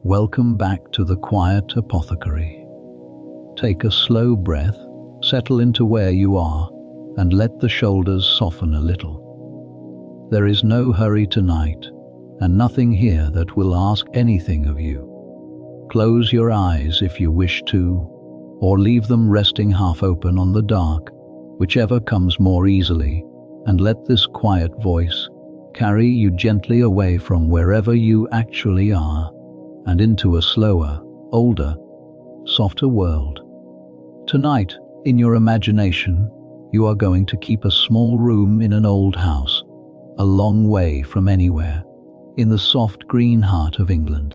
Welcome back to the Quiet Apothecary. Take a slow breath, settle into where you are, and let the shoulders soften a little. There is no hurry tonight, and nothing here that will ask anything of you. Close your eyes if you wish to, or leave them resting half open on the dark, whichever comes more easily, and let this quiet voice carry you gently away from wherever you actually are, and into a slower, older, softer world. Tonight, in your imagination, you are going to keep a small room in an old house, a long way from anywhere, in the soft green heart of England.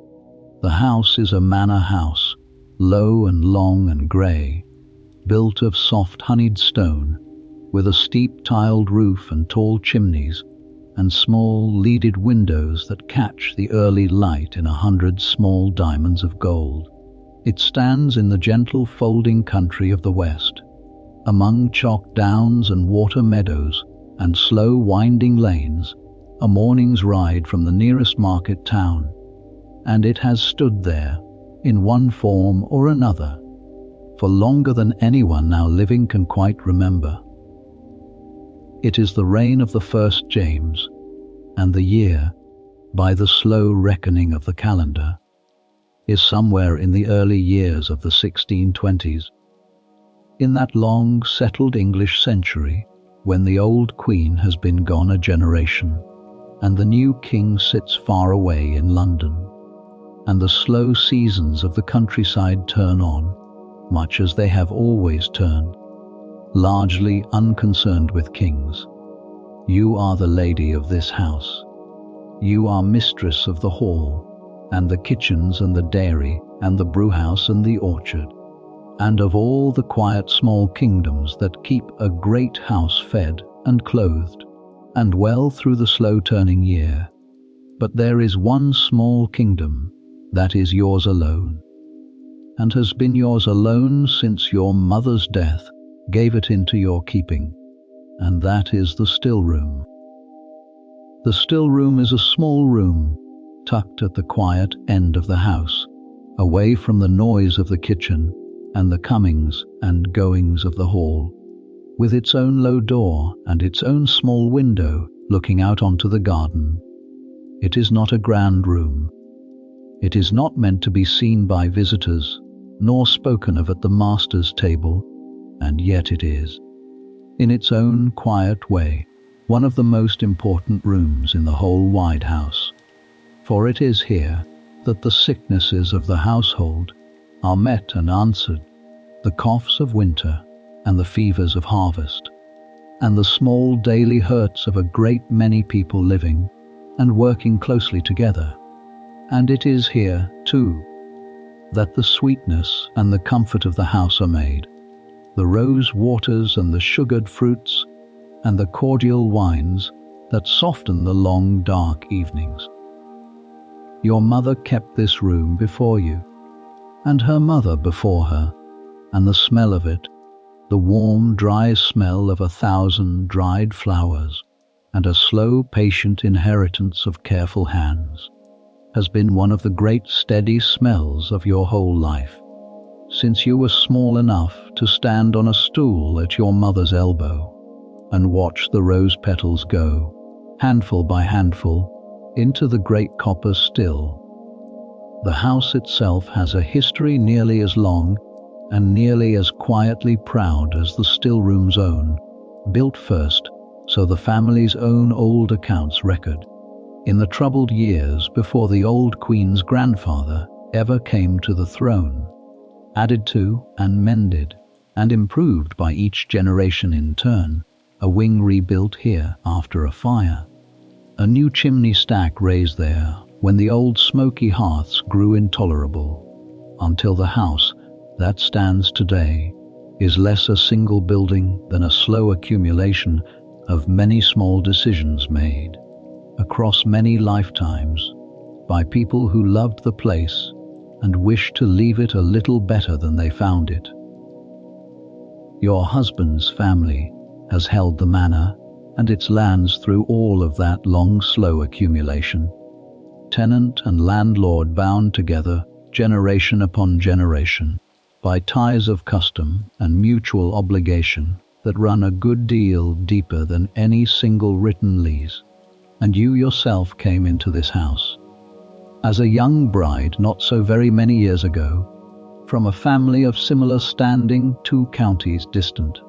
The house is a manor house, low and long and grey, built of soft honeyed stone, with a steep tiled roof and tall chimneys, and small leaded windows that catch the early light in 100 small diamonds of gold. It stands in the gentle folding country of the west, among chalk downs and water meadows and slow winding lanes, a morning's ride from the nearest market town, and it has stood there, in one form or another, for longer than anyone now living can quite remember. It is the reign of the first James, and the year, by the slow reckoning of the calendar, is somewhere in the early years of the 1620s. In that long, settled English century, when the old queen has been gone a generation, and the new king sits far away in London, and the slow seasons of the countryside turn on, much as they have always turned, largely unconcerned with kings. You are the lady of this house. You are mistress of the hall, and the kitchens and the dairy, and the brewhouse and the orchard, and of all the quiet small kingdoms that keep a great house fed and clothed, and well through the slow-turning year. But there is one small kingdom that is yours alone, and has been yours alone since your mother's death gave it into your keeping, and that is the Stillroom. The Stillroom is a small room tucked at the quiet end of the house, away from the noise of the kitchen and the comings and goings of the hall, with its own low door and its own small window looking out onto the garden. It is not a grand room. It is not meant to be seen by visitors, nor spoken of at the master's table, and yet it is, in its own quiet way, one of the most important rooms in the whole wide house. For it is here that the sicknesses of the household are met and answered, the coughs of winter and the fevers of harvest, and the small daily hurts of a great many people living and working closely together. And it is here, too, that the sweetness and the comfort of the house are made, the rose waters and the sugared fruits and the cordial wines that soften the long dark evenings. Your mother kept this room before you, and her mother before her, and the smell of it, the warm, dry smell of 1,000 dried flowers, and a slow, patient inheritance of careful hands, has been one of the great steady smells of your whole life, since you were small enough to stand on a stool at your mother's elbow and watch the rose petals go, handful by handful, into the great copper still. The house itself has a history nearly as long and nearly as quietly proud as the Stillroom's own, built first, so the family's own old accounts record, in the troubled years before the old queen's grandfather ever came to the throne, added to and mended and improved by each generation in turn, a wing rebuilt here after a fire, a new chimney stack raised there when the old smoky hearths grew intolerable, until the house that stands today is less a single building than a slow accumulation of many small decisions made across many lifetimes by people who loved the place and wished to leave it a little better than they found it. Your husband's family has held the manor and its lands through all of that long, slow accumulation. tenant and landlord bound together, generation upon generation, by ties of custom and mutual obligation that run a good deal deeper than any single written lease. And you yourself came into this house as a young bride not so very many years ago, from a family of similar standing 2 counties distant,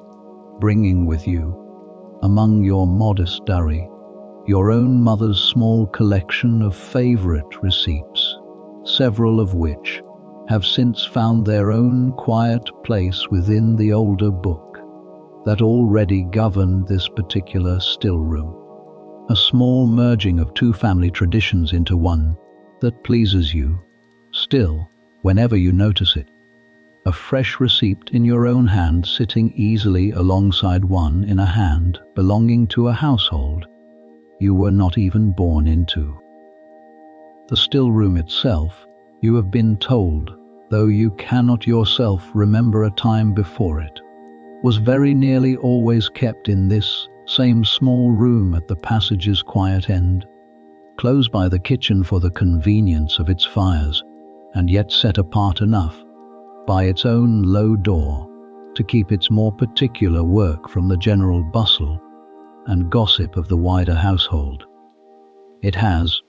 bringing with you, among your modest dowry, your own mother's small collection of favourite receipts, several of which have since found their own quiet place within the older book that already governed this particular still-room, a small merging of 2 family traditions into one that pleases you, still, whenever you notice it, a fresh receipt in your own hand sitting easily alongside one in a hand belonging to a household you were not even born into. The still-room itself, you have been told, though you cannot yourself remember a time before it, was very nearly always kept in this same small room at the passage's quiet end, close by the kitchen for the convenience of its fires, and yet set apart enough by its own low door to keep its more particular work from the general bustle and gossip of the wider household. It has,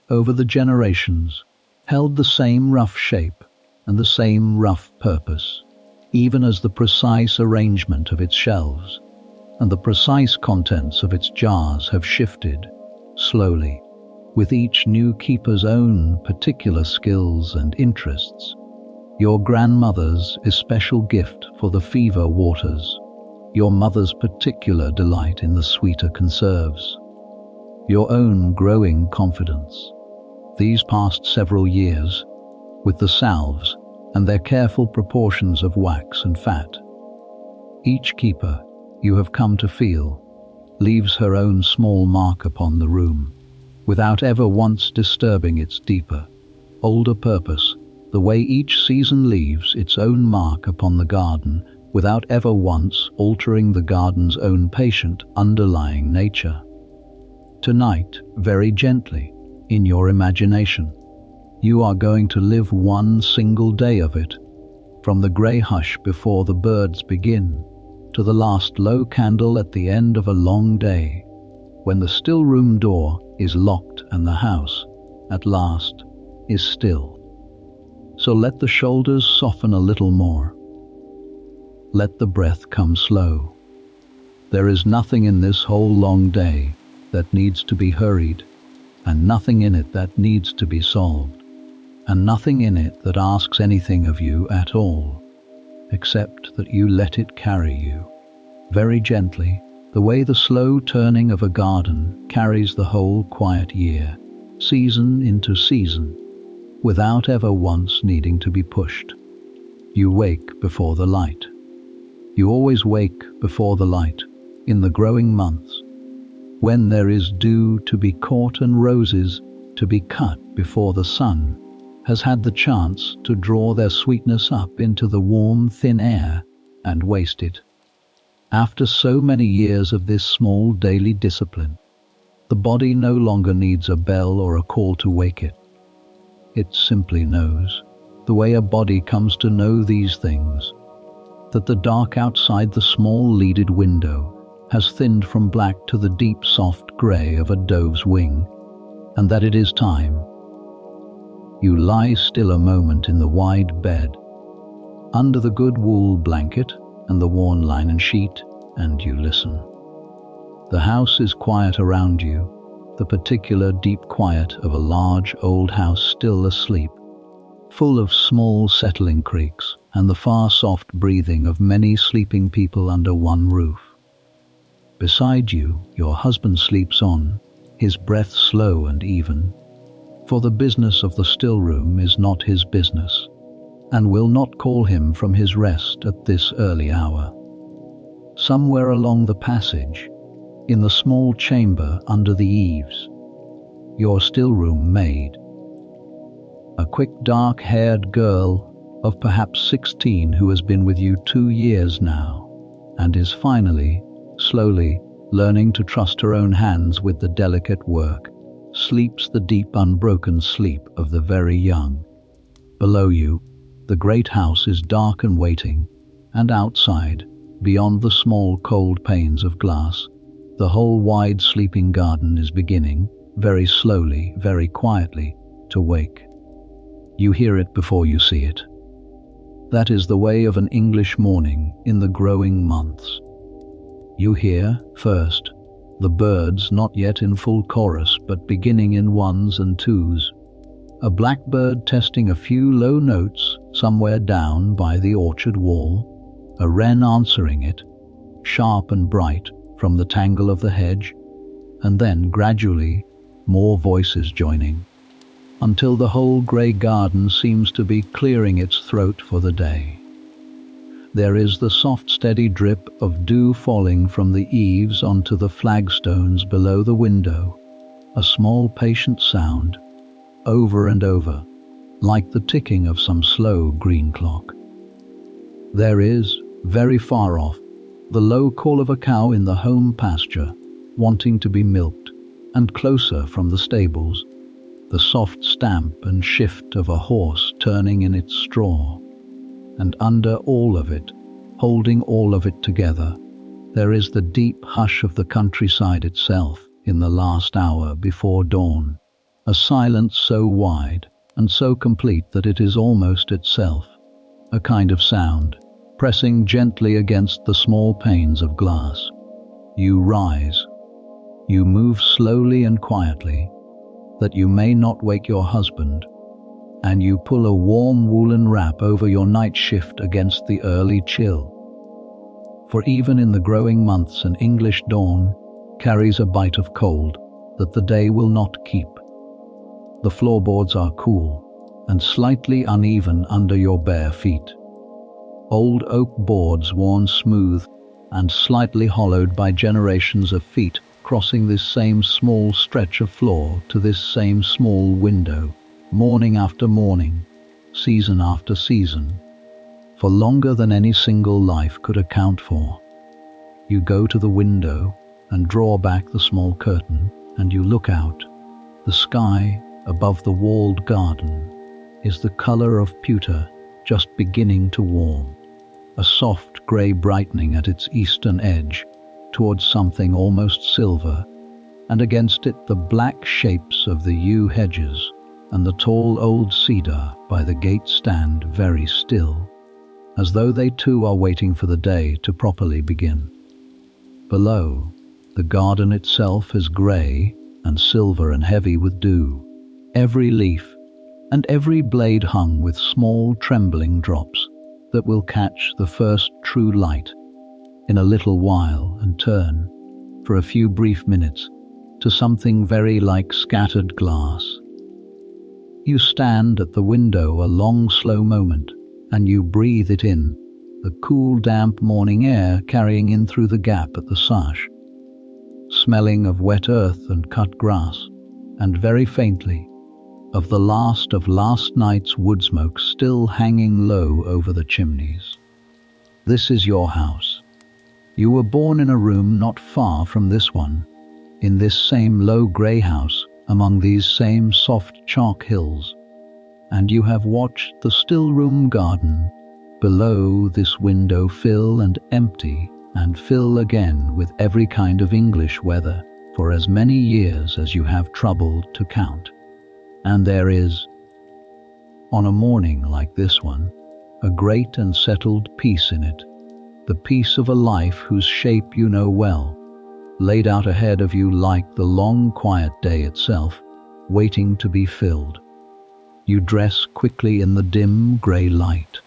over the generations, held the same rough shape and the same rough purpose, even as the precise arrangement of its shelves and the precise contents of its jars have shifted, slowly, with each new keeper's own particular skills and interests. Your grandmother's especial gift for the fever waters, your mother's particular delight in the sweeter conserves, your own growing confidence. These past several years, with the Salves and their careful proportions of wax and fat, each keeper, you have come to feel, leaves her own small mark upon the room, without ever once disturbing its deeper, older purpose, the way each season leaves its own mark upon the garden, without ever once altering the garden's own patient underlying nature. Tonight, very gently, in your imagination, you are going to live one single day of it, from the grey hush before the birds begin, to the last low candle at the end of a long day, when the still-room door is locked and the house, at last, is still. So let the shoulders soften a little more. Let the breath come slow. There is nothing in this whole long day that needs to be hurried, and nothing in it that needs to be solved, and nothing in it that asks anything of you at all, except that you let it carry you, very gently, the way the slow turning of a garden carries the whole quiet year, season into season, without ever once needing to be pushed. You wake before the light. You always wake before the light, in the growing months, when there is dew to be caught and roses to be cut before the sun has had the chance to draw their sweetness up into the warm, thin air and waste it. After so many years of this small daily discipline, the body no longer needs a bell or a call to wake it. It simply knows, the way a body comes to know these things, that the dark outside the small leaded window has thinned from black to the deep soft grey of a dove's wing, and that it is time. You lie still a moment in the wide bed, under the good wool blanket and the worn linen sheet, and you listen. The house is quiet around you, the particular deep quiet of a large old house still asleep, full of small settling creaks and the far soft breathing of many sleeping people under one roof. Beside you, your husband sleeps on, his breath slow and even, for the business of the still-room is not his business, and will not call him from his rest at this early hour. Somewhere along the passage, in the small chamber under the eaves, your still-room maid, a quick dark-haired girl of perhaps 16 who has been with you 2 years now, and is finally, slowly, learning to trust her own hands with the delicate work, sleeps the deep unbroken sleep of the very young. Below you, the great house is dark and waiting, and outside, beyond the small cold panes of glass, the whole wide sleeping garden is beginning, very slowly, very quietly, to wake. You hear it before you see it. That is the way of an English morning in the growing months. You hear, first, the birds not yet in full chorus but beginning in ones and twos. A blackbird testing a few low notes somewhere down by the orchard wall, a wren answering it, sharp and bright from the tangle of the hedge, and then gradually more voices joining, until the whole grey garden seems to be clearing its throat for the day. There is the soft steady drip of dew falling from the eaves onto the flagstones below the window, a small patient sound, over and over, like the ticking of some slow green clock. There is, very far off, the low call of a cow in the home pasture, wanting to be milked, and closer from the stables, the soft stamp and shift of a horse turning in its straw. And under all of it, holding all of it together, there is the deep hush of the countryside itself in the last hour before dawn, a silence so wide and so complete that it is almost itself, a kind of sound, pressing gently against the small panes of glass. You rise. You move slowly and quietly, that you may not wake your husband, and you pull a warm woolen wrap over your night shift against the early chill. For even in the growing months an English dawn carries a bite of cold that the day will not keep. The floorboards are cool and slightly uneven under your bare feet. Old oak boards worn smooth and slightly hollowed by generations of feet crossing this same small stretch of floor to this same small window, morning after morning, season after season, for longer than any single life could account for. You go to the window and draw back the small curtain, and you look out. The sky above the walled garden is the color of pewter just beginning to warm, a soft grey brightening at its eastern edge towards something almost silver, and against it the black shapes of the yew hedges and the tall old cedar by the gate stand very still, as though they too are waiting for the day to properly begin. Below, the garden itself is grey and silver and heavy with dew, every leaf and every blade hung with small trembling drops that will catch the first true light in a little while and turn, for a few brief minutes, to something very like scattered glass. You stand at the window a long slow moment, and you breathe it in, the cool damp morning air carrying in through the gap at the sash, smelling of wet earth and cut grass, and very faintly, of the last of last night's wood smoke still hanging low over the chimneys. This is your house. You were born in a room not far from this one, in this same low grey house among these same soft chalk hills, and you have watched the Stillroom garden below this window fill and empty and fill again with every kind of English weather for as many years as you have troubled to count. And there is, on a morning like this one, a great and settled peace in it, the peace of a life whose shape you know well, laid out ahead of you like the long quiet day itself, waiting to be filled. You dress quickly in the dim grey light,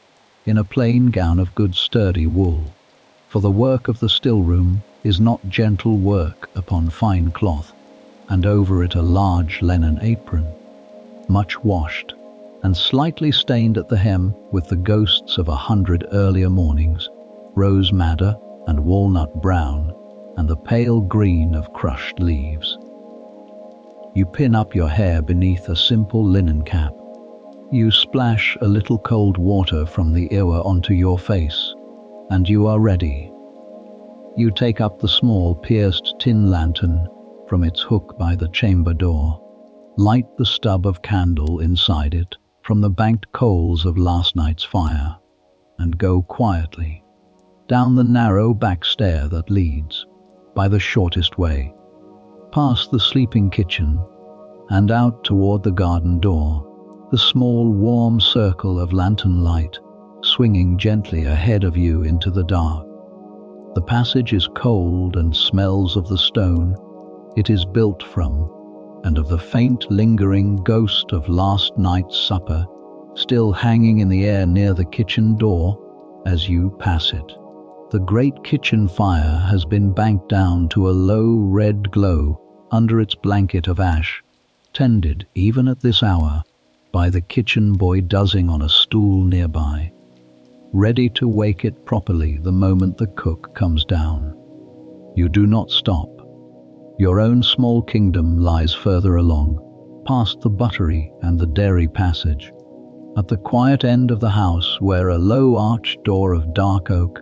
in a plain gown of good sturdy wool, for the work of the stillroom is not gentle work upon fine cloth, and over it a large linen apron, much washed, and slightly stained at the hem with the ghosts of 100 earlier mornings, rose madder and walnut brown, and the pale green of crushed leaves. You pin up your hair beneath a simple linen cap. You splash a little cold water from the ewer onto your face, and you are ready. You take up the small pierced tin lantern from its hook by the chamber door, Light the stub of candle inside it from the banked coals of last night's fire, and go quietly down the narrow back stair that leads, by the shortest way, past the sleeping kitchen and out toward the garden door, the small warm circle of lantern light swinging gently ahead of you into the dark. The passage is cold and smells of the stone it is built from, and of the faint lingering ghost of last night's supper still hanging in the air near the kitchen door as you pass it. The great kitchen fire has been banked down to a low red glow under its blanket of ash, tended even at this hour by the kitchen boy dozing on a stool nearby, ready to wake it properly the moment the cook comes down. You do not stop. Your own small kingdom lies further along, past the buttery and the dairy passage, at the quiet end of the house where a low arched door of dark oak,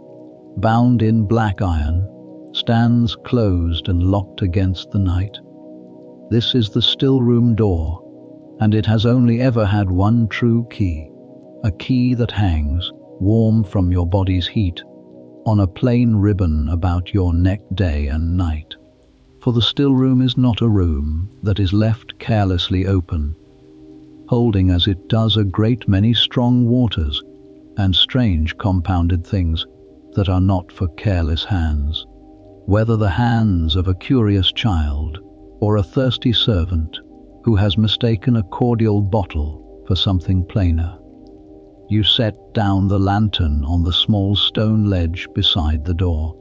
bound in black iron, stands closed and locked against the night. This is the still-room door, and it has only ever had one true key, a key that hangs, warm from your body's heat, on a plain ribbon about your neck day and night. For the still-room is not a room that is left carelessly open, holding as it does a great many strong waters and strange compounded things that are not for careless hands, whether the hands of a curious child or a thirsty servant who has mistaken a cordial bottle for something plainer. You set down the lantern on the small stone ledge beside the door,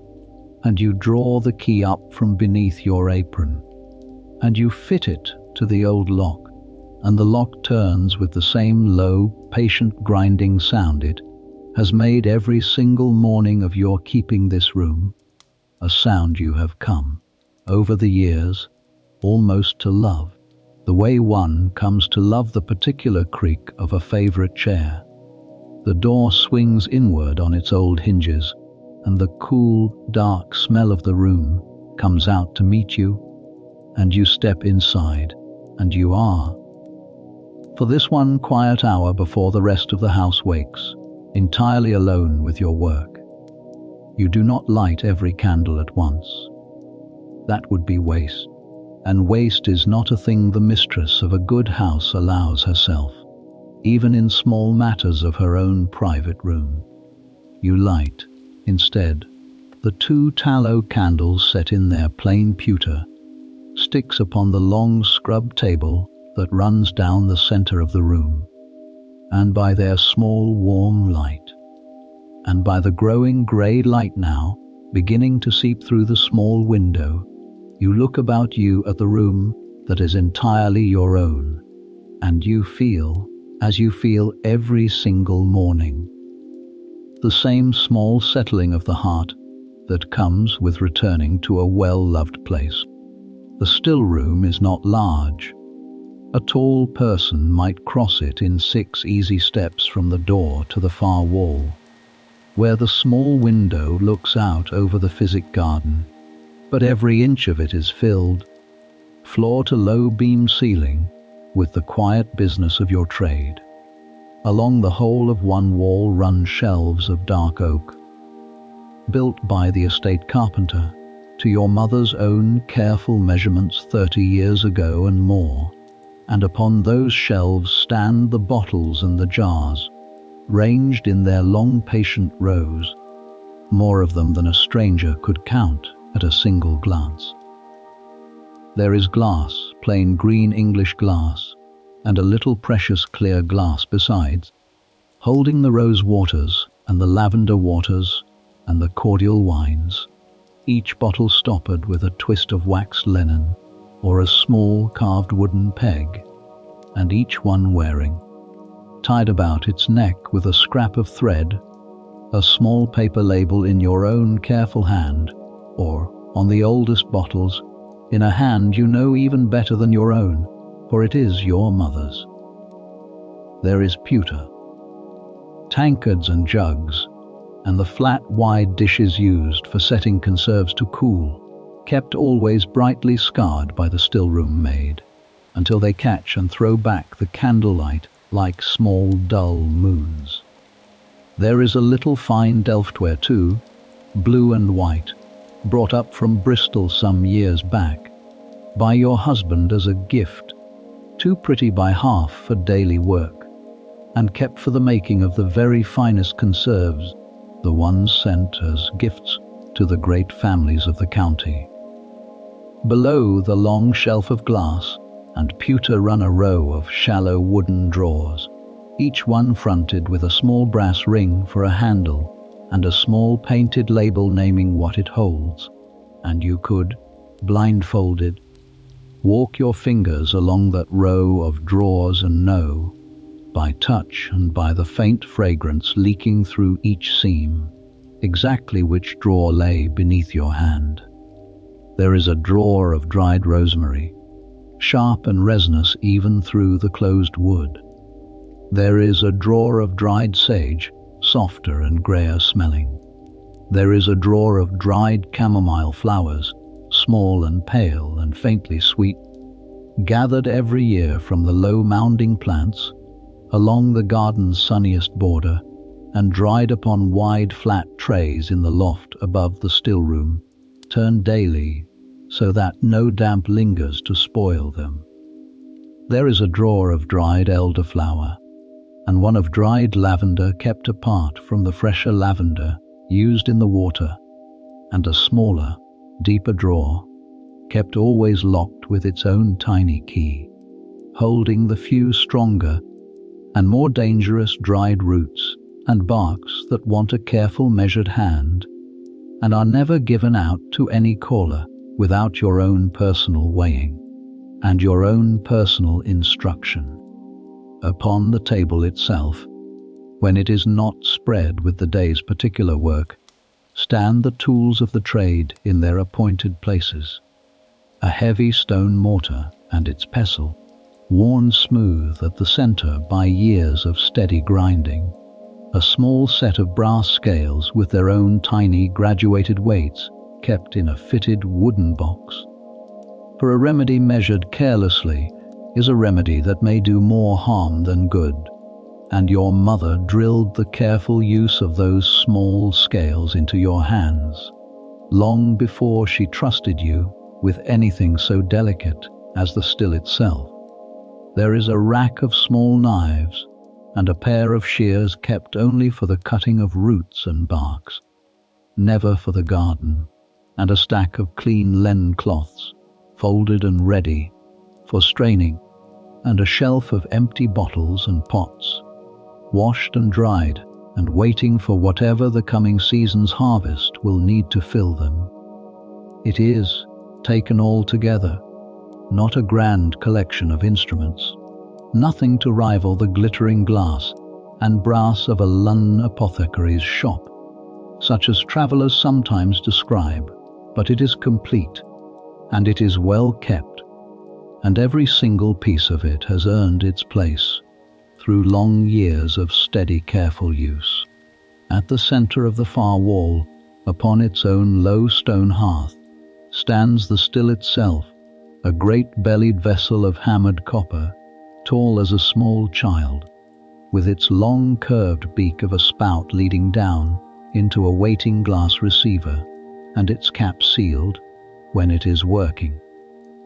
and you draw the key up from beneath your apron, and you fit it to the old lock, and the lock turns with the same low, patient grinding sound it has made every single morning of your keeping this room, a sound you have come, over the years, almost to love, the way one comes to love the particular creak of a favorite chair. The door swings inward on its old hinges, and the cool, dark smell of the room comes out to meet you, and you step inside, and you are, for this one quiet hour before the rest of the house wakes, entirely alone with your work. You do not light every candle at once. That would be waste, and waste is not a thing the mistress of a good house allows herself, even in small matters of her own private room. You light, instead, the 2 tallow candles set in their plain pewter sticks upon the long scrub table that runs down the center of the room, and by their small warm light, and by the growing grey light now beginning to seep through the small window, you look about you at the room that is entirely your own, and you feel, as you feel every single morning, the same small settling of the heart that comes with returning to a well-loved place. The still room is not large. A tall person might cross it in 6 easy steps from the door to the far wall, where the small window looks out over the Physic garden, but every inch of it is filled, floor to low beam ceiling, with the quiet business of your trade. Along the whole of one wall run shelves of dark oak, built by the estate carpenter to your mother's own careful measurements 30 years ago and more, and upon those shelves stand the bottles and the jars, ranged in their long patient rows, more of them than a stranger could count at a single glance. There is glass, plain green English glass, and a little precious clear glass besides, holding the rose waters and the lavender waters and the cordial wines, each bottle stoppered with a twist of waxed linen or a small carved wooden peg, and each one wearing, tied about its neck with a scrap of thread, a small paper label in your own careful hand, or, on the oldest bottles, in a hand you know even better than your own, for it is your mother's. There is pewter, tankards and jugs, and the flat, wide dishes used for setting conserves to cool, kept always brightly scarred by the still-room maid. until they catch and throw back the candlelight like small dull moons. There is a little fine delftware too, blue and white, brought up from Bristol some years back, by your husband as a gift, too pretty by half for daily work, and kept for the making of the very finest conserves, the ones sent as gifts to the great families of the county. Below the long shelf of glass and pewter run a row of shallow wooden drawers, each one fronted with a small brass ring for a handle and a small painted label naming what it holds, and you could, blindfolded, walk your fingers along that row of drawers and know, by touch and by the faint fragrance leaking through each seam, exactly which drawer lay beneath your hand. There is a drawer of dried rosemary, sharp and resinous even through the closed wood. There is a drawer of dried sage, softer and greyer smelling. There is a drawer of dried chamomile flowers, small and pale and faintly sweet, gathered every year from the low mounding plants along the garden's sunniest border and dried upon wide flat trays in the loft above the stillroom, turned daily so that no damp lingers to spoil them. There is a drawer of dried elderflower and one of dried lavender kept apart from the fresher lavender used in the water, and a smaller, deeper drawer, kept always locked with its own tiny key, holding the few stronger and more dangerous dried roots and barks that want a careful measured hand and are never given out to any caller without your own personal weighing and your own personal instruction. Upon the table itself, when it is not spread with the day's particular work, stand the tools of the trade in their appointed places. A heavy stone mortar and its pestle, worn smooth at the center by years of steady grinding. A small set of brass scales with their own tiny graduated weights kept in a fitted wooden box. For a remedy measured carelessly is a remedy that may do more harm than good, and your mother drilled the careful use of those small scales into your hands, long before she trusted you with anything so delicate as the still itself. There is a rack of small knives and a pair of shears kept only for the cutting of roots and barks, never for the garden, and a stack of clean linen cloths, folded and ready for straining, and a shelf of empty bottles and pots, washed and dried and waiting for whatever the coming season's harvest will need to fill them. It is, taken all together, not a grand collection of instruments, nothing to rival the glittering glass and brass of a London apothecary's shop, such as travellers sometimes describe, but it is complete, and it is well kept, and every single piece of it has earned its place through long years of steady, careful use. At the center of the far wall, upon its own low stone hearth, stands the still itself, a great-bellied vessel of hammered copper, tall as a small child, with its long curved beak of a spout leading down into a waiting glass receiver, and its cap sealed when it is working,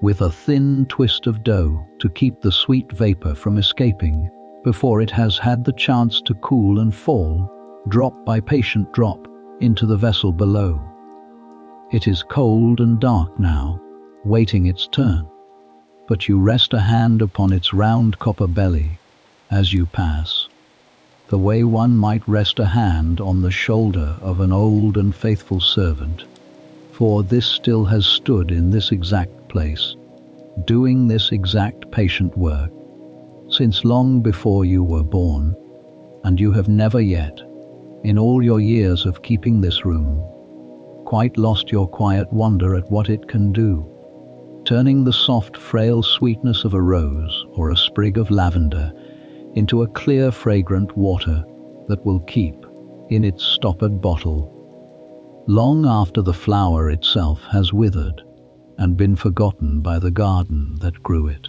with a thin twist of dough to keep the sweet vapor from escaping before it has had the chance to cool and fall, drop by patient drop, into the vessel below. It is cold and dark now, waiting its turn, but you rest a hand upon its round copper belly as you pass, the way one might rest a hand on the shoulder of an old and faithful servant, for this still has stood in this exact place, doing this exact patient work, since long before you were born, and you have never yet, in all your years of keeping this room, quite lost your quiet wonder at what it can do, turning the soft, frail sweetness of a rose or a sprig of lavender into a clear, fragrant water that will keep in its stoppered bottle long after the flower itself has withered and been forgotten by the garden that grew it.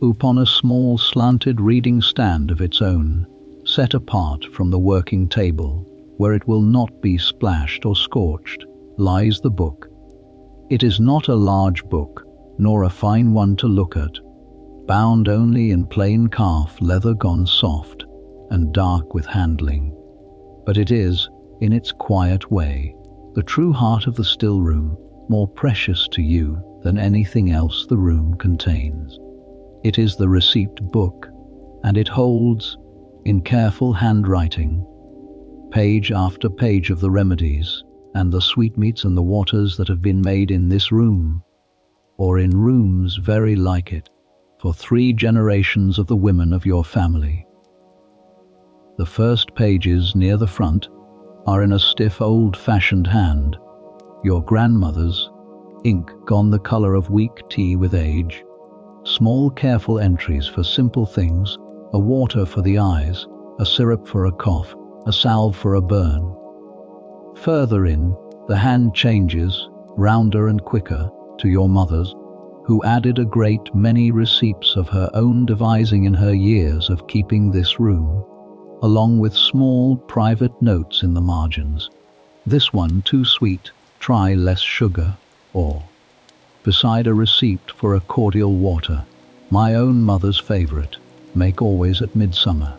upon a small slanted reading stand of its own, set apart from the working table, where it will not be splashed or scorched, lies the book. It is not a large book, nor a fine one to look at, bound only in plain calf leather gone soft and dark with handling. But it is, in its quiet way, the true heart of the still room, more precious to you than anything else the room contains. It is the receipt book, and it holds, in careful handwriting, page after page of the remedies and the sweetmeats and the waters that have been made in this room, or in rooms very like it, for 3 generations of the women of your family. The first pages near the front are in a stiff old-fashioned hand, your grandmother's, ink gone the color of weak tea with age, small careful entries for simple things, a water for the eyes, a syrup for a cough, a salve for a burn. Further in, the hand changes, rounder and quicker, to your mother's, who added a great many receipts of her own devising in her years of keeping this room, along with small private notes in the margins. This one too sweet, try less sugar, or, beside a receipt for a cordial water, my own mother's favorite, make always at midsummer.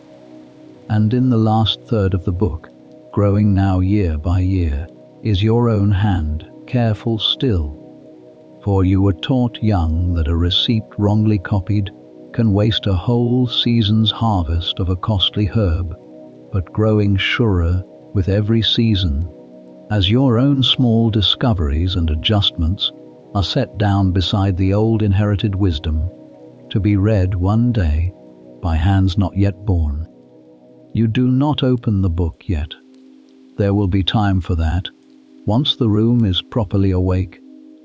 And in the last third of the book, growing now year by year, is your own hand, careful still. For you were taught young that a receipt wrongly copied can waste a whole season's harvest of a costly herb, but growing surer with every season, as your own small discoveries and adjustments are set down beside the old inherited wisdom, to be read one day by hands not yet born. You do not open the book yet. There will be time for that, once the room is properly awake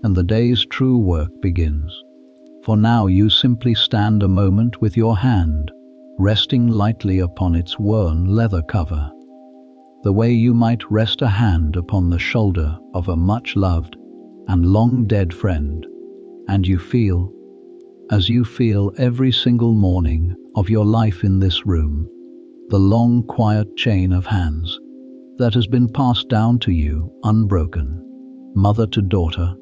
and the day's true work begins. For now you simply stand a moment with your hand, resting lightly upon its worn leather cover, the way you might rest a hand upon the shoulder of a much-loved and long-dead friend, and you feel, as you feel every single morning of your life in this room, the long quiet chain of hands that has been passed down to you unbroken, mother to daughter,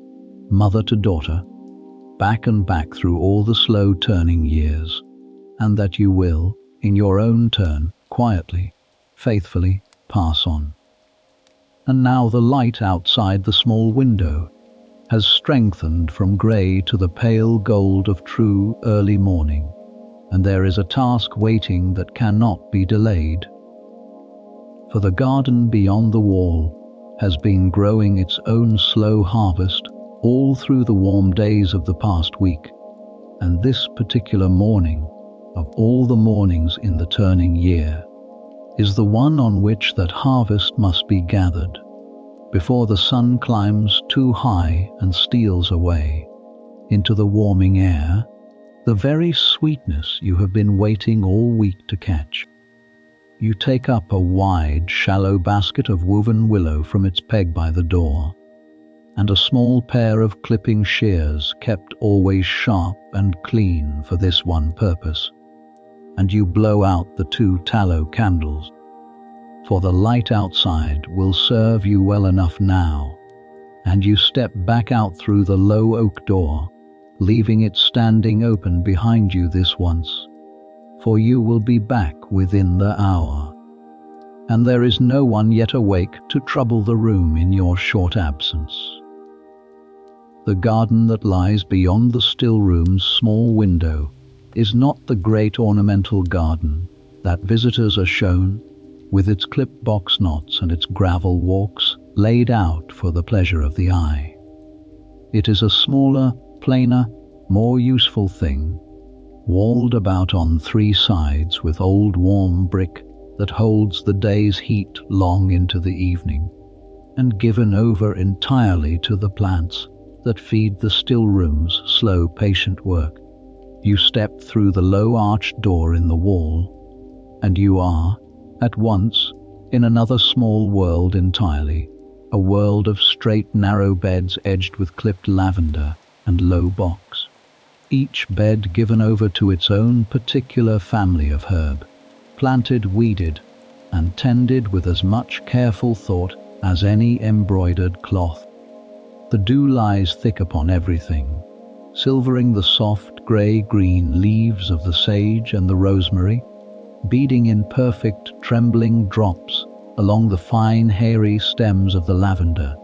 back and back through all the slow turning years, and that you will, in your own turn, quietly, faithfully pass on. And now the light outside the small window has strengthened from grey to the pale gold of true early morning, and there is a task waiting that cannot be delayed. For the garden beyond the wall has been growing its own slow harvest all through the warm days of the past week, and this particular morning, of all the mornings in the turning year, is the one on which that harvest must be gathered, before the sun climbs too high and steals away into the warming air, the very sweetness you have been waiting all week to catch. You take up a wide, shallow basket of woven willow from its peg by the door, and a small pair of clipping shears kept always sharp and clean for this one purpose, and you blow out the 2 tallow candles, for the light outside will serve you well enough now, and you step back out through the low oak door, leaving it standing open behind you this once, for you will be back within the hour, and there is no one yet awake to trouble the room in your short absence. The garden that lies beyond the still room's small window is not the great ornamental garden that visitors are shown, with its clipped box knots and its gravel walks laid out for the pleasure of the eye. It is a smaller, plainer, more useful thing, walled about on 3 sides with old warm brick that holds the day's heat long into the evening, and given over entirely to the plants that feed the still room's slow, patient work. You step through the low arched door in the wall, and you are, at once, in another small world entirely, a world of straight, narrow beds edged with clipped lavender and low box. each bed given over to its own particular family of herb, planted, weeded, and tended with as much careful thought as any embroidered cloth. The dew lies thick upon everything, silvering the soft grey-green leaves of the sage and the rosemary, beading in perfect trembling drops along the fine hairy stems of the lavender,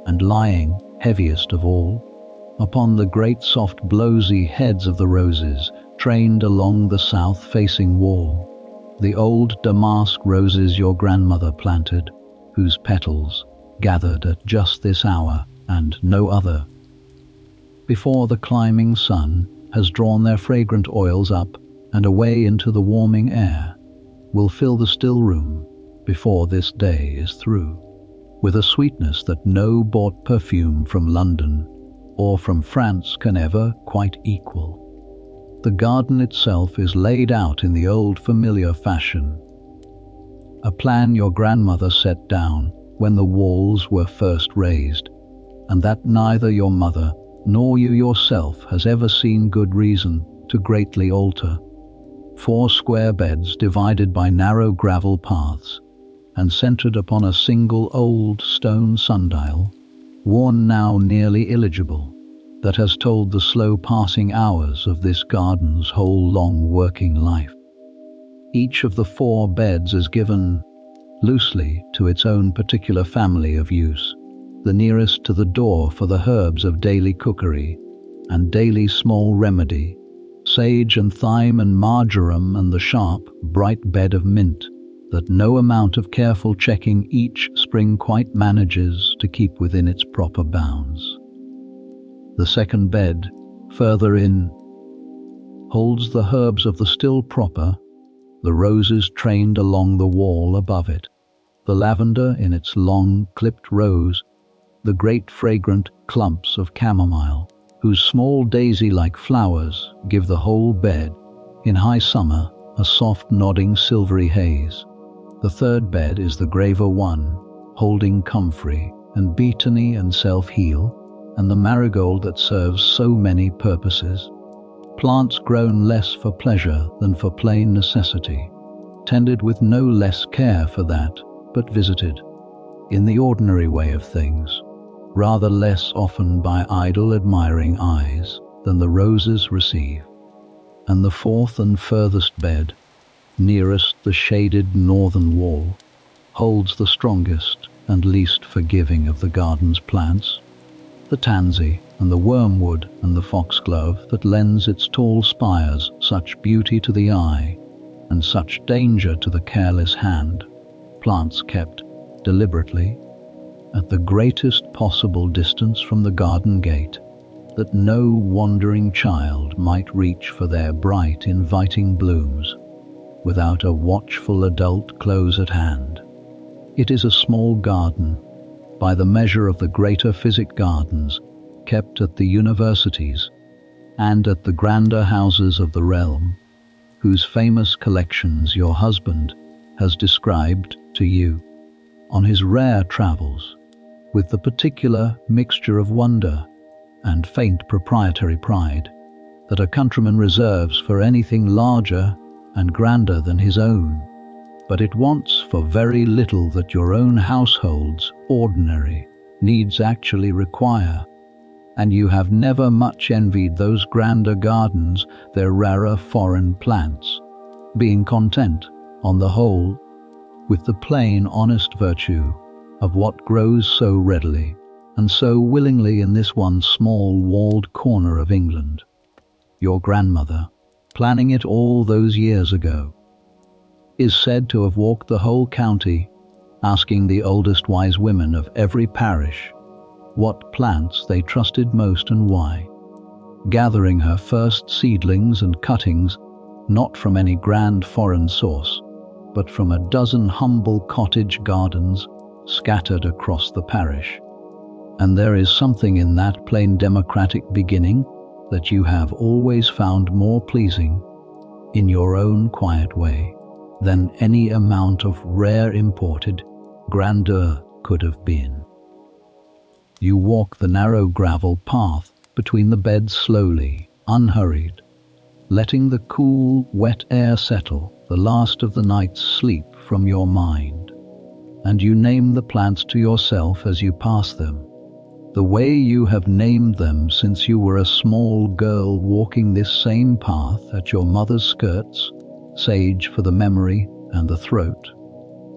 and lying, heaviest of all, upon the great soft blowsy heads of the roses trained along the south-facing wall, the old damask roses your grandmother planted, whose petals, gathered at just this hour and no other, before the climbing sun has drawn their fragrant oils up and away into the warming air, will fill the still room before this day is through, with a sweetness that no bought perfume from London or from France can ever quite equal. The garden itself is laid out in the old familiar fashion, a plan your grandmother set down when the walls were first raised, and that neither your mother nor you yourself has ever seen good reason to greatly alter. 4 square beds divided by narrow gravel paths, and centered upon a single old stone sundial, worn now nearly illegible, that has told the slow passing hours of this garden's whole long working life. Each of the 4 beds is given loosely to its own particular family of use, the nearest to the door for the herbs of daily cookery and daily small remedy, sage and thyme and marjoram, and the sharp, bright bed of mint that no amount of careful checking each spring quite manages to keep within its proper bounds. The second bed, further in, holds the herbs of the still proper, the roses trained along the wall above it, the lavender in its long clipped rows, the great fragrant clumps of chamomile, whose small daisy-like flowers give the whole bed, in high summer, a soft nodding silvery haze. The third bed is the graver one, holding comfrey and betony and self-heal, and the marigold that serves so many purposes. Plants grown less for pleasure than for plain necessity, tended with no less care for that, but visited, in the ordinary way of things, rather less often by idle admiring eyes than the roses receive. And the fourth and furthest bed, nearest the shaded northern wall, holds the strongest and least forgiving of the garden's plants, the tansy and the wormwood and the foxglove that lends its tall spires such beauty to the eye and such danger to the careless hand, plants kept deliberately at the greatest possible distance from the garden gate, that no wandering child might reach for their bright, inviting blooms without a watchful adult close at hand. It is a small garden, by the measure of the greater Physic gardens kept at the universities and at the grander houses of the realm, whose famous collections your husband has described to you on his rare travels, with the particular mixture of wonder and faint proprietary pride that a countryman reserves for anything larger and grander than his own, but it wants for very little that your own household's ordinary needs actually require, and you have never much envied those grander gardens their rarer foreign plants, being content, on the whole, with the plain honest virtue of what grows so readily and so willingly in this one small walled corner of England. Your grandmother, planning it all those years ago, is said to have walked the whole county, asking the oldest wise women of every parish what plants they trusted most and why, gathering her first seedlings and cuttings not from any grand foreign source, but from a dozen humble cottage gardens scattered across the parish. And there is something in that plain democratic beginning that you have always found more pleasing, in your own quiet way, than any amount of rare imported grandeur could have been. You walk the narrow gravel path between the beds slowly, unhurried, letting the cool, wet air settle the last of the night's sleep from your mind. And you name the plants to yourself as you pass them, the way you have named them since you were a small girl walking this same path at your mother's skirts: sage for the memory and the throat,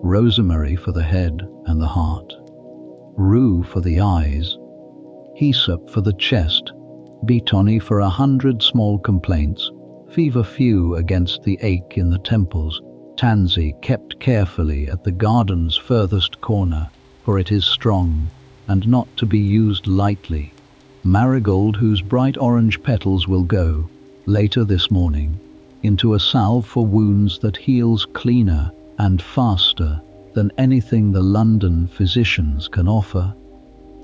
rosemary for the head and the heart, rue for the eyes, hyssop for the chest, betony for 100 small complaints, fever few against the ache in the temples, tansy kept carefully at the garden's furthest corner, for it is strong and not to be used lightly, marigold whose bright orange petals will go, later this morning, into a salve for wounds that heals cleaner and faster than anything the London physicians can offer.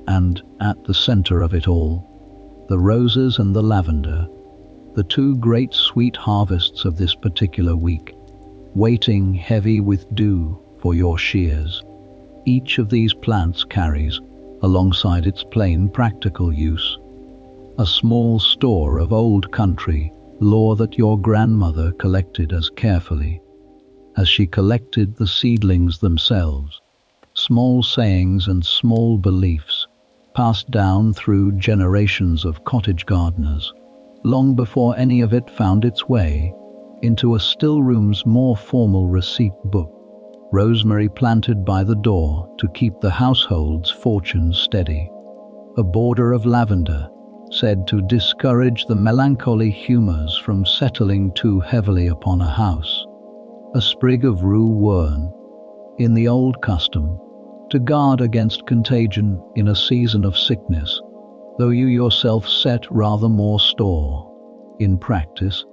And at the centre of it all, the roses and the lavender, the two great sweet harvests of this particular week, waiting heavy with dew for your shears. Each of these plants carries, alongside its plain practical use, a small store of old country lore that your grandmother collected as carefully as she collected the seedlings themselves, small sayings and small beliefs passed down through generations of cottage gardeners, long before any of it found its way into a Stillroom's more formal receipt book. Rosemary planted by the door to keep the household's fortunes steady, a border of lavender said to discourage the melancholy humours from settling too heavily upon a house, a sprig of rue wern, in the old custom, to guard against contagion in a season of sickness, though you yourself set rather more store, in practice,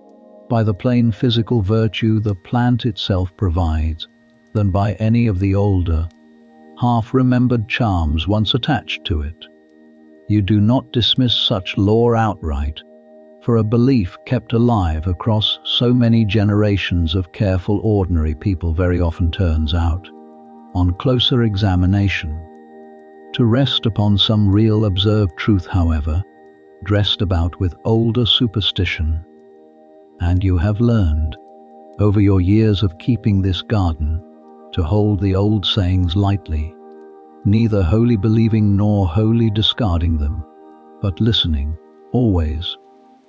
by the plain physical virtue the plant itself provides, than by any of the older, half-remembered charms once attached to it. You do not dismiss such lore outright, for a belief kept alive across so many generations of careful ordinary people very often turns out, on closer examination, to rest upon some real observed truth, however, dressed about with older superstition. And you have learned, over your years of keeping this garden, to hold the old sayings lightly, neither wholly believing nor wholly discarding them, but listening, always,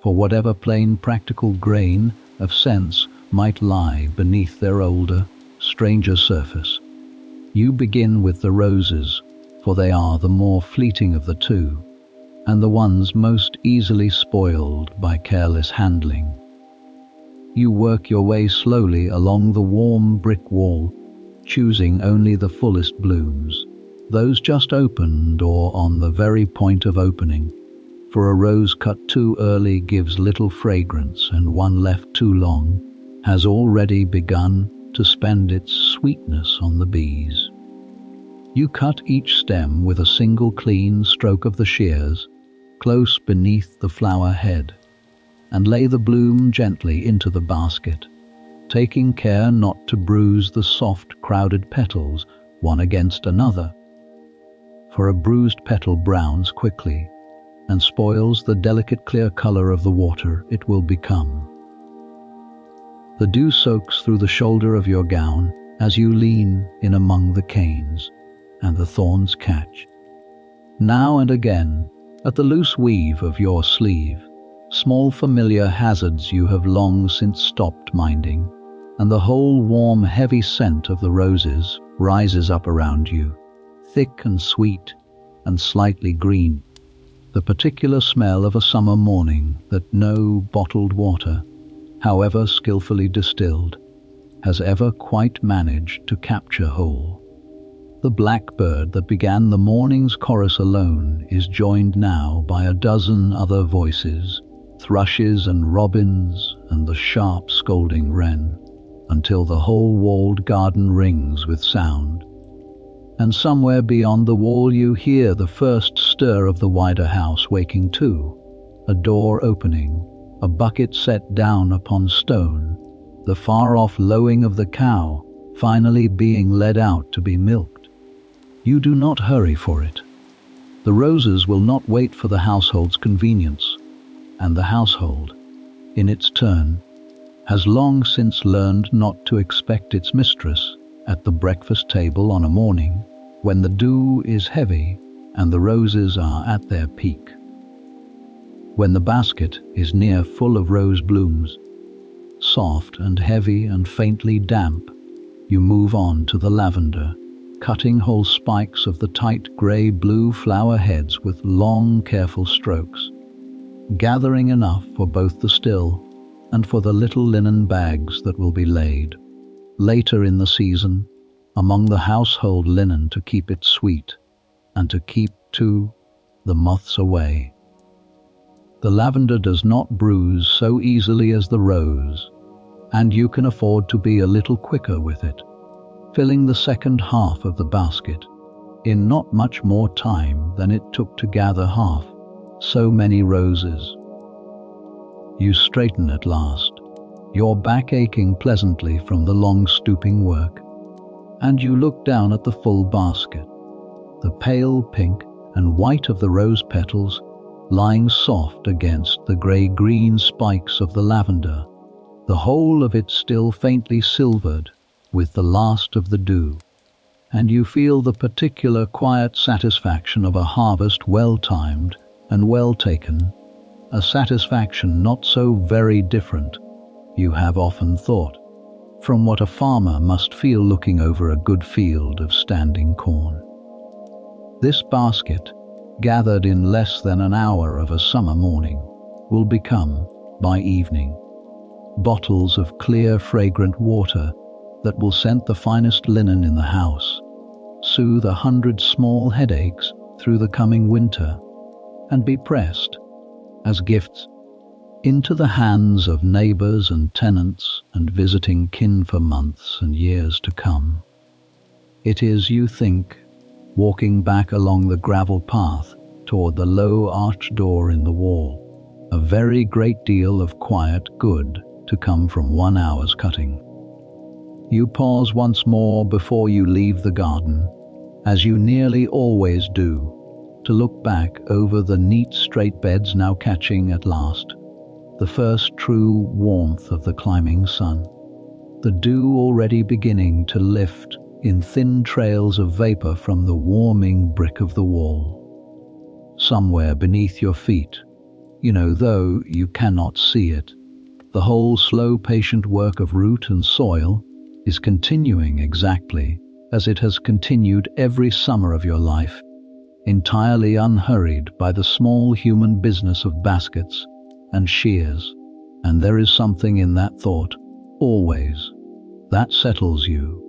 for whatever plain practical grain of sense might lie beneath their older, stranger surface. You begin with the roses, for they are the more fleeting of the two, and the ones most easily spoiled by careless handling. You work your way slowly along the warm brick wall, choosing only the fullest blooms, those just opened or on the very point of opening, for a rose cut too early gives little fragrance, and one left too long has already begun to spend its sweetness on the bees. You cut each stem with a single clean stroke of the shears, close beneath the flower head, and lay the bloom gently into the basket, taking care not to bruise the soft, crowded petals one against another, for a bruised petal browns quickly and spoils the delicate clear color of the water it will become. The dew soaks through the shoulder of your gown as you lean in among the canes, and the thorns catch. Now and again, at the loose weave of your sleeve, small familiar hazards you have long since stopped minding, and the whole warm, heavy scent of the roses rises up around you, thick and sweet and slightly green, the particular smell of a summer morning that no bottled water, however skillfully distilled, has ever quite managed to capture whole. The blackbird that began the morning's chorus alone is joined now by a dozen other voices, thrushes and robins and the sharp scolding wren, until the whole walled garden rings with sound. And somewhere beyond the wall you hear the first stir of the wider house waking too, a door opening, a bucket set down upon stone, the far-off lowing of the cow finally being led out to be milked. You do not hurry for it. The roses will not wait for the household's convenience, And the household, in its turn, has long since learned not to expect its mistress at the breakfast table on a morning when the dew is heavy and the roses are at their peak. When the basket is near full of rose blooms, soft and heavy and faintly damp, you move on to the lavender, cutting whole spikes of the tight grey-blue flower heads with long, careful strokes, gathering enough for both the still and for the little linen bags that will be laid later in the season among the household linen to keep it sweet and to keep, too, the moths away. The lavender does not bruise so easily as the rose, and you can afford to be a little quicker with it, filling the second half of the basket in not much more time than it took to gather half so many roses. You straighten at last, your back aching pleasantly from the long stooping work, and you look down at the full basket, the pale pink and white of the rose petals lying soft against the grey-green spikes of the lavender, the whole of it still faintly silvered with the last of the dew, and you feel the particular quiet satisfaction of a harvest well-timed and well-taken, a satisfaction not so very different, you have often thought, from what a farmer must feel looking over a good field of standing corn. This basket, gathered in less than an hour of a summer morning, will become, by evening, bottles of clear, fragrant water that will scent the finest linen in the house, soothe 100 small headaches through the coming winter, and be pressed, as gifts, into the hands of neighbours and tenants and visiting kin for months and years to come. It is, you think, walking back along the gravel path toward the low arched door in the wall, a very great deal of quiet good to come from 1 hour's cutting. You pause once more before you leave the garden, as you nearly always do, to look back over the neat straight beds now catching at last the first true warmth of the climbing sun, the dew already beginning to lift in thin trails of vapor from the warming brick of the wall. Somewhere beneath your feet, though you cannot see it, the whole slow patient work of root and soil is continuing exactly as it has continued every summer of your life, entirely unhurried by the small human business of baskets and shears, and there is something in that thought, always, that settles you,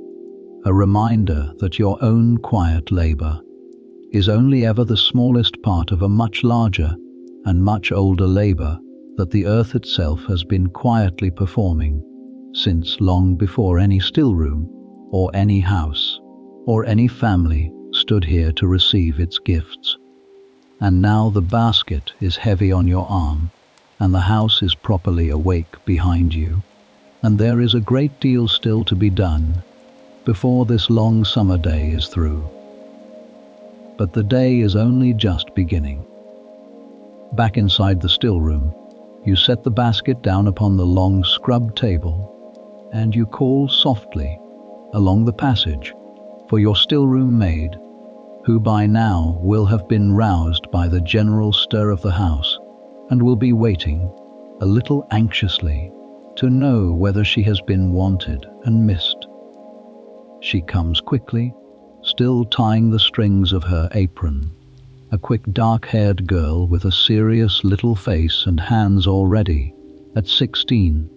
a reminder that your own quiet labour is only ever the smallest part of a much larger and much older labour that the earth itself has been quietly performing since long before any stillroom or any house or any family stood here to receive its gifts. And now the basket is heavy on your arm, and the house is properly awake behind you, and there is a great deal still to be done before this long summer day is through. But the day is only just beginning. Back inside the stillroom, you set the basket down upon the long scrub table, and you call softly along the passage for your stillroom maid, who by now will have been roused by the general stir of the house and will be waiting, a little anxiously, to know whether she has been wanted and missed. She comes quickly, still tying the strings of her apron, a quick dark-haired girl with a serious little face and hands already, at 16,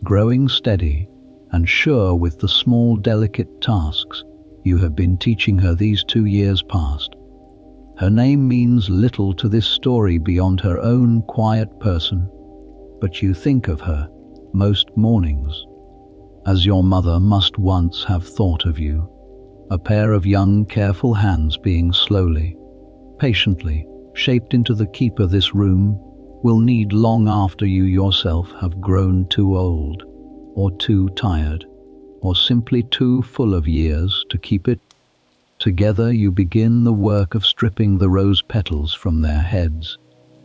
growing steady and sure with the small delicate tasks you have been teaching her these 2 years past. Her name means little to this story beyond her own quiet person, but you think of her most mornings, as your mother must once have thought of you, a pair of young, careful hands being slowly, patiently shaped into the keeper this room will need long after you yourself have grown too old, or too tired, or simply too full of years to keep it. Together you begin the work of stripping the rose petals from their heads,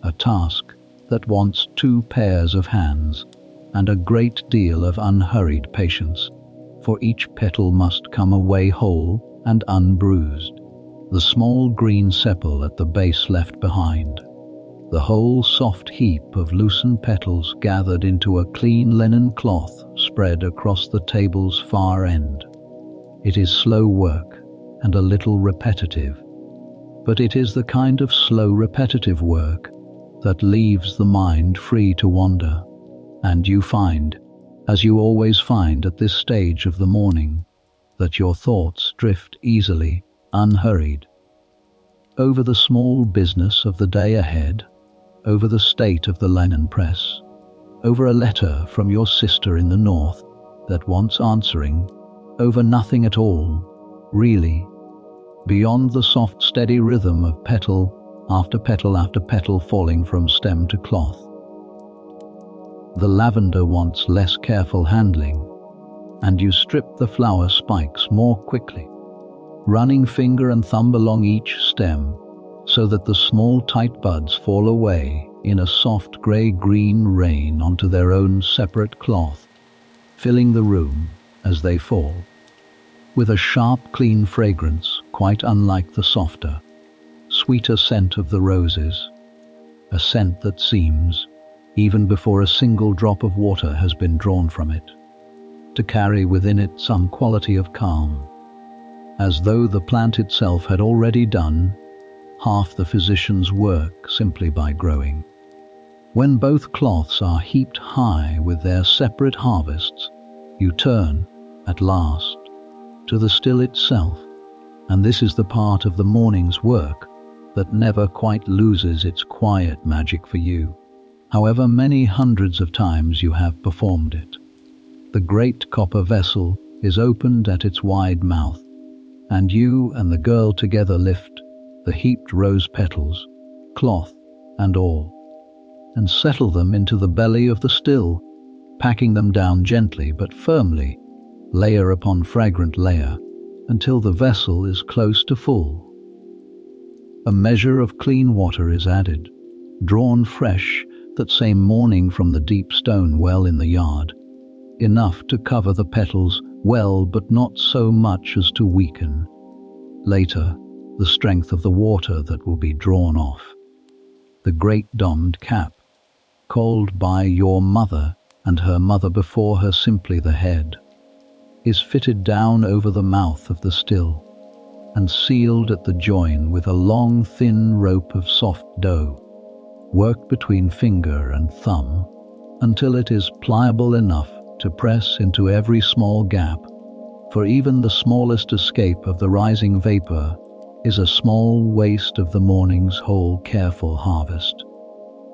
a task that wants two pairs of hands and a great deal of unhurried patience, for each petal must come away whole and unbruised, the small green sepal at the base left behind, the whole soft heap of loosened petals gathered into a clean linen cloth spread across the table's far end. It is slow work and a little repetitive, but it is the kind of slow repetitive work that leaves the mind free to wander, and you find, as you always find at this stage of the morning, that your thoughts drift easily, unhurried, over the small business of the day ahead, over the state of the linen press, over a letter from your sister in the north that wants answering, over nothing at all, really, beyond the soft steady rhythm of petal after petal falling from stem to cloth. The lavender wants less careful handling, and you strip the flower spikes more quickly, running finger and thumb along each stem so that the small tight buds fall away in a soft grey-green rain onto their own separate cloth, filling the room as they fall, with a sharp, clean fragrance quite unlike the softer, sweeter scent of the roses, a scent that seems, even before a single drop of water has been drawn from it, to carry within it some quality of calm, as though the plant itself had already done half the physician's work simply by growing. When both cloths are heaped high with their separate harvests, you turn, at last, to the still itself, and this is the part of the morning's work that never quite loses its quiet magic for you, however many hundreds of times you have performed it. The great copper vessel is opened at its wide mouth, and you and the girl together lift the heaped rose petals, cloth and all, and settle them into the belly of the still, packing them down gently but firmly, layer upon fragrant layer, until the vessel is close to full. A measure of clean water is added, drawn fresh that same morning from the deep stone well in the yard, enough to cover the petals well but not so much as to weaken. Later, the strength of the water that will be drawn off. The great domed cap, called by your mother and her mother before her simply the head, is fitted down over the mouth of the still and sealed at the join with a long thin rope of soft dough, worked between finger and thumb until it is pliable enough to press into every small gap, for even the smallest escape of the rising vapor is a small waste of the morning's whole careful harvest.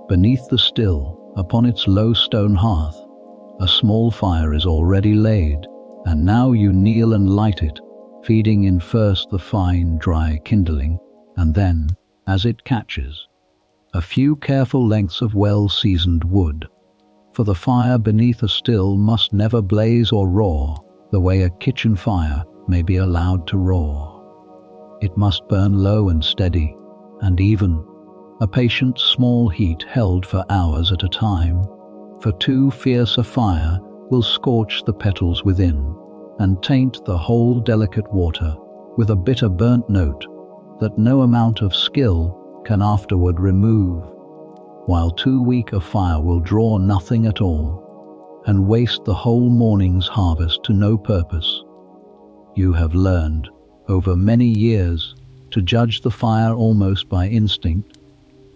Beneath the still, upon its low stone hearth, a small fire is already laid, and now you kneel and light it, feeding in first the fine, dry kindling, and then, as it catches, a few careful lengths of well-seasoned wood, for the fire beneath a still must never blaze or roar the way a kitchen fire may be allowed to roar. It must burn low and steady, and even, a patient small heat held for hours at a time, for too fierce a fire will scorch the petals within, and taint the whole delicate water with a bitter burnt note that no amount of skill can afterward remove, while too weak a fire will draw nothing at all, and waste the whole morning's harvest to no purpose. You have learned, over many years, to judge the fire almost by instinct,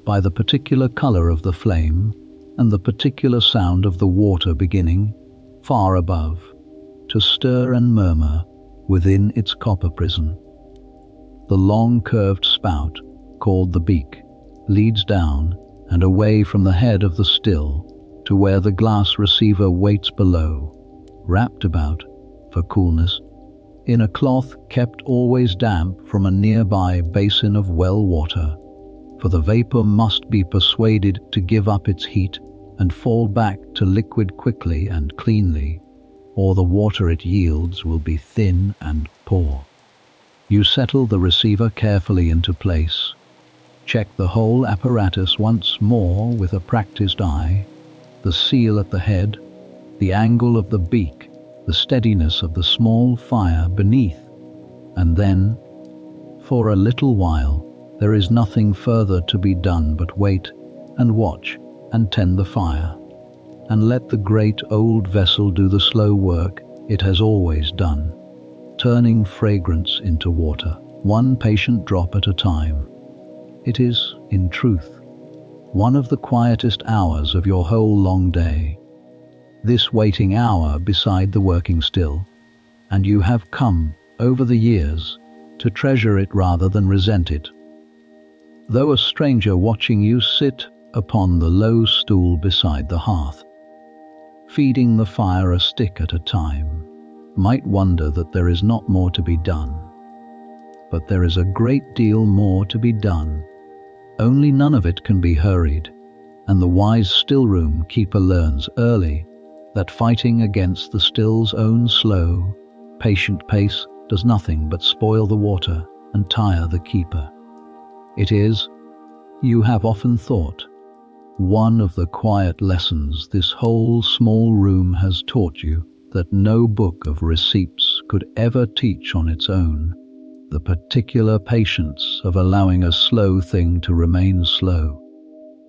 by the particular color of the flame and the particular sound of the water beginning, far above, to stir and murmur within its copper prison. The long curved spout, called the beak, leads down and away from the head of the still to where the glass receiver waits below, wrapped about, for coolness, in a cloth kept always damp from a nearby basin of well water, for the vapor must be persuaded to give up its heat and fall back to liquid quickly and cleanly, or the water it yields will be thin and poor. You settle the receiver carefully into place, Check the whole apparatus once more with a practiced eye, the seal at the head, the angle of the beak, the steadiness of the small fire beneath, and then, for a little while, there is nothing further to be done but wait and watch and tend the fire, and let the great old vessel do the slow work it has always done, turning fragrance into water, one patient drop at a time. It is, in truth, one of the quietest hours of your whole long day, this waiting hour beside the working still, and you have come, over the years, to treasure it rather than resent it. Though a stranger watching you sit upon the low stool beside the hearth, feeding the fire a stick at a time, might wonder that there is not more to be done. But there is a great deal more to be done, only none of it can be hurried, and the wise stillroom keeper learns early that fighting against the still's own slow, patient pace does nothing but spoil the water and tire the keeper. It is, you have often thought, one of the quiet lessons this whole small room has taught you that no book of receipts could ever teach on its own, the particular patience of allowing a slow thing to remain slow,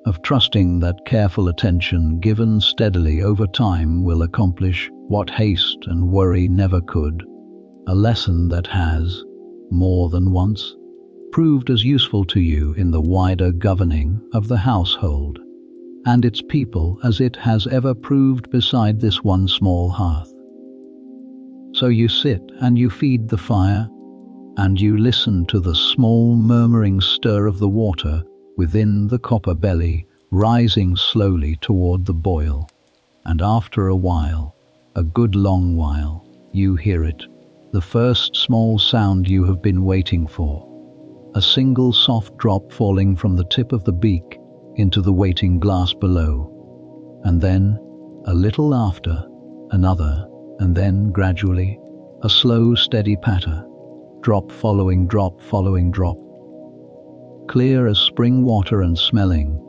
of trusting that careful attention given steadily over time will accomplish what haste and worry never could, a lesson that has, more than once, proved as useful to you in the wider governing of the household and its people as it has ever proved beside this one small hearth. So you sit and you feed the fire, and you listen to the small murmuring stir of the water within the copper belly rising slowly toward the boil, and after a while, a good long while, you hear it, the first small sound you have been waiting for, a single soft drop falling from the tip of the beak into the waiting glass below, and then, a little after, another, and then gradually, a slow steady patter, drop following drop following drop, clear as spring water and smelling,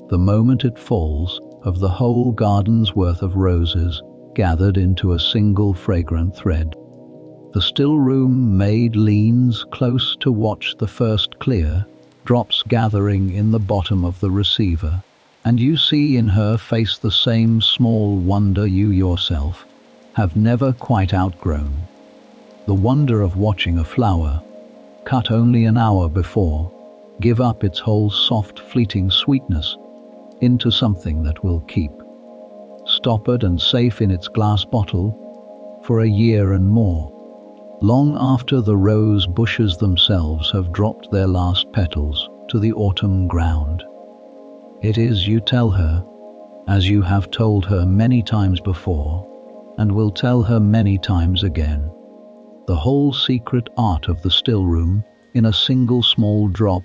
the moment it falls, of the whole garden's worth of roses gathered into a single fragrant thread. The stillroom maid leans close to watch the first clear drops gathering in the bottom of the receiver, and you see in her face the same small wonder you yourself have never quite outgrown, the wonder of watching a flower, cut only an hour before, give up its whole soft fleeting sweetness into something that will keep, stoppered and safe in its glass bottle, for a year and more, long after the rose bushes themselves have dropped their last petals to the autumn ground. It is, you tell her, as you have told her many times before, and will tell her many times again, the whole secret art of the stillroom in a single small drop,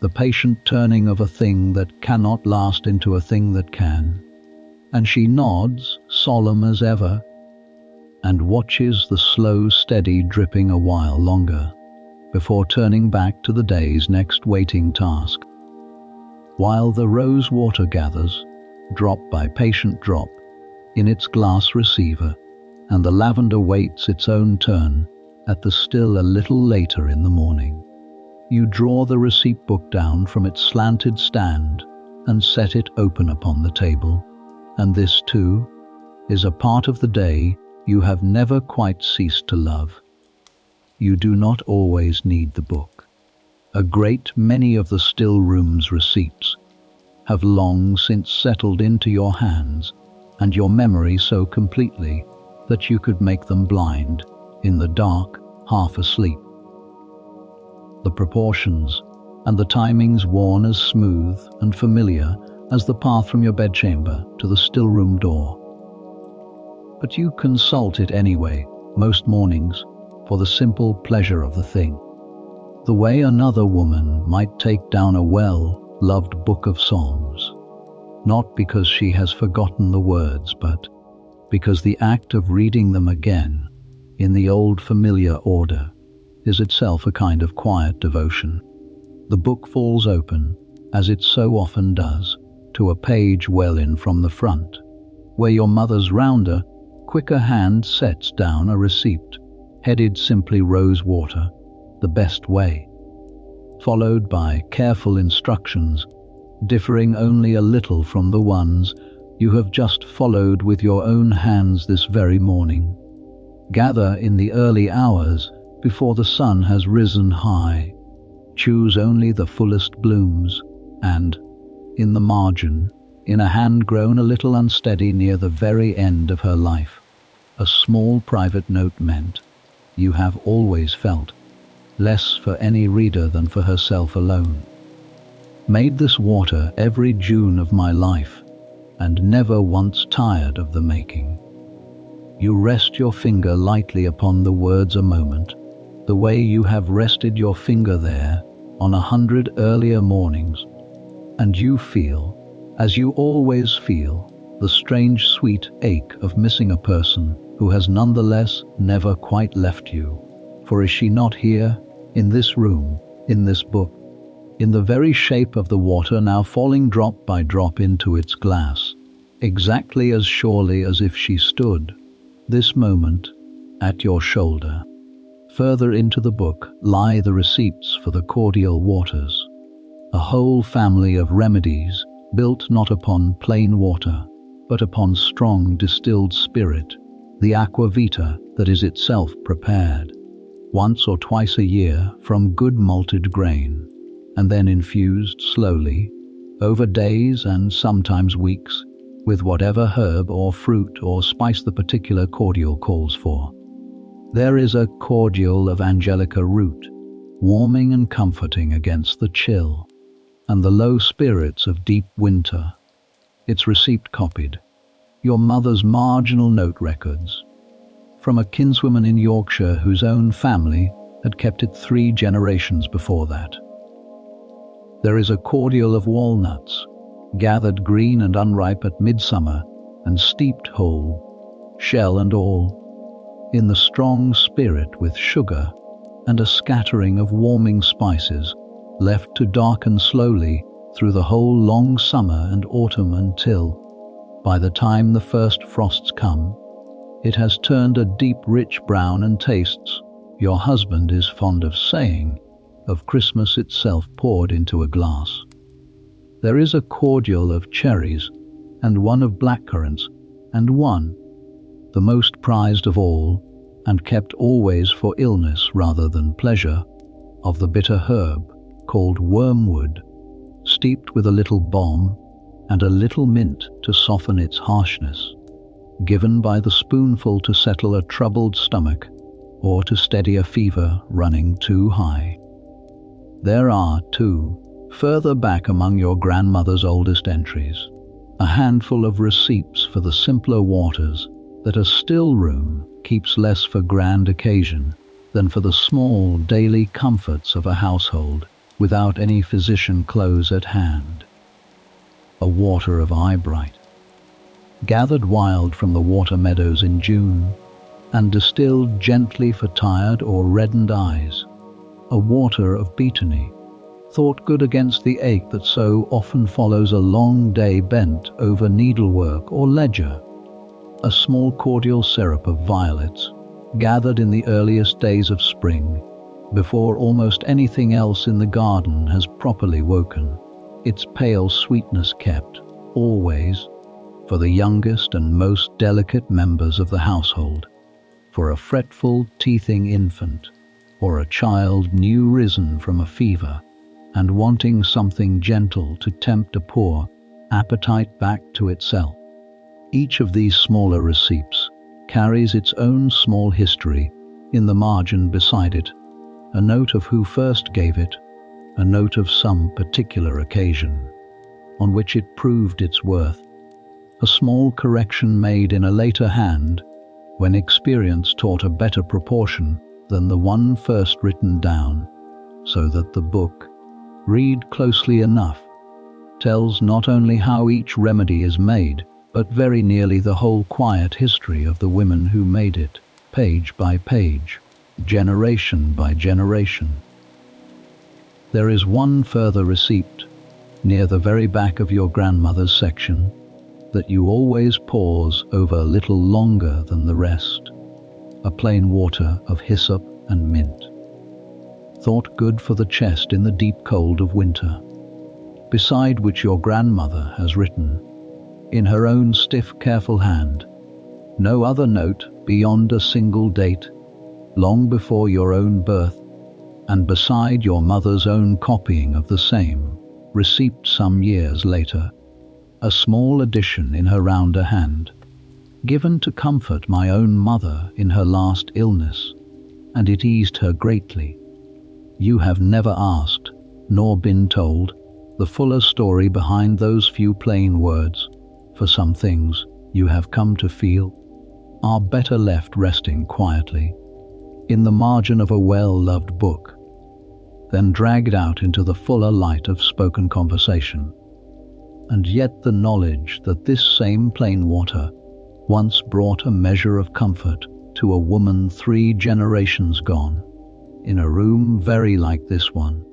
the patient turning of a thing that cannot last into a thing that can. And she nods, solemn as ever, and watches the slow, steady dripping a while longer, before turning back to the day's next waiting task. While the rose water gathers, drop by patient drop, in its glass receiver, and the lavender waits its own turn at the still a little later in the morning. You draw the receipt book down from its slanted stand and set it open upon the table, and this, too, is a part of the day you have never quite ceased to love. You do not always need the book. A great many of the stillroom's receipts have long since settled into your hands and your memory so completely that you could make them blind, in the dark, half asleep. The proportions and the timings worn as smooth and familiar as the path from your bedchamber to the stillroom door. But you consult it anyway, most mornings, for the simple pleasure of the thing. The way another woman might take down a well-loved book of Psalms, not because she has forgotten the words, but because the act of reading them again, in the old familiar order, is itself a kind of quiet devotion. The book falls open, as it so often does, to a page well in from the front, where your mother's rounder, quicker hand sets down a receipt, headed simply rose water, the best way, followed by careful instructions, differing only a little from the ones you have just followed with your own hands this very morning. Gather in the early hours before the sun has risen high. Choose only the fullest blooms, and, in the margin, in a hand grown a little unsteady near the very end of her life, a small private note meant, "You have always felt," less for any reader than for herself alone. "Made this water every June of my life, and never once tired of the making." You rest your finger lightly upon the words a moment, the way you have rested your finger there on 100 earlier mornings, and you feel, as you always feel, the strange sweet ache of missing a person who has nonetheless never quite left you. For is she not here, in this room, in this book, in the very shape of the water now falling drop by drop into its glass, exactly as surely as if she stood, this moment, at your shoulder? Further into the book lie the receipts for the cordial waters, a whole family of remedies built not upon plain water, but upon strong distilled spirit, the aqua vita that is itself prepared, once or twice a year from good malted grain, and then infused slowly, over days and sometimes weeks, with whatever herb or fruit or spice the particular cordial calls for. There is a cordial of angelica root, warming and comforting against the chill and the low spirits of deep winter. Its receipt copied, your mother's marginal note records, from a kinswoman in Yorkshire whose own family had kept it 3 generations before that. There is a cordial of walnuts, gathered green and unripe at midsummer and steeped whole, shell and all, in the strong spirit with sugar and a scattering of warming spices, left to darken slowly through the whole long summer and autumn until, by the time the first frosts come, it has turned a deep rich brown and tastes, your husband is fond of saying, of Christmas itself poured into a glass. There is a cordial of cherries, and one of blackcurrants, and one, the most prized of all, and kept always for illness rather than pleasure, of the bitter herb, called wormwood, steeped with a little balm, and a little mint to soften its harshness, given by the spoonful to settle a troubled stomach, or to steady a fever running too high. There are, too, further back among your grandmother's oldest entries, a handful of receipts for the simpler waters that a stillroom keeps less for grand occasion than for the small daily comforts of a household without any physician close at hand. A water of eyebright, gathered wild from the water meadows in June, and distilled gently for tired or reddened eyes. A water of betony, thought good against the ache that so often follows a long day bent over needlework or ledger. A small cordial syrup of violets, gathered in the earliest days of spring, before almost anything else in the garden has properly woken, its pale sweetness kept, always, for the youngest and most delicate members of the household, for a fretful, teething infant, or a child new risen from a fever, and wanting something gentle to tempt a poor appetite back to itself. Each of these smaller receipts carries its own small history in the margin beside it, a note of who first gave it, a note of some particular occasion on which it proved its worth, a small correction made in a later hand when experience taught a better proportion than the one first written down, so that the book, read closely enough, tells not only how each remedy is made, but very nearly the whole quiet history of the women who made it, page by page, generation by generation. There is one further receipt, near the very back of your grandmother's section, that you always pause over a little longer than the rest. A plain water of hyssop and mint. Thought good for the chest in the deep cold of winter. Beside which your grandmother has written, in her own stiff, careful hand, no other note beyond a single date, long before your own birth, and beside your mother's own copying of the same, receipt some years later, a small addition in her rounder hand, given to comfort my own mother in her last illness, and it eased her greatly. You have never asked, nor been told, the fuller story behind those few plain words, for some things you have come to feel are better left resting quietly in the margin of a well-loved book than dragged out into the fuller light of spoken conversation. And yet the knowledge that this same plain water once brought a measure of comfort to a woman 3 generations gone, in a room very like this one,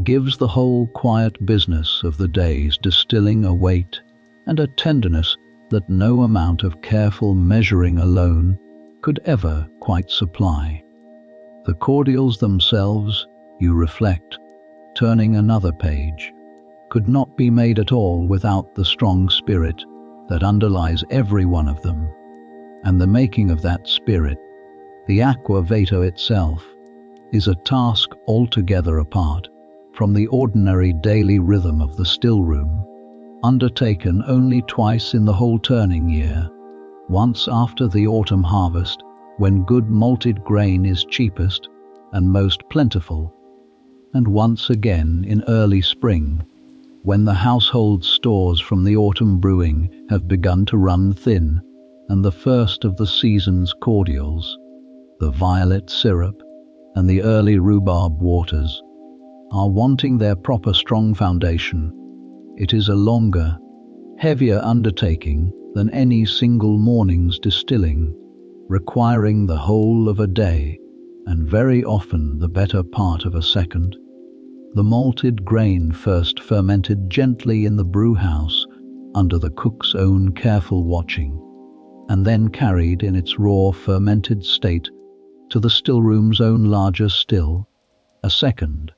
gives the whole quiet business of the day's distilling a weight and a tenderness that no amount of careful measuring alone could ever quite supply. The cordials themselves, you reflect, turning another page, could not be made at all without the strong spirit that underlies every one of them, and the making of that spirit, the aqua vita itself, is a task altogether apart from the ordinary daily rhythm of the stillroom, undertaken only twice in the whole turning year, once after the autumn harvest, when good malted grain is cheapest and most plentiful, and once again in early spring, when the household stores from the autumn brewing have begun to run thin, and the first of the season's cordials, the violet syrup and the early rhubarb waters, are wanting their proper strong foundation. It is a longer, heavier undertaking than any single morning's distilling, requiring the whole of a day, and very often the better part of a second. The malted grain first fermented gently in the brewhouse under the cook's own careful watching, and then carried in its raw fermented state to the stillroom's own larger still, a second,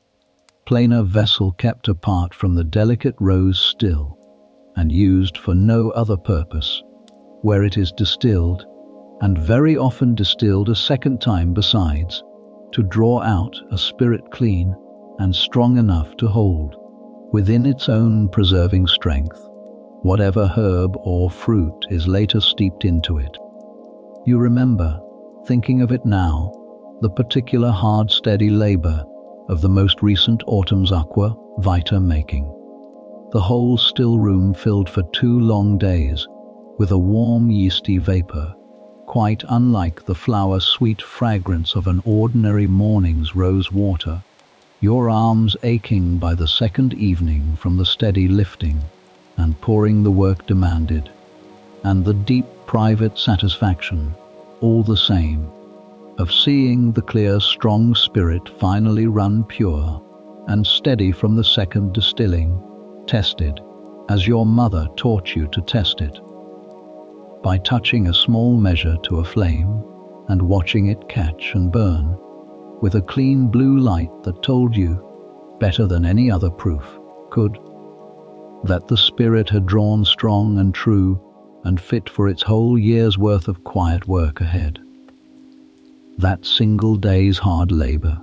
plainer vessel kept apart from the delicate rose still, and used for no other purpose, where it is distilled, and very often distilled a second time besides, to draw out a spirit clean and strong enough to hold, within its own preserving strength, whatever herb or fruit is later steeped into it. You remember, thinking of it now, the particular hard steady labour of the most recent autumn's aqua vita making. The whole still room filled for 2 long days with a warm yeasty vapour, quite unlike the flower-sweet fragrance of an ordinary morning's rose water, your arms aching by the second evening from the steady lifting and pouring the work demanded, and the deep private satisfaction, all the same, of seeing the clear strong spirit finally run pure and steady from the second distilling, tested, as your mother taught you to test it, by touching a small measure to a flame and watching it catch and burn, with a clean blue light that told you, better than any other proof could, that the spirit had drawn strong and true and fit for its whole year's worth of quiet work ahead. That single day's hard labour,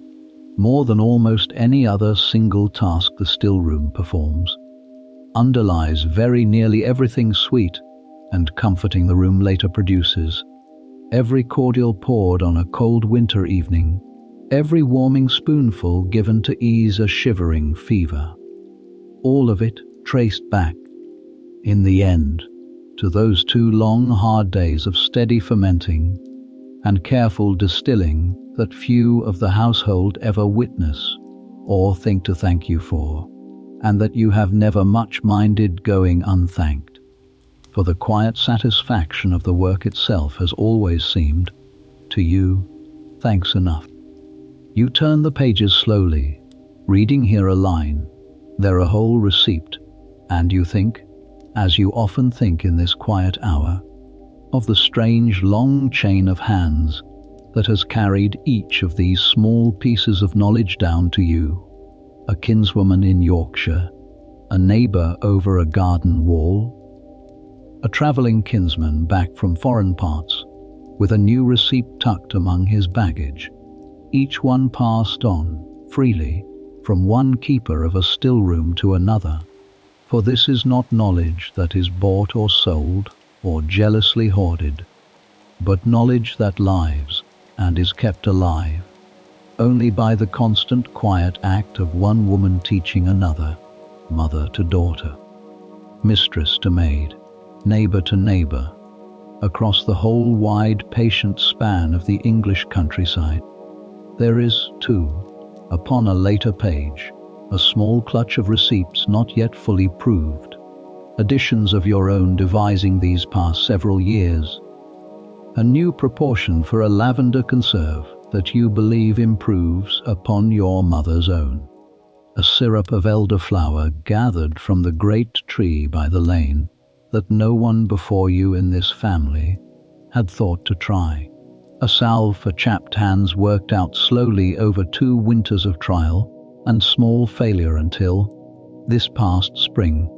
more than almost any other single task the stillroom performs, underlies very nearly everything sweet and comforting the room later produces, every cordial poured on a cold winter evening, every warming spoonful given to ease a shivering fever. All of it traced back, in the end, to those 2 long hard days of steady fermenting and careful distilling that few of the household ever witness or think to thank you for, and that you have never much minded going unthanked, for the quiet satisfaction of the work itself has always seemed, to you, thanks enough. You turn the pages slowly, reading here a line, there a whole receipt, and you think, as you often think in this quiet hour, of the strange long chain of hands that has carried each of these small pieces of knowledge down to you, a kinswoman in Yorkshire, a neighbour over a garden wall, a travelling kinsman back from foreign parts, with a new receipt tucked among his baggage, each one passed on, freely, from one keeper of a stillroom to another. For this is not knowledge that is bought or sold, or jealously hoarded, but knowledge that lives and is kept alive, only by the constant quiet act of one woman teaching another, mother to daughter, mistress to maid, neighbour to neighbour, across the whole wide patient span of the English countryside. There is, too, upon a later page, a small clutch of receipts not yet fully proved, additions of your own devising these past several years, a new proportion for a lavender conserve that you believe improves upon your mother's own, a syrup of elderflower gathered from the great tree by the lane that no one before you in this family had thought to try, a salve for chapped hands worked out slowly over 2 winters of trial and small failure until, this past spring,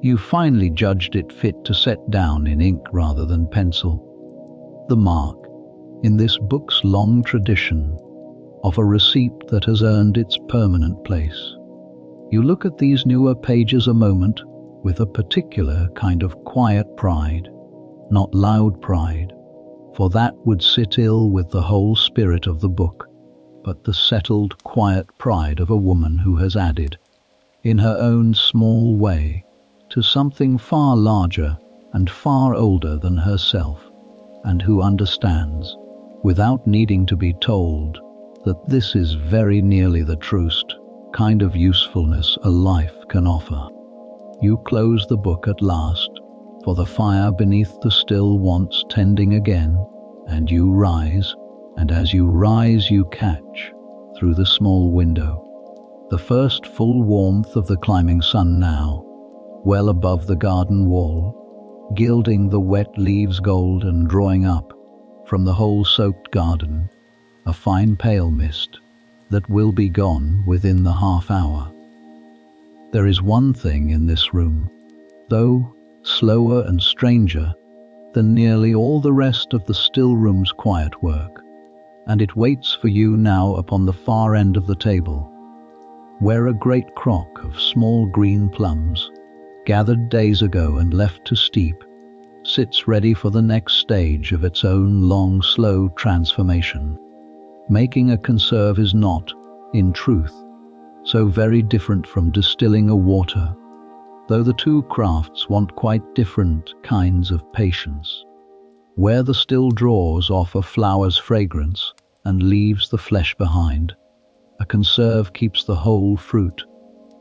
you finally judged it fit to set down in ink rather than pencil, the mark, in this book's long tradition, of a receipt that has earned its permanent place. You look at these newer pages a moment with a particular kind of quiet pride, not loud pride, for that would sit ill with the whole spirit of the book, but the settled, quiet pride of a woman who has added, in her own small way, to something far larger and far older than herself, and who understands, without needing to be told, that this is very nearly the truest kind of usefulness a life can offer. You close the book at last, for the fire beneath the still wants tending again, and you rise, and as you rise you catch, through the small window, the first full warmth of the climbing sun now, well above the garden wall, gilding the wet leaves gold and drawing up, from the whole-soaked garden, a fine pale mist that will be gone within the half-hour. There is one thing in this room, though slower and stranger than nearly all the rest of the still room's quiet work, and it waits for you now upon the far end of the table, where a great crock of small green plums, gathered days ago and left to steep, sits ready for the next stage of its own long, slow transformation. Making a conserve is not, in truth, so very different from distilling a water, though the two crafts want quite different kinds of patience. Where the still draws off a flower's fragrance and leaves the flesh behind, a conserve keeps the whole fruit,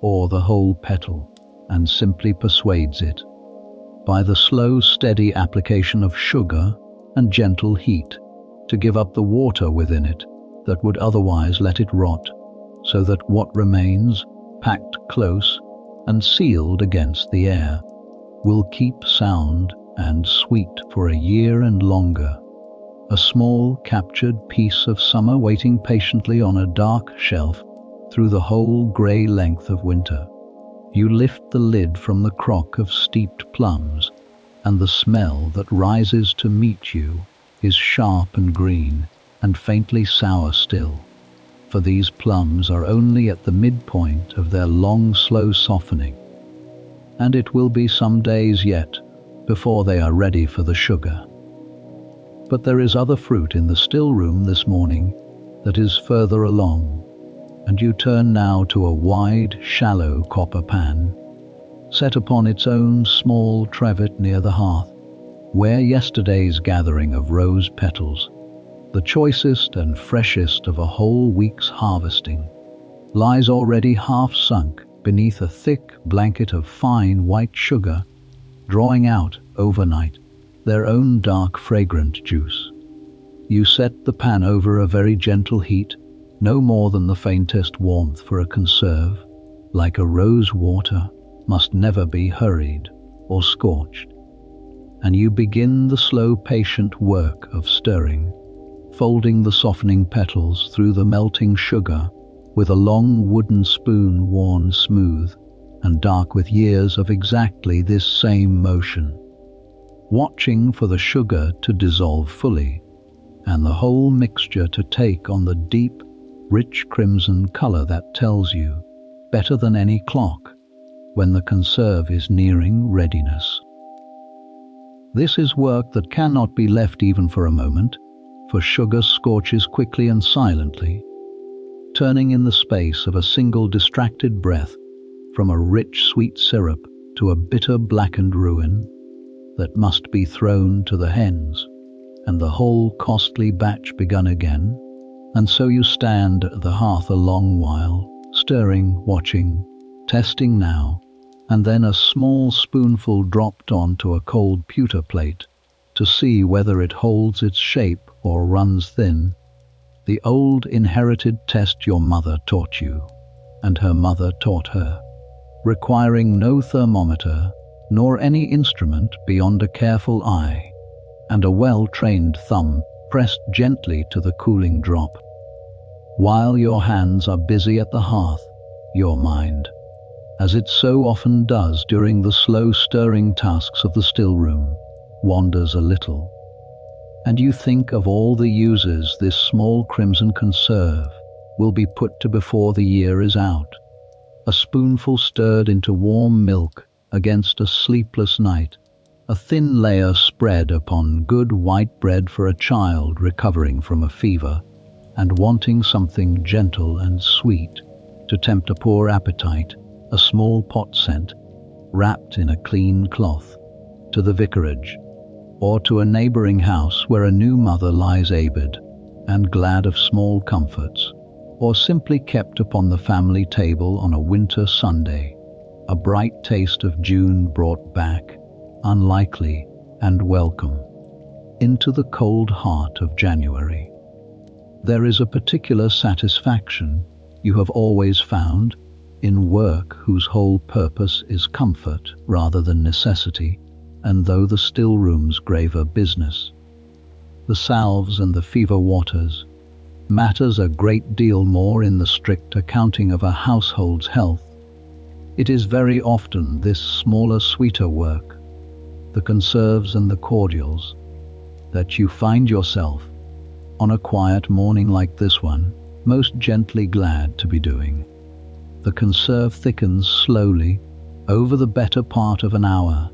or the whole petal, and simply persuades it, by the slow, steady application of sugar and gentle heat, to give up the water within it that would otherwise let it rot, so that what remains, packed close and sealed against the air, will keep sound and sweet for a year and longer, a small captured piece of summer waiting patiently on a dark shelf through the whole grey length of winter. You lift the lid from the crock of steeped plums, and the smell that rises to meet you is sharp and green and faintly sour still, for these plums are only at the midpoint of their long, slow softening, and it will be some days yet before they are ready for the sugar. But there is other fruit in the still room this morning that is further along, and you turn now to a wide, shallow copper pan, set upon its own small trivet near the hearth, where yesterday's gathering of rose petals, the choicest and freshest of a whole week's harvesting, lies already half sunk beneath a thick blanket of fine white sugar, drawing out, overnight, their own dark fragrant juice. You set the pan over a very gentle heat, No more than the faintest warmth for a conserve, like a rose water, must never be hurried or scorched. And you begin the slow, patient work of stirring, folding the softening petals through the melting sugar with a long wooden spoon worn smooth and dark with years of exactly this same motion, watching for the sugar to dissolve fully and the whole mixture to take on the deep, rich crimson color that tells you, better than any clock, when the conserve is nearing readiness. This is work that cannot be left even for a moment, for sugar scorches quickly and silently, turning in the space of a single distracted breath from a rich sweet syrup to a bitter blackened ruin that must be thrown to the hens, and the whole costly batch begun again. And so you stand at the hearth a long while, stirring, watching, testing now, and then a small spoonful dropped onto a cold pewter plate to see whether it holds its shape or runs thin. The old inherited test your mother taught you, and her mother taught her, requiring no thermometer nor any instrument beyond a careful eye and a well-trained thumb pressed gently to the cooling drop. While your hands are busy at the hearth, your mind, as it so often does during the slow stirring tasks of the stillroom, wanders a little, and you think of all the uses this small crimson conserve will be put to before the year is out. A spoonful stirred into warm milk against a sleepless night, a thin layer spread upon good white bread for a child recovering from a fever and wanting something gentle and sweet to tempt a poor appetite, a small pot sent, wrapped in a clean cloth, to the vicarage, or to a neighbouring house where a new mother lies aided and glad of small comforts, or simply kept upon the family table on a winter Sunday, a bright taste of June brought back, unlikely and welcome, into the cold heart of January. There is a particular satisfaction you have always found in work whose whole purpose is comfort rather than necessity, and though the stillroom's graver business, the salves and the fever waters, matters a great deal more in the strict accounting of a household's health, it is very often this smaller, sweeter work, the conserves and the cordials, that you find yourself, on a quiet morning like this one, most gently glad to be doing. The conserve thickens slowly over the better part of an hour,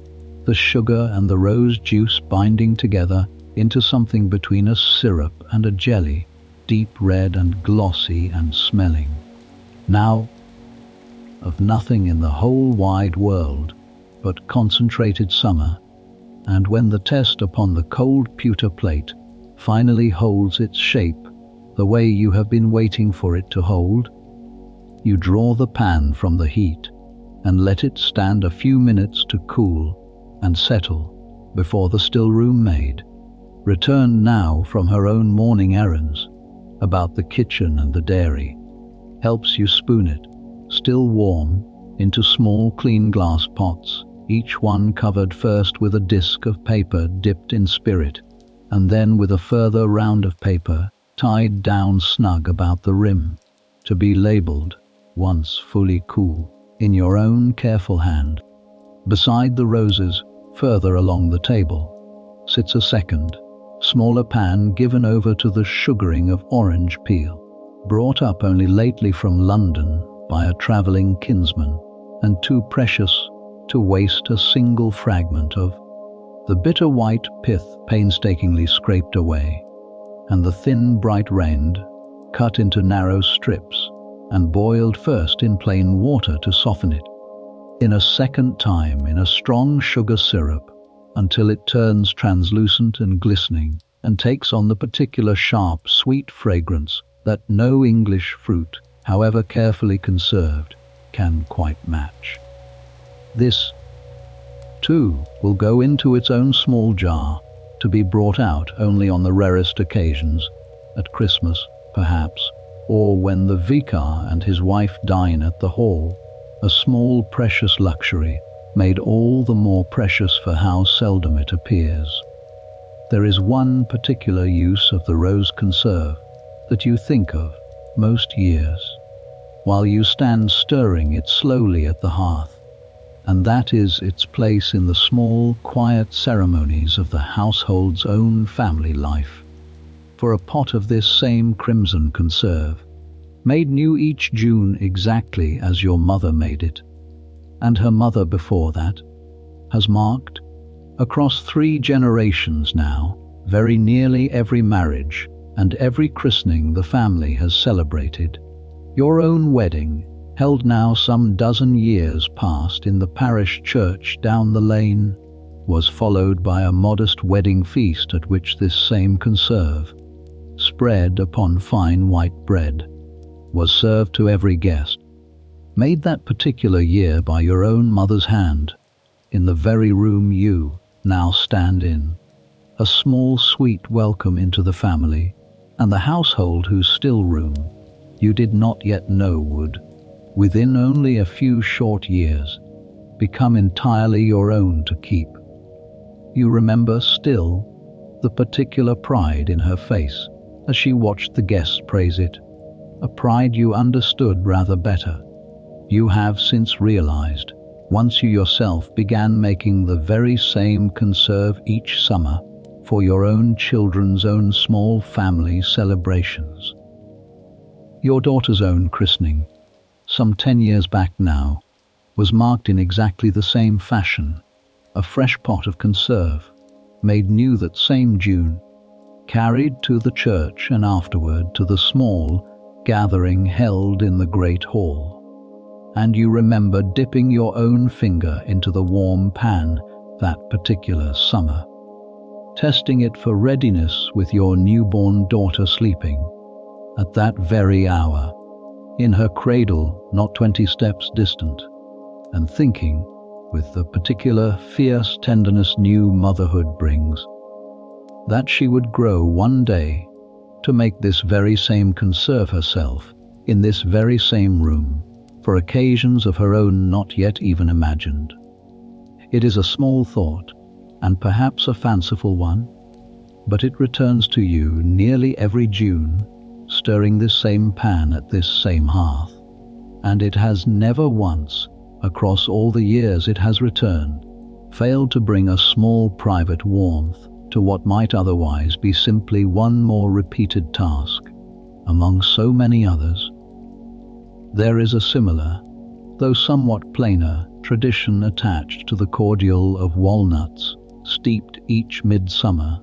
the sugar and the rose juice binding together into something between a syrup and a jelly, deep red and glossy and smelling. Now, of nothing in the whole wide world but concentrated summer, and when the test upon the cold pewter plate finally holds its shape the way you have been waiting for it to hold, you draw the pan from the heat and let it stand a few minutes to cool and settle before the stillroom maid, returned now from her own morning errands about the kitchen and the dairy, helps you spoon it, still warm, into small clean glass pots, each one covered first with a disc of paper dipped in spirit, and then with a further round of paper tied down snug about the rim, to be labelled, once fully cool, in your own careful hand. Beside the roses, further along the table, sits a second, smaller pan given over to the sugaring of orange peel, brought up only lately from London by a travelling kinsman, and too precious to waste a single fragment of. The bitter white pith painstakingly scraped away, and the thin bright rind cut into narrow strips and boiled first in plain water to soften it, in a second time in a strong sugar syrup, until it turns translucent and glistening and takes on the particular sharp, sweet fragrance that no English fruit, however carefully conserved, can quite match. This, too, will go into its own small jar, to be brought out only on the rarest occasions, at Christmas, perhaps, or when the vicar and his wife dine at the hall, a small precious luxury made all the more precious for how seldom it appears. There is one particular use of the rose conserve that you think of most years, while you stand stirring it slowly at the hearth, and that is its place in the small, quiet ceremonies of the household's own family life. For a pot of this same crimson conserve, made new each June exactly as your mother made it, and her mother before that, has marked, across 3 generations now, very nearly every marriage and every christening the family has celebrated. Your own wedding, held now some dozen years past in the parish church down the lane, was followed by a modest wedding feast at which this same conserve, spread upon fine white bread, was served to every guest, made that particular year by your own mother's hand, in the very room you now stand in, a small sweet welcome into the family and the household whose still room you did not yet know would, within only a few short years, become entirely your own to keep. You remember still the particular pride in her face as she watched the guests praise it, a pride you understood rather better. You have since realized, once you yourself began making the very same conserve each summer for your own children's own small family celebrations. Your daughter's own christening, some 10 years back now, was marked in exactly the same fashion, a fresh pot of conserve, made new that same June, carried to the church and afterward to the small gathering held in the great hall. And you remember dipping your own finger into the warm pan that particular summer, testing it for readiness with your newborn daughter sleeping, at that very hour, in her cradle not 20 steps distant, and thinking, with the particular fierce tenderness new motherhood brings, that she would grow one day to make this very same conserve herself in this very same room, for occasions of her own not yet even imagined. It is a small thought, and perhaps a fanciful one, but it returns to you nearly every June, stirring this same pan at this same hearth, and it has never once, across all the years it has returned, failed to bring a small private warmth to what might otherwise be simply one more repeated task, among so many others. There is a similar, though somewhat plainer, tradition attached to the cordial of walnuts, steeped each midsummer,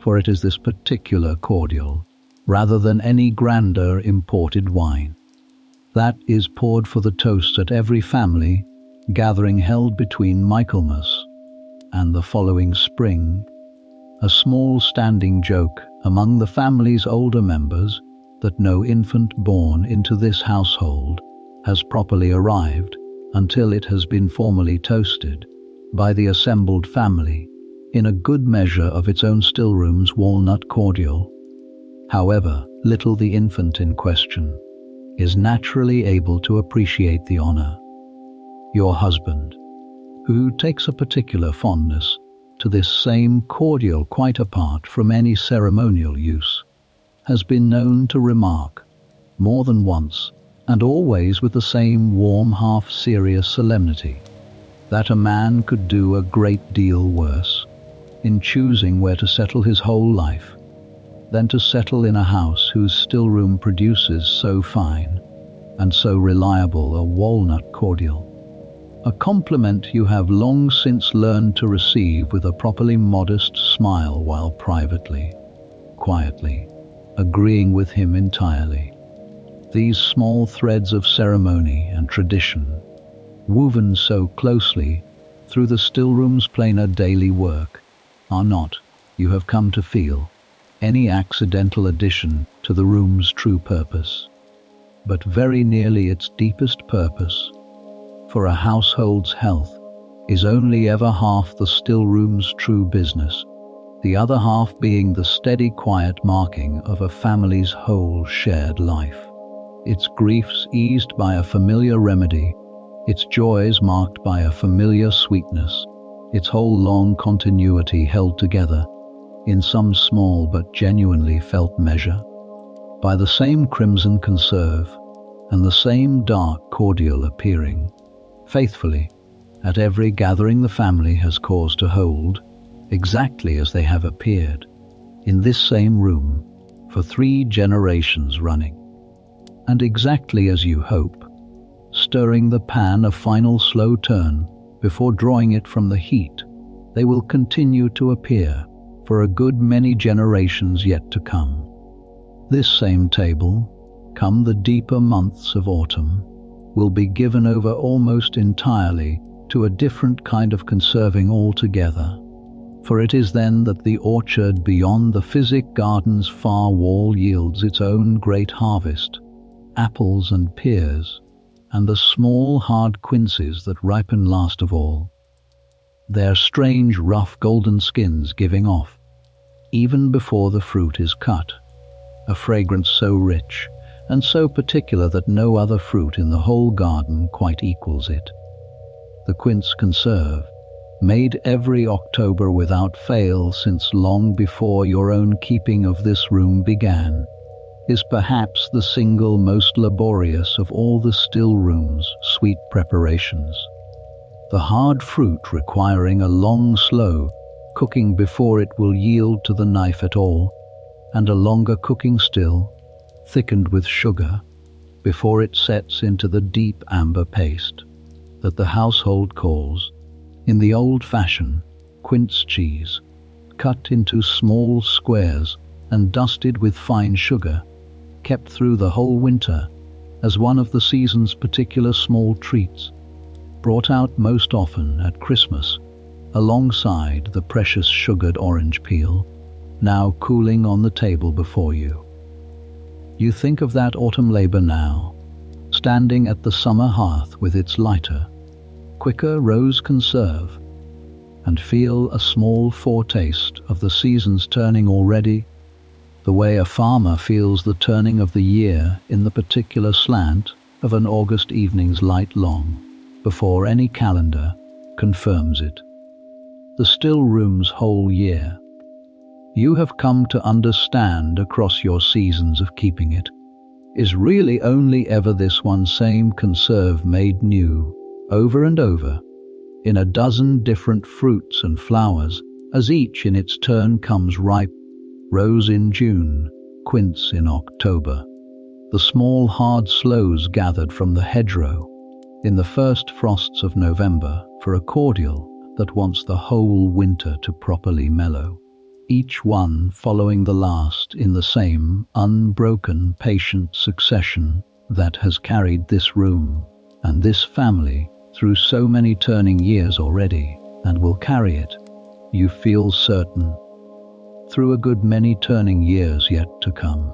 for it is this particular cordial, rather than any grander imported wine, that is poured for the toast at every family gathering held between Michaelmas and the following spring, a small standing joke among the family's older members that no infant born into this household has properly arrived until it has been formally toasted by the assembled family in a good measure of its own stillroom's walnut cordial. However little the infant in question is naturally able to appreciate the honor, your husband, who takes a particular fondness to this same cordial quite apart from any ceremonial use, has been known to remark, more than once, and always with the same warm half-serious solemnity, that a man could do a great deal worse in choosing where to settle his whole life than to settle in a house whose stillroom produces so fine and so reliable a walnut cordial, a compliment you have long since learned to receive with a properly modest smile while privately, quietly, agreeing with him entirely. These small threads of ceremony and tradition, woven so closely through the stillroom's plainer daily work, are not, you have come to feel, any accidental addition to the room's true purpose, but very nearly its deepest purpose, for a household's health is only ever half the stillroom's true business, the other half being the steady quiet marking of a family's whole shared life. its griefs eased by a familiar remedy, its joys marked by a familiar sweetness, its whole long continuity held together, in some small but genuinely felt measure, by the same crimson conserve, and the same dark cordial appearing, faithfully, at every gathering the family has cause to hold, exactly as they have appeared, in this same room, for 3 generations running. And exactly as you hope, stirring the pan a final slow turn before drawing it from the heat, they will continue to appear for a good many generations yet to come. This same table, come the deeper months of autumn, will be given over almost entirely to a different kind of conserving altogether, for it is then that the orchard beyond the Physic garden's far wall yields its own great harvest, apples and pears, and the small hard quinces that ripen last of all, their strange rough golden skins giving off, even before the fruit is cut, a fragrance so rich and so particular that no other fruit in the whole garden quite equals it. The quince conserve, made every October without fail since long before your own keeping of this room began, is perhaps the single most laborious of all the still room's sweet preparations. The hard fruit requiring a long slow cooking before it will yield to the knife at all, and a longer cooking still, thickened with sugar, before it sets into the deep amber paste that the household calls, in the old fashion, quince cheese, cut into small squares and dusted with fine sugar, kept through the whole winter as one of the season's particular small treats, brought out most often at Christmas, alongside the precious sugared orange peel, now cooling on the table before you. You think of that autumn labor now, standing at the summer hearth with its lighter, quicker rose conserve, and feel a small foretaste of the season's turning already, the way a farmer feels the turning of the year in the particular slant of an August evening's light long, before any calendar confirms it. The still room's whole year, you have come to understand across your seasons of keeping it, is really only ever this one same conserve made new, over and over, in a dozen different fruits and flowers, as each in its turn comes ripe, rose in June, quince in October, the small hard sloes gathered from the hedgerow, in the first frosts of November for a cordial that wants the whole winter to properly mellow, each one following the last in the same unbroken patient succession that has carried this room and this family through so many turning years already, and will carry it, you feel certain, through a good many turning years yet to come.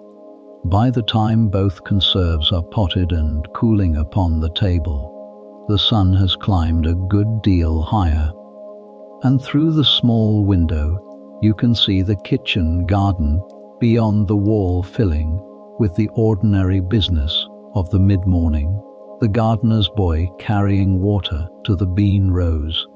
By the time both conserves are potted and cooling upon the table, the sun has climbed a good deal higher, and through the small window you can see the kitchen garden beyond the wall filling with the ordinary business of the mid-morning, the gardener's boy carrying water to the bean rows,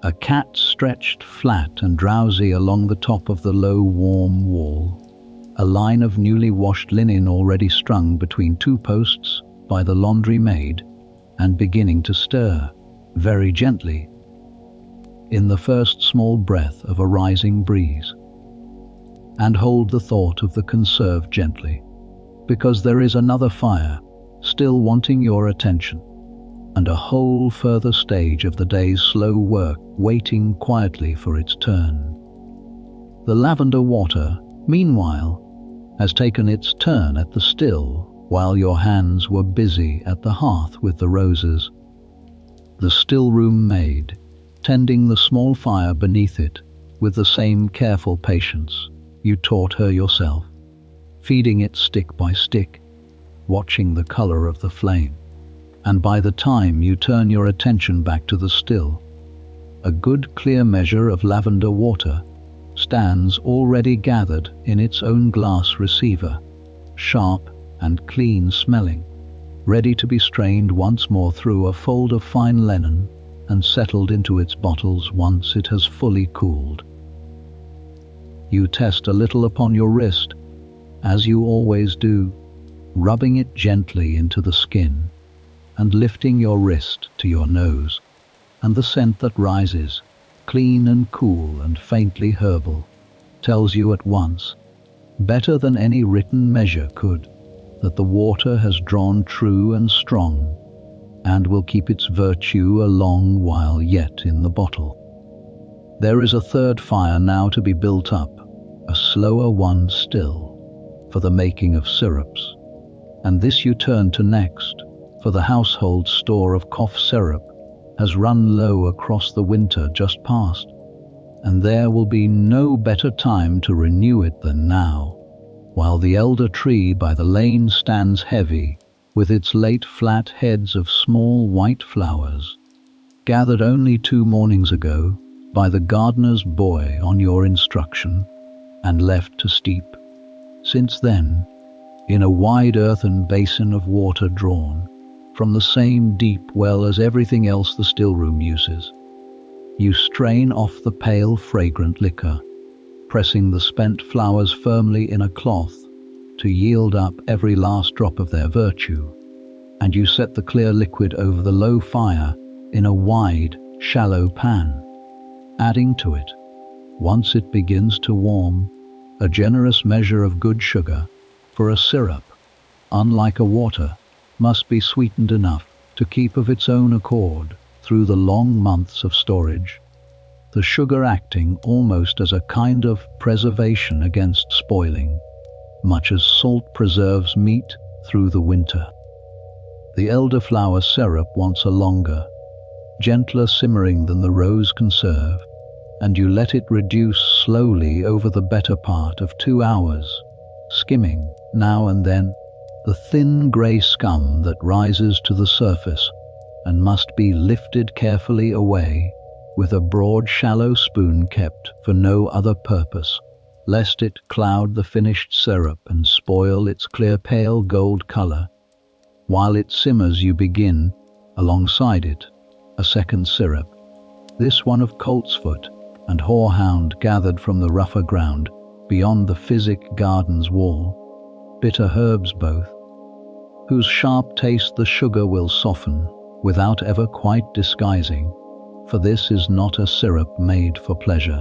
a cat stretched flat and drowsy along the top of the low warm wall, a line of newly washed linen already strung between 2 posts by the laundry maid and beginning to stir, very gently, in the first small breath of a rising breeze. And hold the thought of the conserve gently, because there is another fire still wanting your attention, and a whole further stage of the day's slow work waiting quietly for its turn. The lavender water, meanwhile, has taken its turn at the still, while your hands were busy at the hearth with the roses. The still-room maid, tending the small fire beneath it with the same careful patience you taught her yourself, feeding it stick by stick, watching the color of the flame, and by the time you turn your attention back to the still, a good clear measure of lavender water stands already gathered in its own glass receiver, sharp and clean smelling, ready to be strained once more through a fold of fine linen and settled into its bottles once it has fully cooled. You test a little upon your wrist, as you always do, rubbing it gently into the skin and lifting your wrist to your nose, and the scent that rises, clean and cool and faintly herbal, tells you at once, better than any written measure could, that the water has drawn true and strong, and will keep its virtue a long while yet in the bottle. There is a third fire now to be built up, a slower one still, for the making of syrups, and this you turn to next, for the household store of cough syrup has run low across the winter just past, and there will be no better time to renew it than now, while the elder tree by the lane stands heavy with its late flat heads of small white flowers, gathered only 2 mornings ago by the gardener's boy on your instruction, and left to steep, since then, in a wide earthen basin of water drawn from the same deep well as everything else the stillroom uses. You strain off the pale, fragrant liquor, pressing the spent flowers firmly in a cloth to yield up every last drop of their virtue, and you set the clear liquid over the low fire in a wide, shallow pan, adding to it, once it begins to warm, a generous measure of good sugar, for a syrup, unlike a water, must be sweetened enough to keep of its own accord through the long months of storage, the sugar acting almost as a kind of preservation against spoiling, much as salt preserves meat through the winter. The elderflower syrup wants a longer, gentler simmering than the rose conserve, and you let it reduce slowly over the better part of 2 hours, skimming, now and then, the thin grey scum that rises to the surface and must be lifted carefully away with a broad shallow spoon kept for no other purpose, lest it cloud the finished syrup and spoil its clear pale gold colour. While it simmers you begin, alongside it, a second syrup, this one of coltsfoot and horehound gathered from the rougher ground beyond the Physic garden's wall, bitter herbs both, whose sharp taste the sugar will soften without ever quite disguising, for this is not a syrup made for pleasure,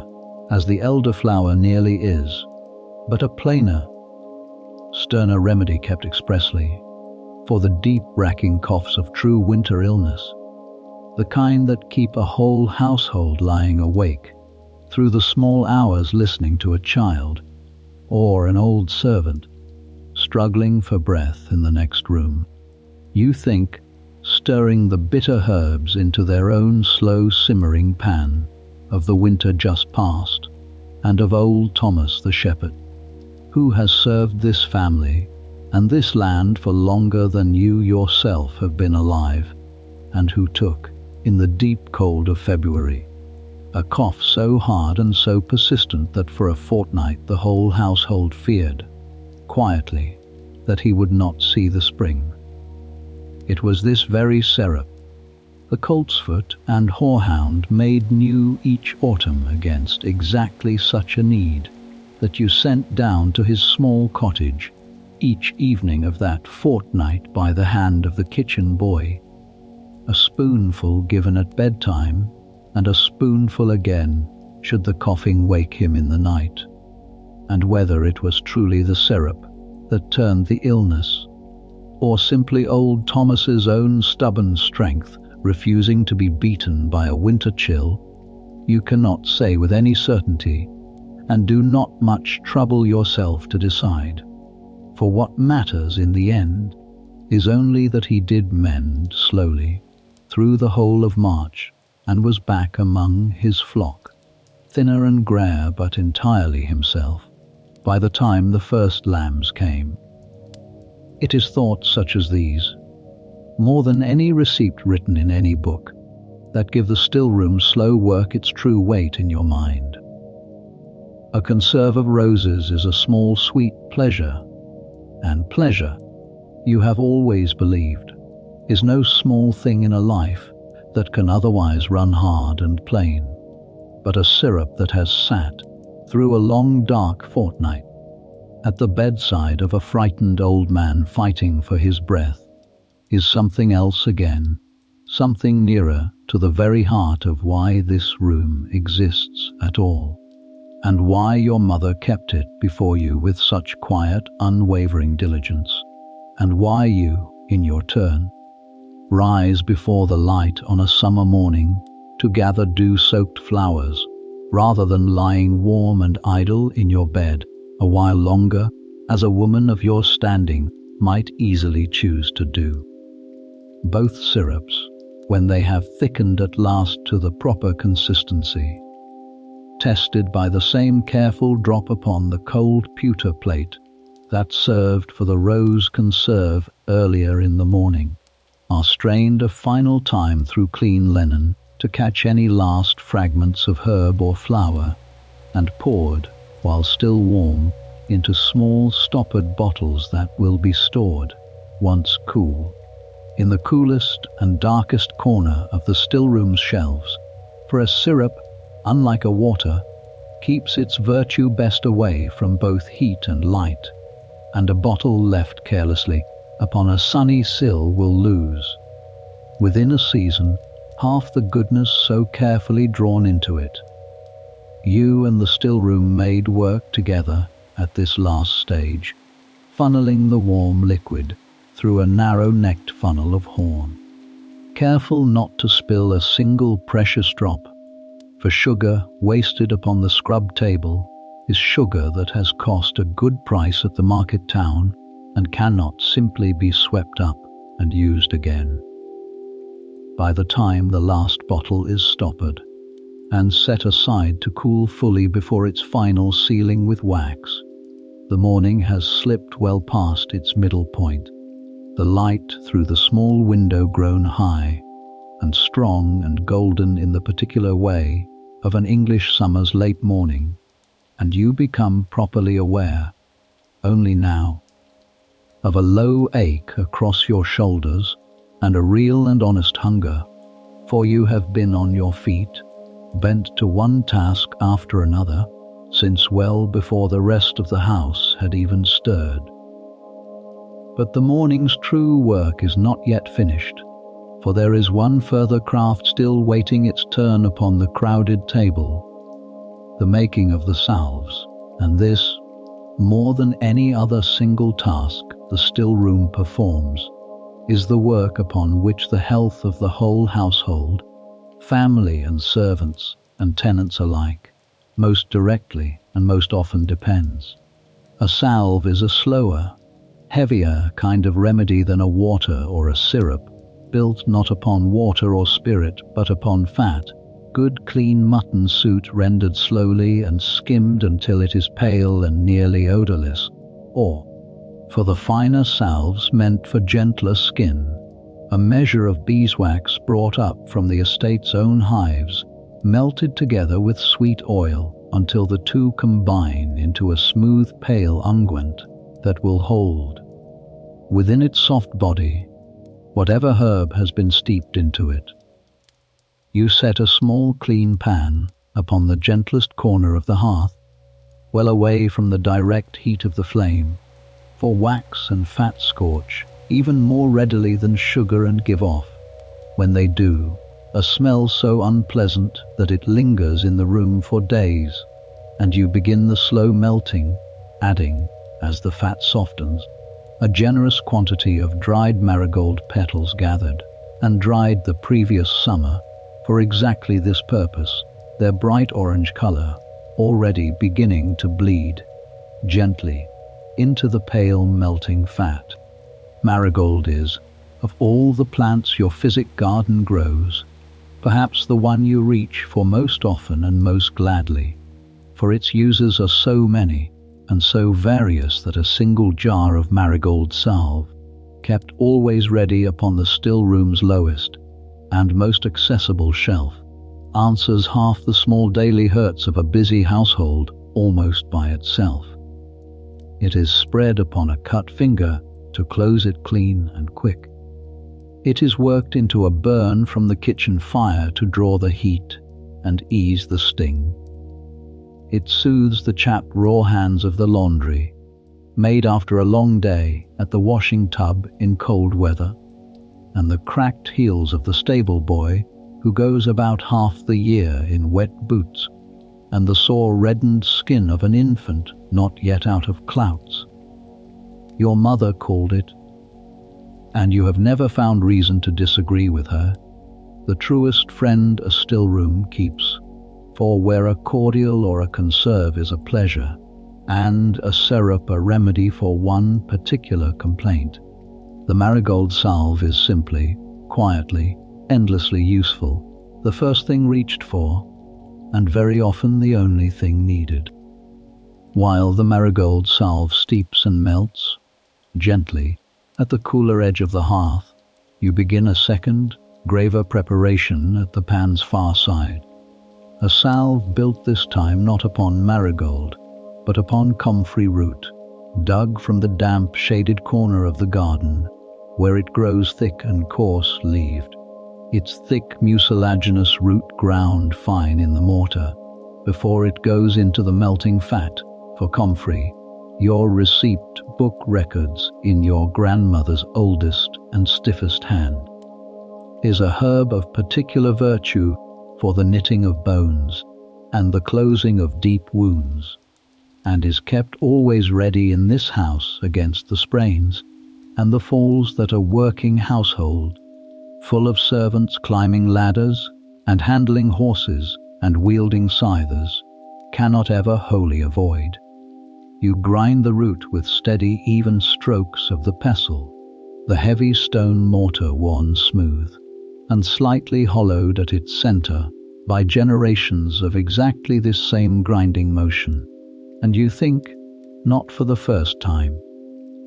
as the elderflower nearly is, but a plainer, sterner remedy kept expressly for the deep-racking coughs of true winter illness, the kind that keep a whole household lying awake through the small hours listening to a child or an old servant struggling for breath in the next room. You think, stirring the bitter herbs into their own slow simmering pan, of the winter just past, and of old Thomas the shepherd, who has served this family and this land for longer than you yourself have been alive, and who took, in the deep cold of February, a cough so hard and so persistent that for a fortnight the whole household feared, quietly, that he would not see the spring. It was this very syrup the coltsfoot and horehound made new each autumn against exactly such a need, that you sent down to his small cottage each evening of that fortnight by the hand of the kitchen boy, a spoonful given at bedtime, and a spoonful again should the coughing wake him in the night, and whether it was truly the syrup that turned the illness, or simply old Thomas's own stubborn strength refusing to be beaten by a winter chill, you cannot say with any certainty, and do not much trouble yourself to decide. For what matters in the end is only that he did mend slowly through the whole of March, and was back among his flock, thinner and greyer but entirely himself, by the time the first lambs came. It is thoughts such as these, more than any receipt written in any book, that give the stillroom slow work its true weight in your mind. A conserve of roses is a small sweet pleasure, and pleasure you have always believed, is no small thing in a life that can otherwise run hard and plain, but a syrup that has sat through a long dark fortnight at the bedside of a frightened old man fighting for his breath is something else again, something nearer to the very heart of why this room exists at all, and why your mother kept it before you with such quiet, unwavering diligence, and why you, in your turn, rise before the light on a summer morning to gather dew-soaked flowers, rather than lying warm and idle in your bed a while longer, as a woman of your standing might easily choose to do. Both syrups, when they have thickened at last to the proper consistency, tested by the same careful drop upon the cold pewter plate that served for the rose conserve earlier in the morning, are strained a final time through clean linen to catch any last fragments of herb or flower, and poured, while still warm, into small stoppered bottles that will be stored, once cool, in the coolest and darkest corner of the stillroom's shelves, for a syrup, unlike a water, keeps its virtue best away from both heat and light, and a bottle left carelessly upon a sunny sill will lose, within a season, half the goodness so carefully drawn into it. You and the stillroom maid work together at this last stage, funneling the warm liquid through a narrow-necked funnel of horn, careful not to spill a single precious drop, for sugar wasted upon the scrub table is sugar that has cost a good price at the market town and cannot simply be swept up and used again. By the time the last bottle is stoppered and set aside to cool fully before its final sealing with wax, the morning has slipped well past its middle point, the light through the small window grown high and strong and golden in the particular way of an English summer's late morning, and you become properly aware, only now, of a low ache across your shoulders and a real and honest hunger, for you have been on your feet, bent to one task after another, since well before the rest of the house had even stirred. But the morning's true work is not yet finished, for there is one further craft still waiting its turn upon the crowded table, the making of the salves, and this, more than any other single task the stillroom performs, is the work upon which the health of the whole household, family and servants and tenants alike, most directly and most often depends. A salve is a slower, heavier kind of remedy than a water or a syrup, built not upon water or spirit but upon fat, good clean mutton suit rendered slowly and skimmed until it is pale and nearly odorless, or, for the finer salves meant for gentler skin, a measure of beeswax brought up from the estate's own hives, melted together with sweet oil until the two combine into a smooth pale unguent that will hold, within its soft body, whatever herb has been steeped into it. You set a small clean pan upon the gentlest corner of the hearth, well away from the direct heat of the flame, for wax and fat scorch even more readily than sugar and give off, when they do, a smell so unpleasant that it lingers in the room for days, and you begin the slow melting, adding, as the fat softens, a generous quantity of dried marigold petals gathered and dried the previous summer for exactly this purpose, their bright orange color already beginning to bleed gently into the pale melting fat. Marigold is, of all the plants your Physic garden grows, perhaps the one you reach for most often and most gladly, for its uses are so many and so various that a single jar of marigold salve, kept always ready upon the stillroom's lowest and most accessible shelf, answers half the small daily hurts of a busy household almost by itself. It is spread upon a cut finger to close it clean and quick. It is worked into a burn from the kitchen fire to draw the heat and ease the sting. It soothes the chapped raw hands of the laundry, made after a long day at the washing tub in cold weather, and the cracked heels of the stable boy who goes about half the year in wet boots, and the sore reddened skin of an infant not yet out of clouts. Your mother called it, and you have never found reason to disagree with her, the truest friend a stillroom keeps, for where a cordial or a conserve is a pleasure, and a syrup a remedy for one particular complaint, the marigold salve is simply, quietly, endlessly useful, the first thing reached for, and very often the only thing needed. While the marigold salve steeps and melts, gently, at the cooler edge of the hearth, you begin a second, graver preparation at the pan's far side. A salve built this time not upon marigold, but upon comfrey root, dug from the damp, shaded corner of the garden, where it grows thick and coarse-leaved, its thick mucilaginous root ground fine in the mortar, before it goes into the melting fat, for comfrey, your receipt book records in your grandmother's oldest and stiffest hand, is a herb of particular virtue for the knitting of bones and the closing of deep wounds, and is kept always ready in this house against the sprains and the falls that a working household, full of servants climbing ladders and handling horses and wielding scythers, cannot ever wholly avoid. You grind the root with steady, even strokes of the pestle, the heavy stone mortar worn smooth, and slightly hollowed at its center by generations of exactly this same grinding motion, and you think, not for the first time,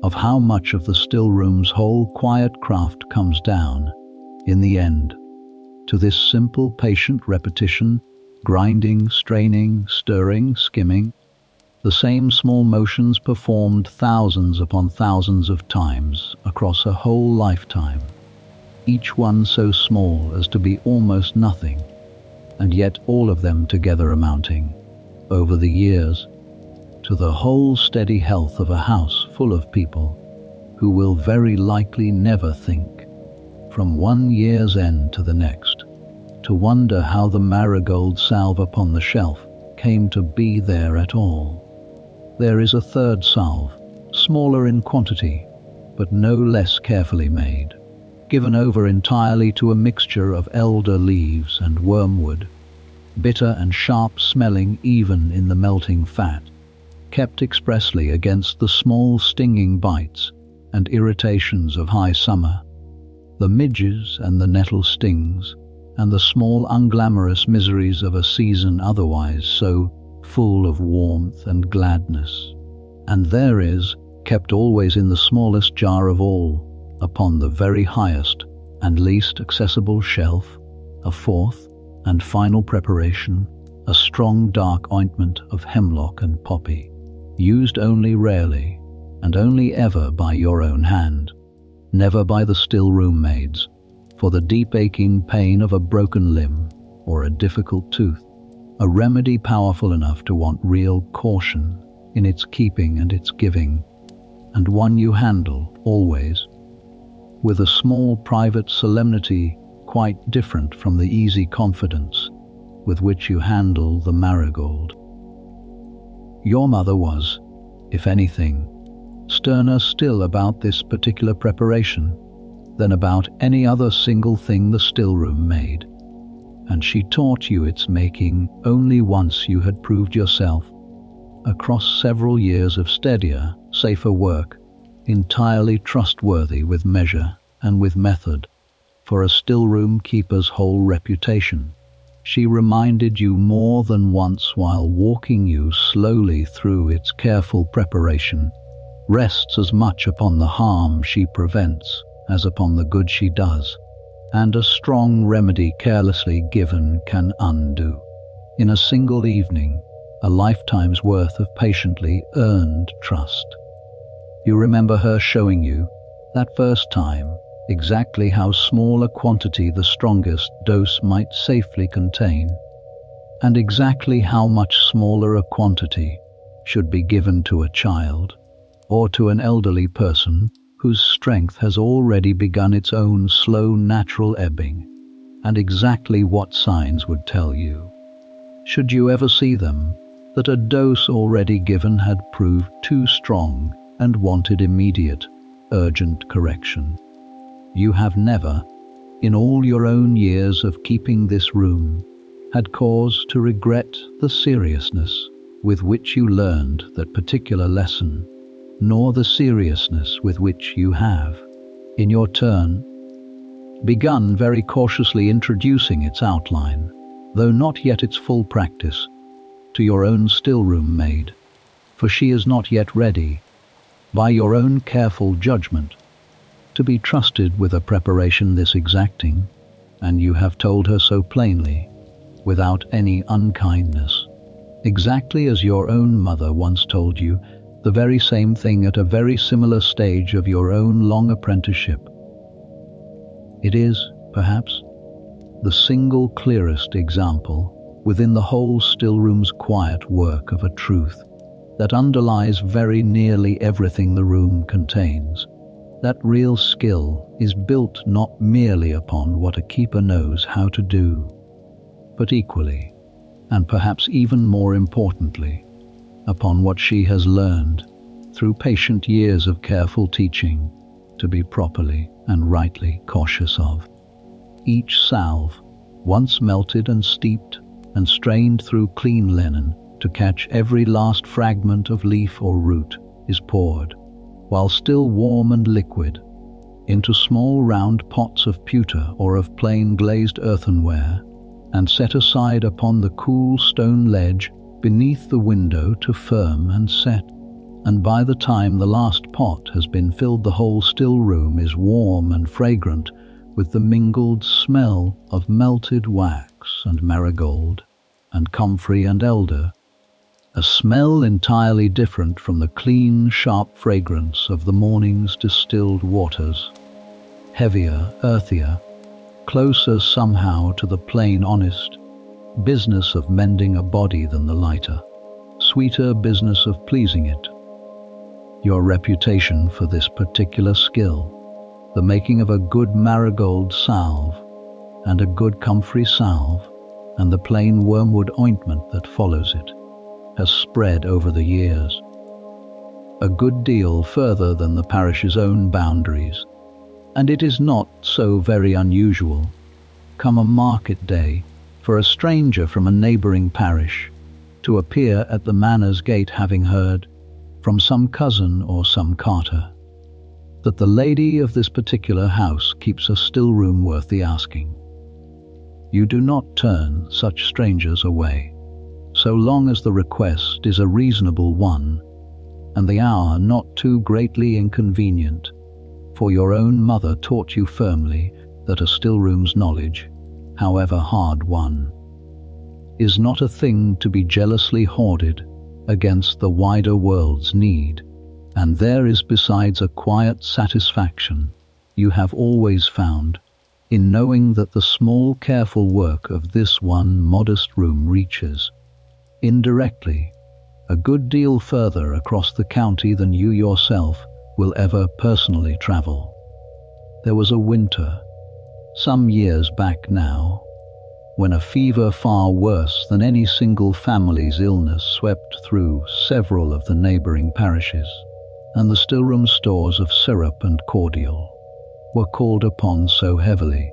of how much of the stillroom's whole quiet craft comes down, in the end, to this simple, patient repetition, grinding, straining, stirring, skimming, the same small motions performed thousands upon thousands of times across a whole lifetime, each one so small as to be almost nothing, and yet all of them together amounting, over the years, to the whole steady health of a house full of people who will very likely never think, from one year's end to the next, to wonder how the marigold salve upon the shelf came to be there at all. There is a third salve, smaller in quantity, but no less carefully made, given over entirely to a mixture of elder leaves and wormwood, bitter and sharp-smelling even in the melting fat, kept expressly against the small stinging bites and irritations of high summer, the midges and the nettle stings, and the small unglamorous miseries of a season otherwise so full of warmth and gladness. And there is, kept always in the smallest jar of all, upon the very highest and least accessible shelf, a fourth and final preparation, a strong dark ointment of hemlock and poppy, used only rarely, and only ever by your own hand, never by the still-room maids, for the deep aching pain of a broken limb or a difficult tooth, a remedy powerful enough to want real caution in its keeping and its giving, and one you handle, always, with a small private solemnity quite different from the easy confidence with which you handle the marigold. Your mother was, if anything, sterner still about this particular preparation than about any other single thing the stillroom made, and she taught you its making only once you had proved yourself, across several years of steadier, safer work, entirely trustworthy with measure and with method, for a stillroom keeper's whole reputation. She reminded you more than once while walking you slowly through its careful preparation, rests as much upon the harm she prevents as upon the good she does, and a strong remedy carelessly given can undo, in a single evening, a lifetime's worth of patiently earned trust. You remember her showing you, That first time, exactly how small a quantity the strongest dose might safely contain, and exactly how much smaller a quantity should be given to a child or to an elderly person whose strength has already begun its own slow natural ebbing, and exactly what signs would tell you, should you ever see them, that a dose already given had proved too strong and wanted immediate, urgent correction. You have never, in all your own years of keeping this room, had cause to regret the seriousness with which you learned that particular lesson, nor the seriousness with which you have, in your turn, begun very cautiously introducing its outline, though not yet its full practice, to your own stillroom maid, for she is not yet ready, by your own careful judgment, to be trusted with a preparation this exacting, and you have told her so plainly, without any unkindness, exactly as your own mother once told you the very same thing at a very similar stage of your own long apprenticeship. It is, perhaps, the single clearest example within the whole stillroom's quiet work of a truth that underlies very nearly everything the room contains. That real skill is built not merely upon what a keeper knows how to do, but equally, and perhaps even more importantly, upon what she has learned through patient years of careful teaching to be properly and rightly cautious of. Each salve, once melted and steeped and strained through clean linen to catch every last fragment of leaf or root, is poured, while still warm and liquid, into small round pots of pewter or of plain glazed earthenware, and set aside upon the cool stone ledge beneath the window to firm and set. And by the time the last pot has been filled, the whole still room is warm and fragrant with the mingled smell of melted wax and marigold and comfrey and elder, a smell entirely different from the clean, sharp fragrance of the morning's distilled waters, heavier, earthier, closer somehow to the plain, honest business of mending a body than the lighter, sweeter business of pleasing it. Your reputation for this particular skill, the making of a good marigold salve and a good comfrey salve, and the plain wormwood ointment that follows it, has spread over the years, a good deal further than the parish's own boundaries, and it is not so very unusual, come a market day, for a stranger from a neighbouring parish to appear at the Manor's gate, having heard, from some cousin or some carter, that the lady of this particular house keeps a still-room worth the asking. You do not turn such strangers away, so long as the request is a reasonable one, and the hour not too greatly inconvenient, for your own mother taught you firmly that a still-room's knowledge, however hard won, is not a thing to be jealously hoarded against the wider world's need, and there is besides a quiet satisfaction you have always found in knowing that the small careful work of this one modest room reaches, indirectly, a good deal further across the county than you yourself will ever personally travel. There was a winter, some years back now, when a fever far worse than any single family's illness swept through several of the neighbouring parishes, and the stillroom stores of syrup and cordial were called upon so heavily,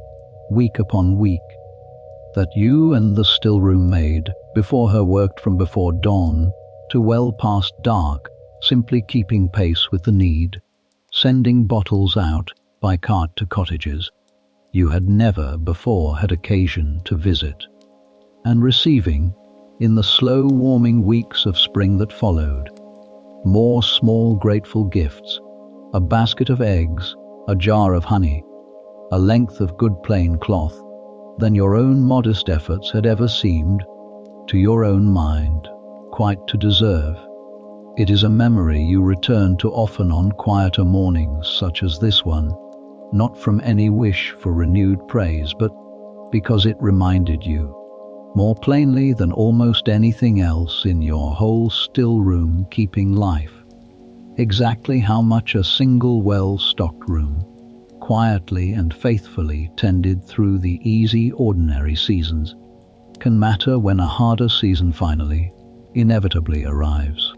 week upon week, that you and the stillroom maid before her worked from before dawn to well past dark, simply keeping pace with the need, sending bottles out by cart to cottages you had never before had occasion to visit, and receiving, in the slow warming weeks of spring that followed, more small grateful gifts, a basket of eggs, a jar of honey, a length of good plain cloth, than your own modest efforts had ever seemed, to your own mind, quite to deserve. It is a memory you return to often on quieter mornings such as this one, not from any wish for renewed praise, but because it reminded you, more plainly than almost anything else in your whole still room keeping life, exactly how much a single well-stocked room, quietly and faithfully tended through the easy ordinary seasons, can matter when a harder season finally, inevitably arrives.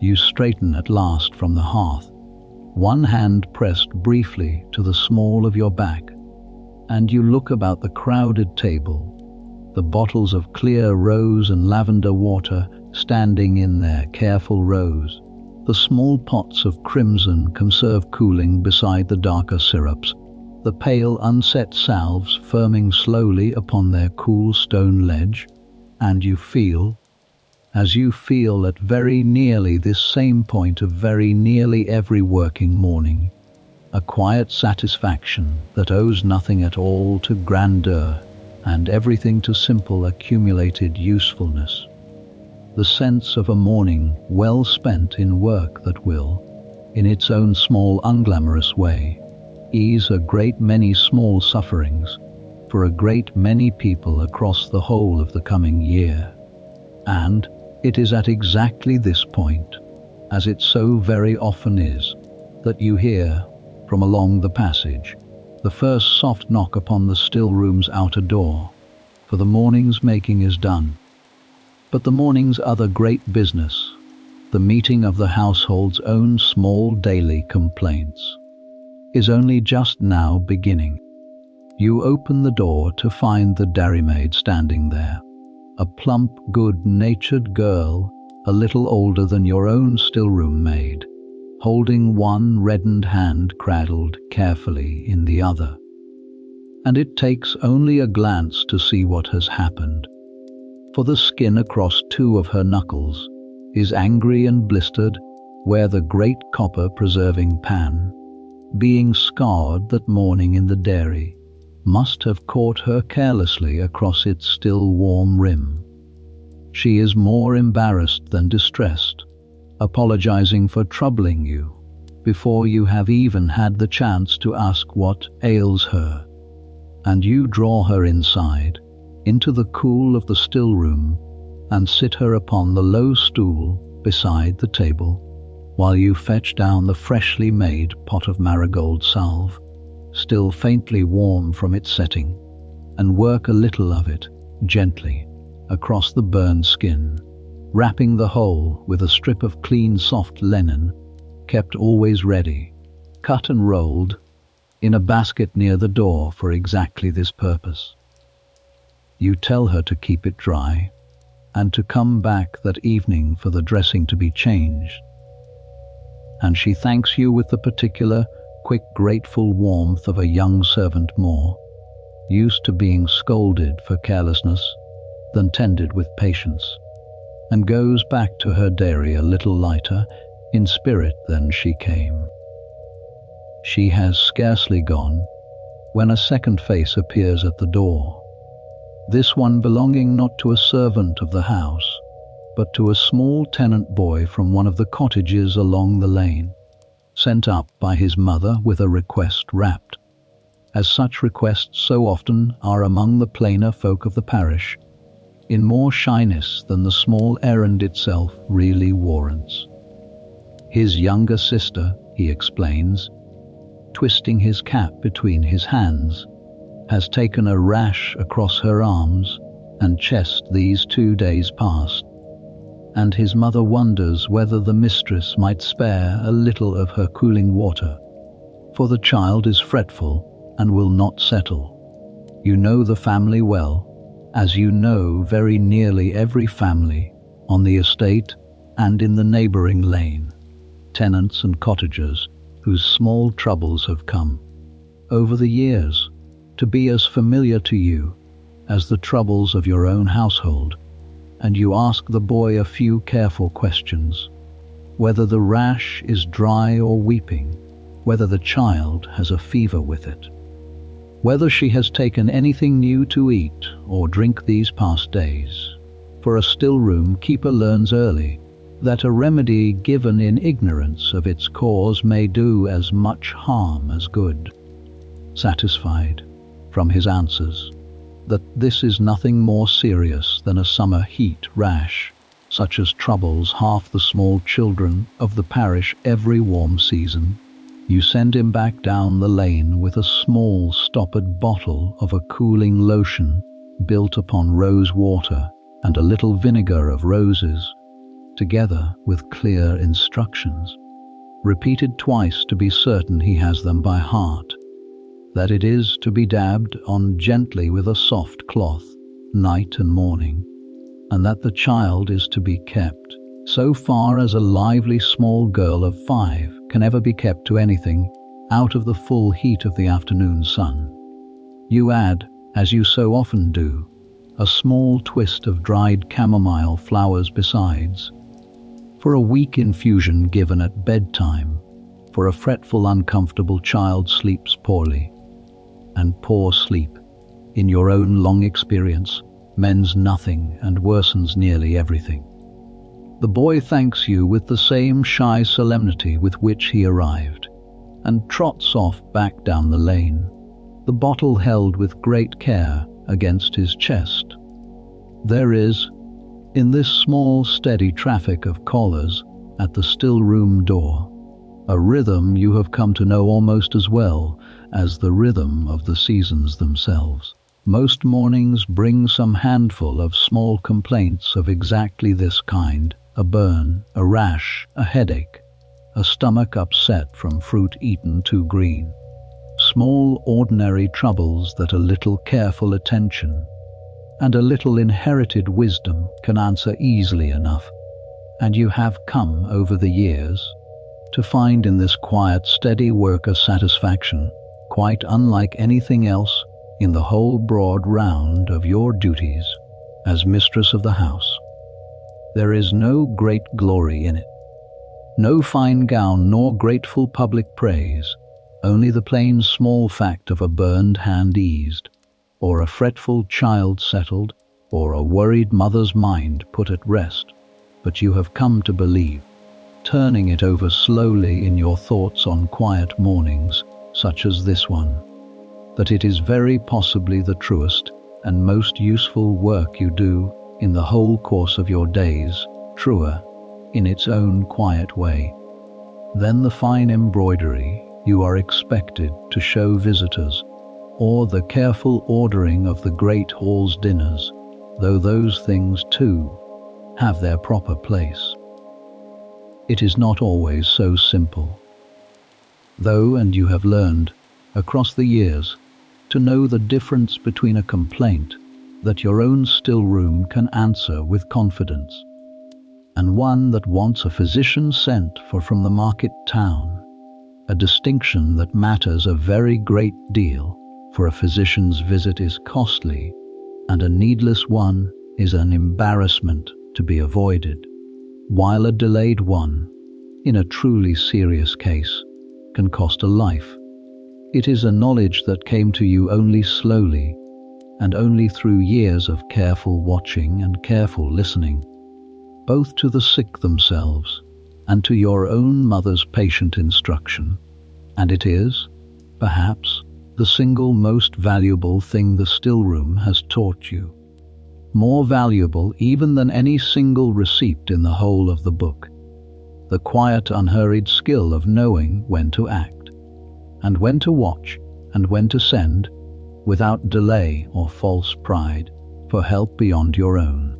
You straighten at last from the hearth, one hand pressed briefly to the small of your back, and you look about the crowded table, the bottles of clear rose and lavender water standing in their careful rows, the small pots of crimson conserve cooling beside the darker syrups, the pale unset salves firming slowly upon their cool stone ledge, and you feel, as you feel at very nearly this same point of very nearly every working morning, a quiet satisfaction that owes nothing at all to grandeur and everything to simple accumulated usefulness. The sense of a morning well spent in work that will, in its own small unglamorous way, ease a great many small sufferings for a great many people across the whole of the coming year. And it is at exactly this point, as it so very often is, that you hear, from along the passage, the first soft knock upon the still room's outer door, for the morning's making is done. But the morning's other great business, the meeting of the household's own small daily complaints, is only just now beginning. You open the door to find the dairymaid standing there, a plump, good-natured girl, a little older than your own still-room maid, holding one reddened hand cradled carefully in the other. And it takes only a glance to see what has happened, for the skin across two of her knuckles is angry and blistered where the great copper preserving pan, being scoured that morning in the dairy, must have caught her carelessly across its still warm rim. She is more embarrassed than distressed, apologizing for troubling you before you have even had the chance to ask what ails her, and you draw her inside, into the cool of the still room, and sit her upon the low stool beside the table, while you fetch down the freshly made pot of marigold salve, still faintly warm from its setting, and work a little of it, gently, across the burned skin, wrapping the whole with a strip of clean soft linen, kept always ready, cut and rolled, in a basket near the door for exactly this purpose. You tell her to keep it dry, and to come back that evening for the dressing to be changed, and she thanks you with the particular, quick, grateful warmth of a young servant more, used to being scolded for carelessness than tended with patience, and goes back to her dairy a little lighter in spirit than she came. She has scarcely gone when a second face appears at the door, this one belonging not to a servant of the house, but to a small tenant boy from one of the cottages along the lane, sent up by his mother with a request wrapped, as such requests so often are among the plainer folk of the parish, in more shyness than the small errand itself really warrants. His younger sister, he explains, twisting his cap between his hands, has taken a rash across her arms and chest these 2 days past, and his mother wonders whether the mistress might spare a little of her cooling water, for the child is fretful and will not settle. You know the family well, as you know very nearly every family on the estate and in the neighbouring lane, tenants and cottagers whose small troubles have come, over the years, to be as familiar to you as the troubles of your own household, and you ask the boy a few careful questions, whether the rash is dry or weeping, whether the child has a fever with it, whether she has taken anything new to eat or drink these past days. For a still room keeper learns early that a remedy given in ignorance of its cause may do as much harm as good. Satisfied, from his answers, that this is nothing more serious than a summer heat rash, such as troubles half the small children of the parish every warm season, you send him back down the lane with a small stoppered bottle of a cooling lotion built upon rose water and a little vinegar of roses, together with clear instructions, repeated twice to be certain he has them by heart, that it is to be dabbed on gently with a soft cloth, night and morning, and that the child is to be kept, so far as a lively small girl of 5 can ever be kept to anything, out of the full heat of the afternoon sun. You add, as you so often do, a small twist of dried chamomile flowers besides, for a weak infusion given at bedtime, for a fretful, uncomfortable child sleeps poorly. And poor sleep, in your own long experience, mends nothing and worsens nearly everything. The boy thanks you with the same shy solemnity with which he arrived, and trots off back down the lane, the bottle held with great care against his chest. There is, in this small steady traffic of callers at the still-room door, a rhythm you have come to know almost as well as the rhythm of the seasons themselves. Most mornings bring some handful of small complaints of exactly this kind: a burn, a rash, a headache, a stomach upset from fruit eaten too green. Small ordinary troubles that a little careful attention and a little inherited wisdom can answer easily enough, and you have come over the years to find in this quiet, steady work a satisfaction quite unlike anything else in the whole broad round of your duties as mistress of the house. There is no great glory in it, no fine gown nor grateful public praise, only the plain small fact of a burned hand eased, or a fretful child settled, or a worried mother's mind put at rest. But you have come to believe, turning it over slowly in your thoughts on quiet mornings such as this one, that it is very possibly the truest and most useful work you do in the whole course of your days, truer in its own quiet way than the fine embroidery you are expected to show visitors, or the careful ordering of the great hall's dinners, though those things too have their proper place. It is not always so simple, though, and you have learned across the years to know the difference between a complaint that your own still room can answer with confidence, and one that wants a physician sent for from the market town, a distinction that matters a very great deal, for a physician's visit is costly, and a needless one is an embarrassment to be avoided, while a delayed one, in a truly serious case, can cost a life. It is a knowledge that came to you only slowly, and only through years of careful watching and careful listening, both to the sick themselves and to your own mother's patient instruction. And it is, perhaps, the single most valuable thing the still-room has taught you, more valuable even than any single receipt in the whole of the book, the quiet, unhurried skill of knowing when to act, and when to watch, and when to send, without delay or false pride, for help beyond your own.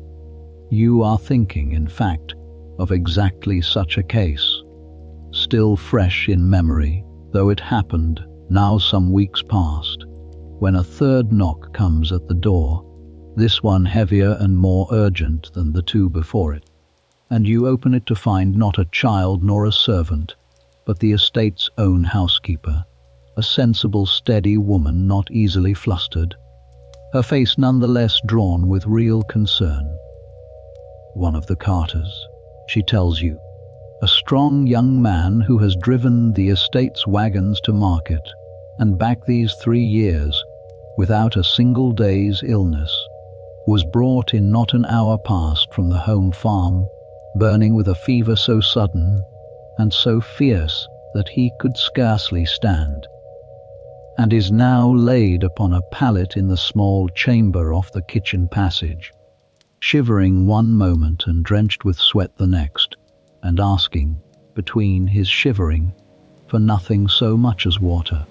You are thinking, in fact, of exactly such a case, still fresh in memory, though it happened now some weeks past, when a third knock comes at the door, this one heavier and more urgent than the two before it, and you open it to find not a child nor a servant, but the estate's own housekeeper, a sensible, steady woman, not easily flustered, her face nonetheless drawn with real concern. One of the carters, she tells you, a strong young man who has driven the estate's wagons to market and back these 3 years without a single day's illness, was brought in not an hour past from the home farm burning with a fever so sudden and so fierce that he could scarcely stand, and is now laid upon a pallet in the small chamber off the kitchen passage, shivering one moment and drenched with sweat the next, and asking, between his shivering, for nothing so much as water.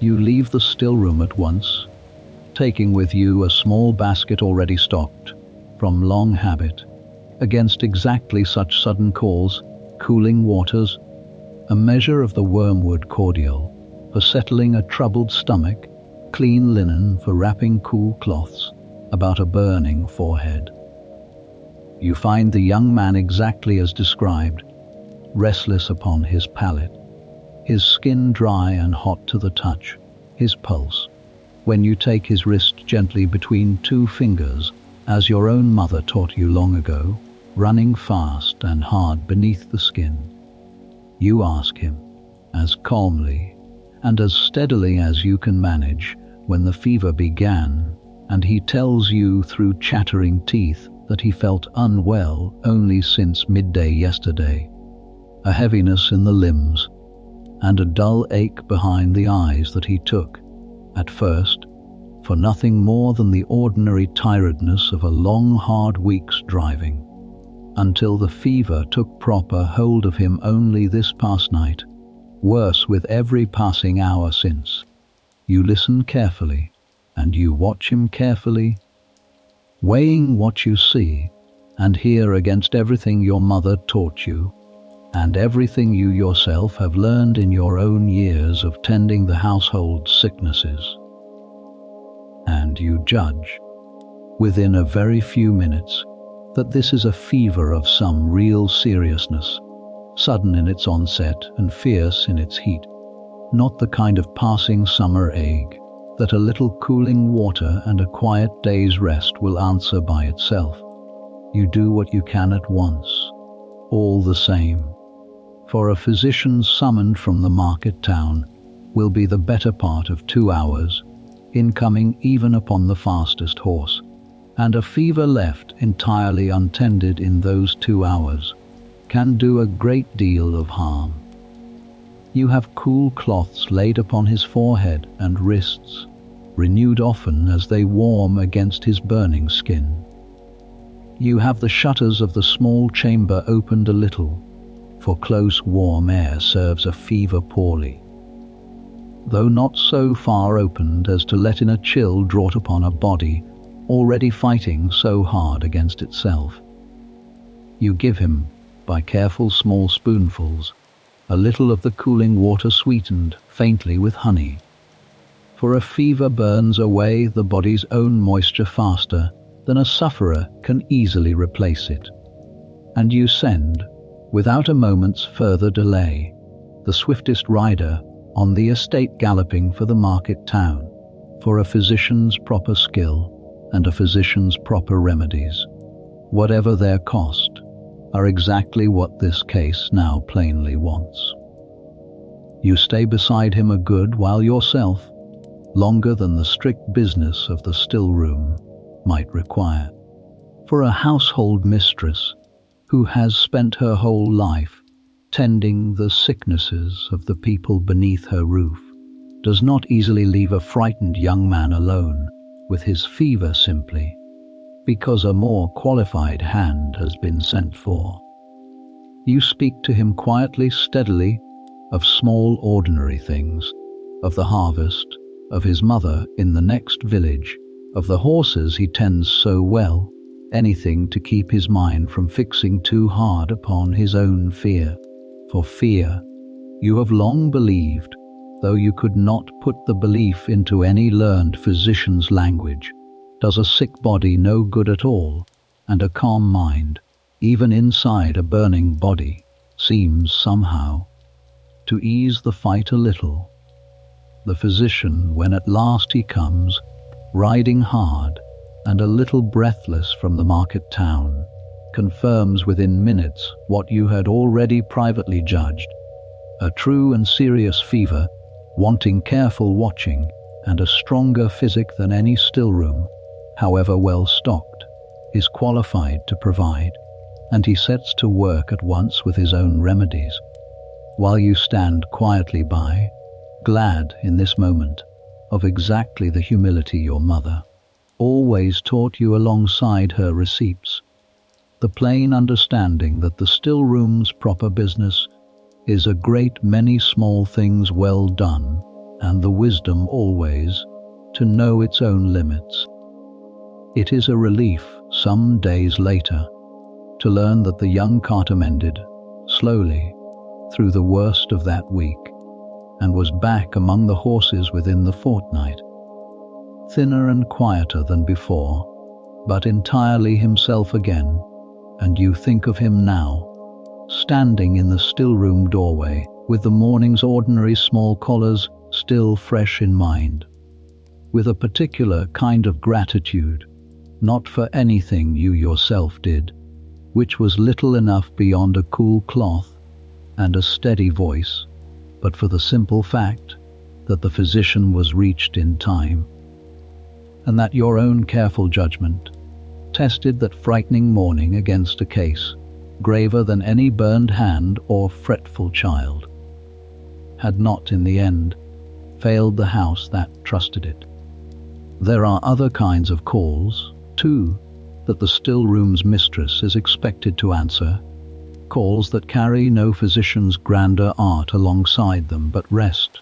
You leave the still-room at once, taking with you a small basket already stocked, from long habit, against exactly such sudden calls, cooling waters, a measure of the wormwood cordial for settling a troubled stomach, clean linen for wrapping cool cloths about a burning forehead. You find the young man exactly as described, restless upon his pallet, his skin dry and hot to the touch, his pulse, when you take his wrist gently between two fingers, as your own mother taught you long ago, running fast and hard beneath the skin. You ask him, as calmly and as steadily as you can manage, when the fever began, and he tells you through chattering teeth that he felt unwell only since midday yesterday, a heaviness in the limbs, and a dull ache behind the eyes that he took, at first, for nothing more than the ordinary tiredness of a long hard week's driving, until the fever took proper hold of him only this past night, worse with every passing hour since. You listen carefully, and you watch him carefully, weighing what you see and hear against everything your mother taught you, and everything you yourself have learned in your own years of tending the household sicknesses. And you judge, within a very few minutes, that this is a fever of some real seriousness, sudden in its onset and fierce in its heat, not the kind of passing summer ague that a little cooling water and a quiet day's rest will answer by itself. You do what you can at once, all the same, for a physician summoned from the market town will be the better part of 2 hours, incoming even upon the fastest horse, and a fever left entirely untended in those 2 hours can do a great deal of harm. You have cool cloths laid upon his forehead and wrists, renewed often as they warm against his burning skin. You have the shutters of the small chamber opened a little, for close warm air serves a fever poorly, though not so far opened as to let in a chill draught upon a body already fighting so hard against itself. You give him, by careful small spoonfuls, a little of the cooling water sweetened faintly with honey, for a fever burns away the body's own moisture faster than a sufferer can easily replace it. And you send, without a moment's further delay, the swiftest rider on the estate galloping for the market town, for a physician's proper skill and a physician's proper remedies, whatever their cost, are exactly what this case now plainly wants. You stay beside him a good while yourself, longer than the strict business of the still-room might require. For a household mistress who has spent her whole life tending the sicknesses of the people beneath her roof does not easily leave a frightened young man alone with his fever simply because a more qualified hand has been sent for. You speak to him quietly, steadily, of small ordinary things, of the harvest, of his mother in the next village, of the horses he tends so well, anything to keep his mind from fixing too hard upon his own fear. For fear, you have long believed, though you could not put the belief into any learned physician's language, does a sick body no good at all, and a calm mind, even inside a burning body, seems somehow to ease the fight a little. The physician, when at last he comes, riding hard and a little breathless from the market town, confirms within minutes what you had already privately judged, a true and serious fever, wanting careful watching and a stronger physic than any still-room, however well stocked, is qualified to provide, and he sets to work at once with his own remedies, while you stand quietly by, glad in this moment of exactly the humility your mother always taught you alongside her receipts, the plain understanding that the still room's proper business is a great many small things well done, and the wisdom always to know its own limits. It is a relief some days later to learn that the young carter mended slowly through the worst of that week and was back among the horses within the fortnight, thinner and quieter than before, but entirely himself again. And you think of him now, standing in the still-room doorway with the morning's ordinary small collars still fresh in mind, with a particular kind of gratitude, not for anything you yourself did, which was little enough beyond a cool cloth and a steady voice, but for the simple fact that the physician was reached in time, and that your own careful judgment tested that frightening morning against a case graver than any burned hand or fretful child, had not in the end failed the house that trusted it. There are other kinds of calls, too, that the still room's mistress is expected to answer, calls that carry no physician's grander art alongside them, but rest,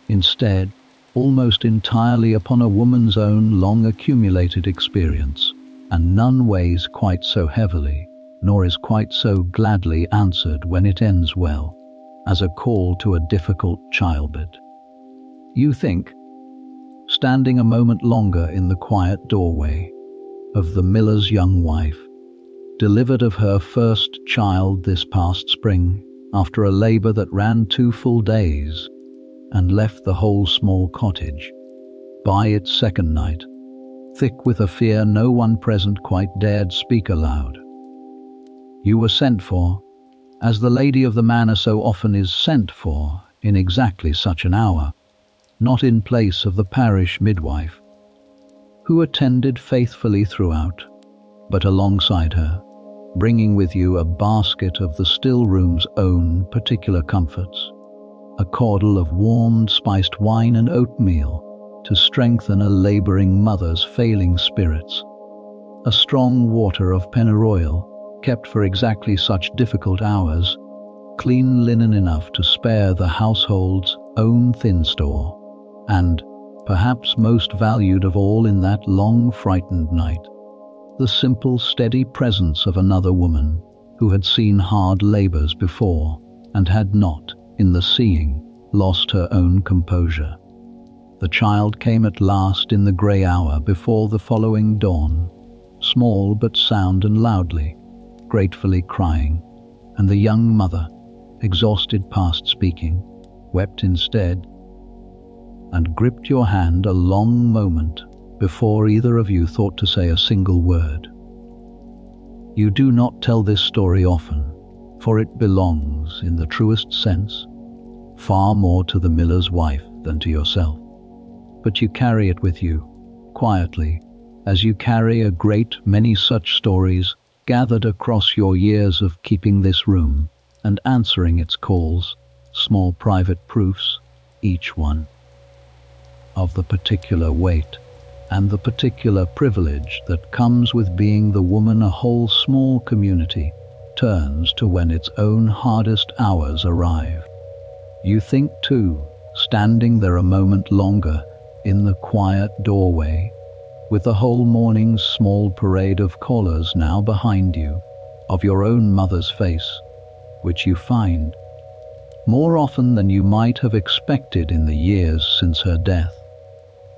instead, almost entirely upon a woman's own long-accumulated experience, and none weighs quite so heavily, nor is quite so gladly answered when it ends well, as a call to a difficult childbed. You think, standing a moment longer in the quiet doorway, of the miller's young wife, delivered of her first child this past spring, after a labour that ran 2 full days, and left the whole small cottage, by its second night, thick with a fear no one present quite dared speak aloud. You were sent for, as the lady of the manor so often is sent for, in exactly such an hour, not in place of the parish midwife, who attended faithfully throughout, but alongside her, bringing with you a basket of the still room's own particular comforts, a caudle of warmed spiced wine and oatmeal to strengthen a labouring mother's failing spirits, a strong water of pennyroyal, kept for exactly such difficult hours, clean linen enough to spare the household's own thin store, and, perhaps most valued of all in that long frightened night, the simple steady presence of another woman who had seen hard labours before and had not, in the seeing, lost her own composure. The child came at last in the grey hour before the following dawn, small but sound and loudly, gratefully crying, and the young mother, exhausted past speaking, wept instead, and gripped your hand a long moment before either of you thought to say a single word. You do not tell this story often, for it belongs, in the truest sense, far more to the miller's wife than to yourself. But you carry it with you, quietly, as you carry a great many such stories gathered across your years of keeping this room and answering its calls, small private proofs, each one of the particular weight and the particular privilege that comes with being the woman a whole small community turns to when its own hardest hours arrive. You think too, standing there a moment longer in the quiet doorway, with the whole morning's small parade of callers now behind you, of your own mother's face, which you find, more often than you might have expected in the years since her death,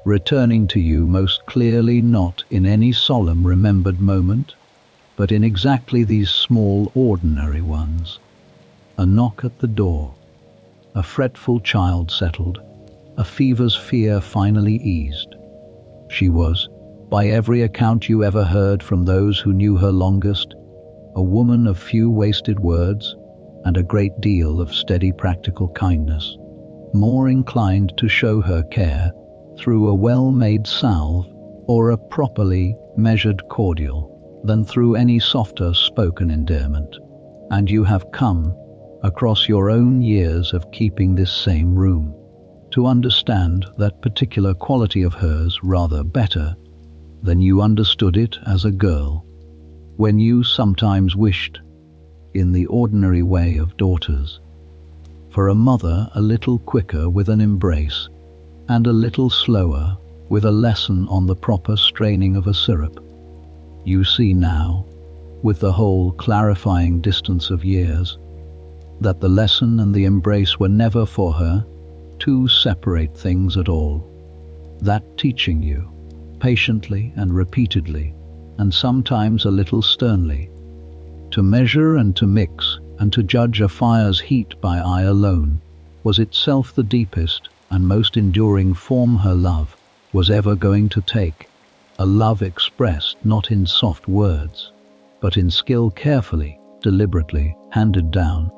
returning to you most clearly not in any solemn remembered moment, but in exactly these small ordinary ones. A knock at the door, a fretful child settled, a fever's fear finally eased. She was, by every account you ever heard from those who knew her longest, a woman of few wasted words and a great deal of steady practical kindness, more inclined to show her care through a well-made salve or a properly measured cordial than through any softer spoken endearment, and you have come, across your own years of keeping this same room, to understand that particular quality of hers rather better than you understood it as a girl, when you sometimes wished, in the ordinary way of daughters, for a mother a little quicker with an embrace, and a little slower with a lesson on the proper straining of a syrup. You see now, with the whole clarifying distance of years, that the lesson and the embrace were never for her two separate things at all. That teaching you, patiently and repeatedly, and sometimes a little sternly, to measure and to mix and to judge a fire's heat by eye alone, was itself the deepest and most enduring form her love was ever going to take, a love expressed not in soft words, but in skill carefully, deliberately handed down.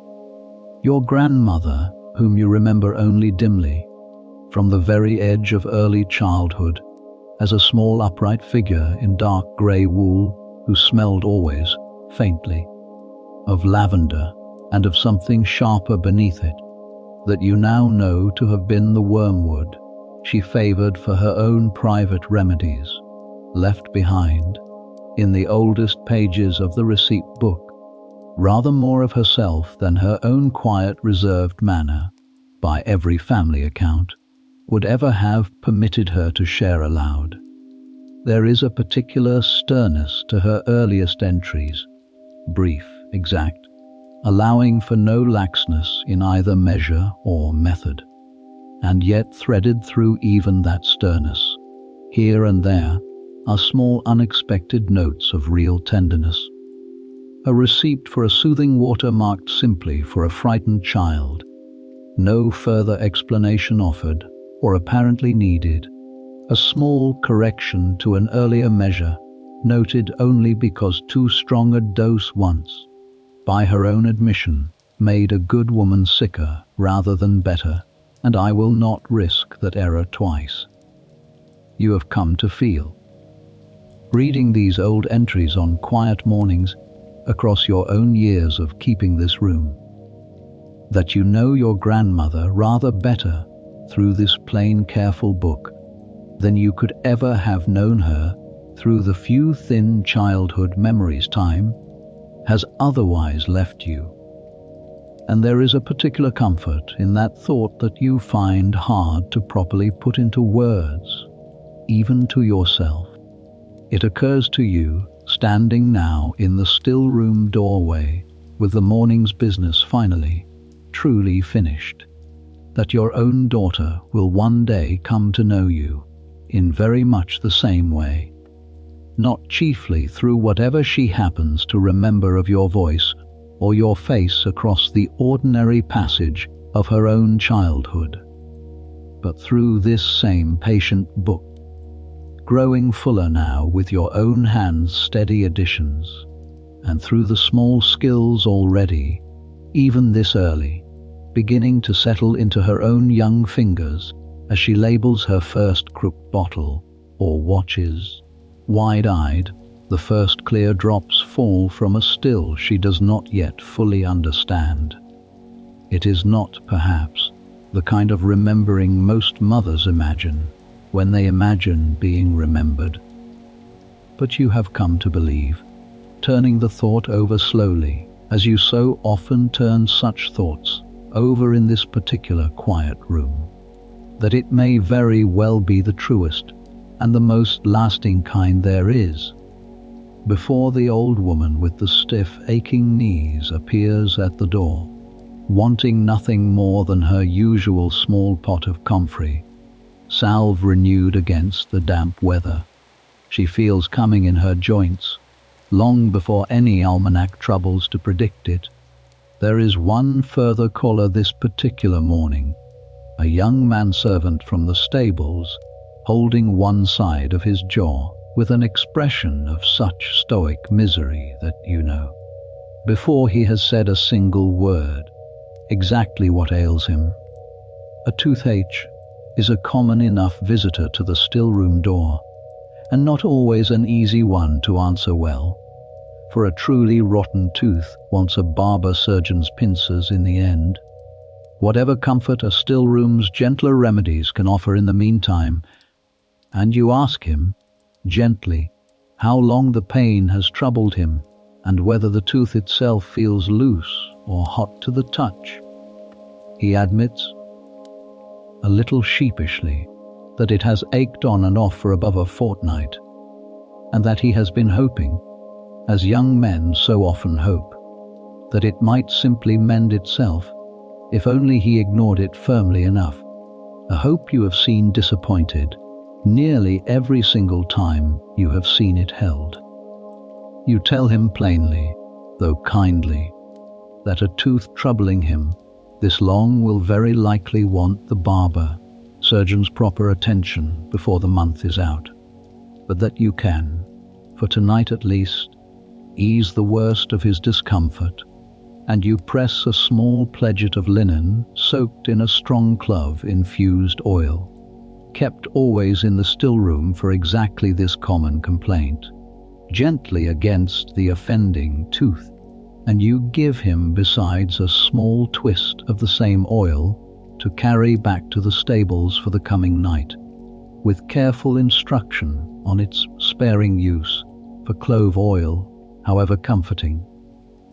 Your grandmother, whom you remember only dimly, from the very edge of early childhood, as a small upright figure in dark grey wool, who smelled always, faintly, of lavender and of something sharper beneath it, that you now know to have been the wormwood she favoured for her own private remedies, left behind, in the oldest pages of the receipt book, rather more of herself than her own quiet reserved manner, by every family account, would ever have permitted her to share aloud. There is a particular sternness to her earliest entries, brief, exact, allowing for no laxness in either measure or method, and yet threaded through even that sternness, here and there, are small unexpected notes of real tenderness. A receipt for a soothing water marked simply for a frightened child, no further explanation offered or apparently needed, a small correction to an earlier measure, noted only because too strong a dose once, by her own admission, made a good woman sicker rather than better, and I will not risk that error twice. You have come to feel, reading these old entries on quiet mornings across your own years of keeping this room, that you know your grandmother rather better through this plain, careful book than you could ever have known her through the few thin childhood memories time has otherwise left you. And there is a particular comfort in that thought that you find hard to properly put into words, even to yourself. It occurs to you, standing now in the still room doorway, with the morning's business finally, truly finished, that your own daughter will one day come to know you in very much the same way, not chiefly through whatever she happens to remember of your voice or your face across the ordinary passage of her own childhood, but through this same patient book, growing fuller now with your own hands' steady additions, and through the small skills already, even this early, beginning to settle into her own young fingers as she labels her first crook bottle or watches, wide-eyed, the first clear drops fall from a still she does not yet fully understand. It is not, perhaps, the kind of remembering most mothers imagine when they imagine being remembered. But you have come to believe, turning the thought over slowly, as you so often turn such thoughts over in this particular quiet room, that it may very well be the truest and the most lasting kind there is, before the old woman with the stiff, aching knees appears at the door, wanting nothing more than her usual small pot of comfrey, salve renewed against the damp weather. She feels coming in her joints, long before any almanac troubles to predict it. There is one further caller this particular morning, a young manservant from the stables, holding one side of his jaw with an expression of such stoic misery that you know, before he has said a single word, exactly what ails him. A toothache is a common enough visitor to the still room door, and not always an easy one to answer well, for a truly rotten tooth wants a barber surgeon's pincers in the end. Whatever comfort a Stillroom's gentler remedies can offer in the meantime, and you ask him, gently, how long the pain has troubled him, and whether the tooth itself feels loose or hot to the touch. He admits, a little sheepishly, that it has ached on and off for above a fortnight, and that he has been hoping, as young men so often hope, that it might simply mend itself, if only he ignored it firmly enough. A hope you have seen disappointed nearly every single time you have seen it held. You tell him plainly, though kindly, that a tooth troubling him this long will very likely want the barber surgeon's proper attention before the month is out, but that you can, for tonight at least, ease the worst of his discomfort, and you press a small pledget of linen soaked in a strong clove-infused oil, kept always in the stillroom for exactly this common complaint, gently against the offending tooth, and you give him besides a small twist of the same oil to carry back to the stables for the coming night, with careful instruction on its sparing use, for clove oil, however comforting,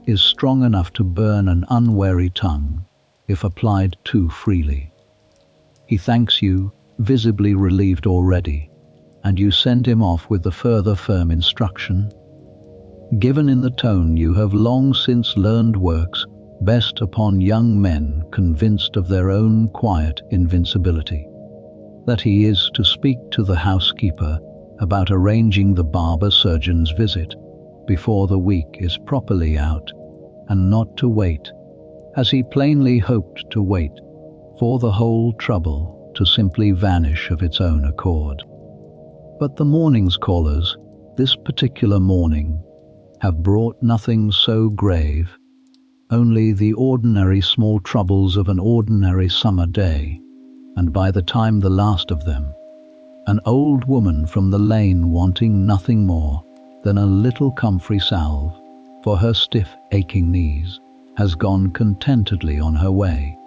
is strong enough to burn an unwary tongue if applied too freely. He thanks you, visibly relieved already, and you send him off with the further firm instruction, given in the tone you have long since learned works best upon young men convinced of their own quiet invincibility, that he is to speak to the housekeeper about arranging the barber surgeon's visit before the week is properly out, and not to wait, as he plainly hoped to wait, for the whole trouble to simply vanish of its own accord. But the morning's callers, this particular morning, have brought nothing so grave, only the ordinary small troubles of an ordinary summer day, and by the time the last of them, an old woman from the lane wanting nothing more than a little comfrey salve for her stiff, aching knees, has gone contentedly on her way.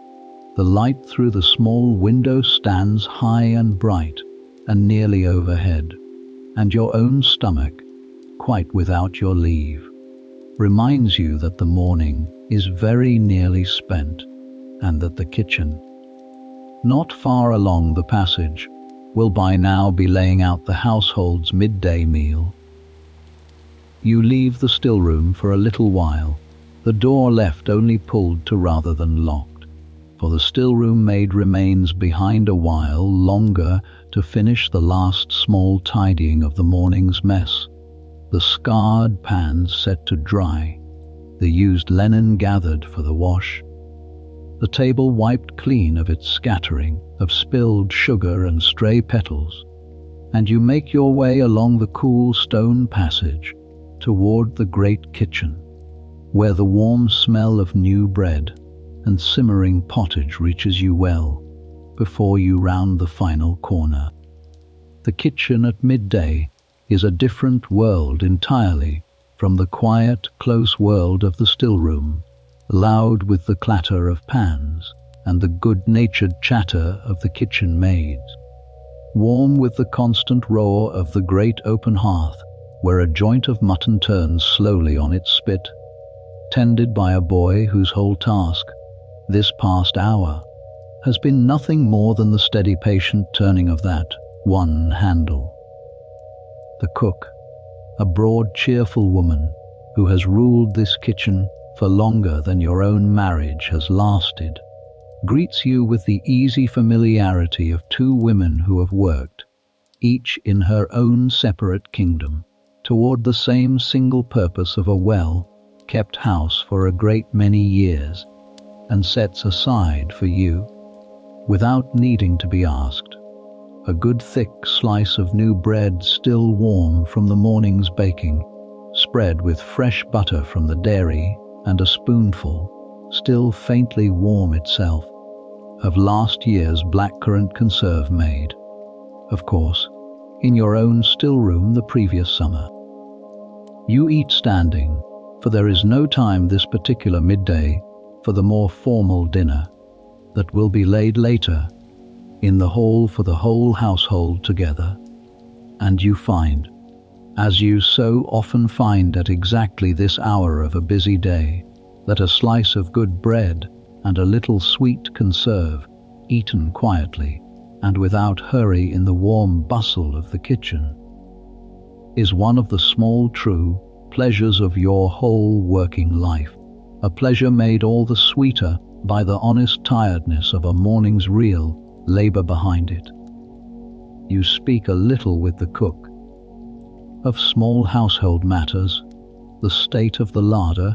The light through the small window stands high and bright and nearly overhead, and your own stomach, quite without your leave, reminds you that the morning is very nearly spent, and that the kitchen, not far along the passage, will by now be laying out the household's midday meal. You leave the stillroom for a little while, the door left only pulled to rather than locked, for the stillroom maid remains behind a while longer to finish the last small tidying of the morning's mess, the scarred pans set to dry, the used linen gathered for the wash, the table wiped clean of its scattering of spilled sugar and stray petals, and you make your way along the cool stone passage toward the great kitchen, where the warm smell of new bread and simmering pottage reaches you well before you round the final corner. The kitchen at midday is a different world entirely from the quiet, close world of the stillroom, loud with the clatter of pans and the good-natured chatter of the kitchen maids, warm with the constant roar of the great open hearth where a joint of mutton turns slowly on its spit, tended by a boy whose whole task, this past hour, has been nothing more than the steady patient turning of that one handle. The cook, a broad, cheerful woman who has ruled this kitchen for longer than your own marriage has lasted, greets you with the easy familiarity of two women who have worked, each in her own separate kingdom, toward the same single purpose of a well-kept house for a great many years, and sets aside for you, without needing to be asked, a good thick slice of new bread still warm from the morning's baking, spread with fresh butter from the dairy, and a spoonful, still faintly warm itself, of last year's blackcurrant conserve made, of course, in your own stillroom the previous summer. You eat standing, for there is no time this particular midday for the more formal dinner that will be laid later in the hall for the whole household together. And you find, as you so often find at exactly this hour of a busy day, that a slice of good bread and a little sweet conserve, eaten quietly and without hurry in the warm bustle of the kitchen, is one of the small true pleasures of your whole working life, a pleasure made all the sweeter by the honest tiredness of a morning's real labor behind it. You speak a little with the cook of small household matters, the state of the larder,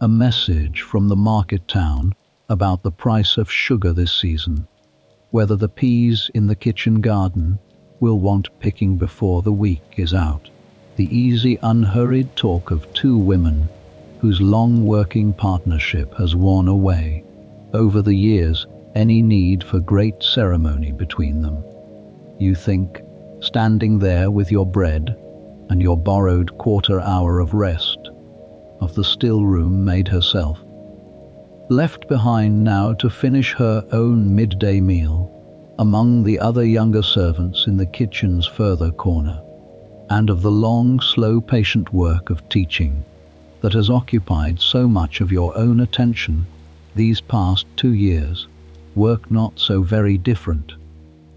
a message from the market town about the price of sugar this season, whether the peas in the kitchen garden will want picking before the week is out, the easy unhurried talk of two women whose long working partnership has worn away, over the years, any need for great ceremony between them. You think, standing there with your bread and your borrowed quarter-hour of rest, of the still-room maid herself, left behind now to finish her own midday meal among the other younger servants in the kitchen's further corner, and of the long, slow, patient work of teaching that has occupied so much of your own attention these past 2 years, work not so very different,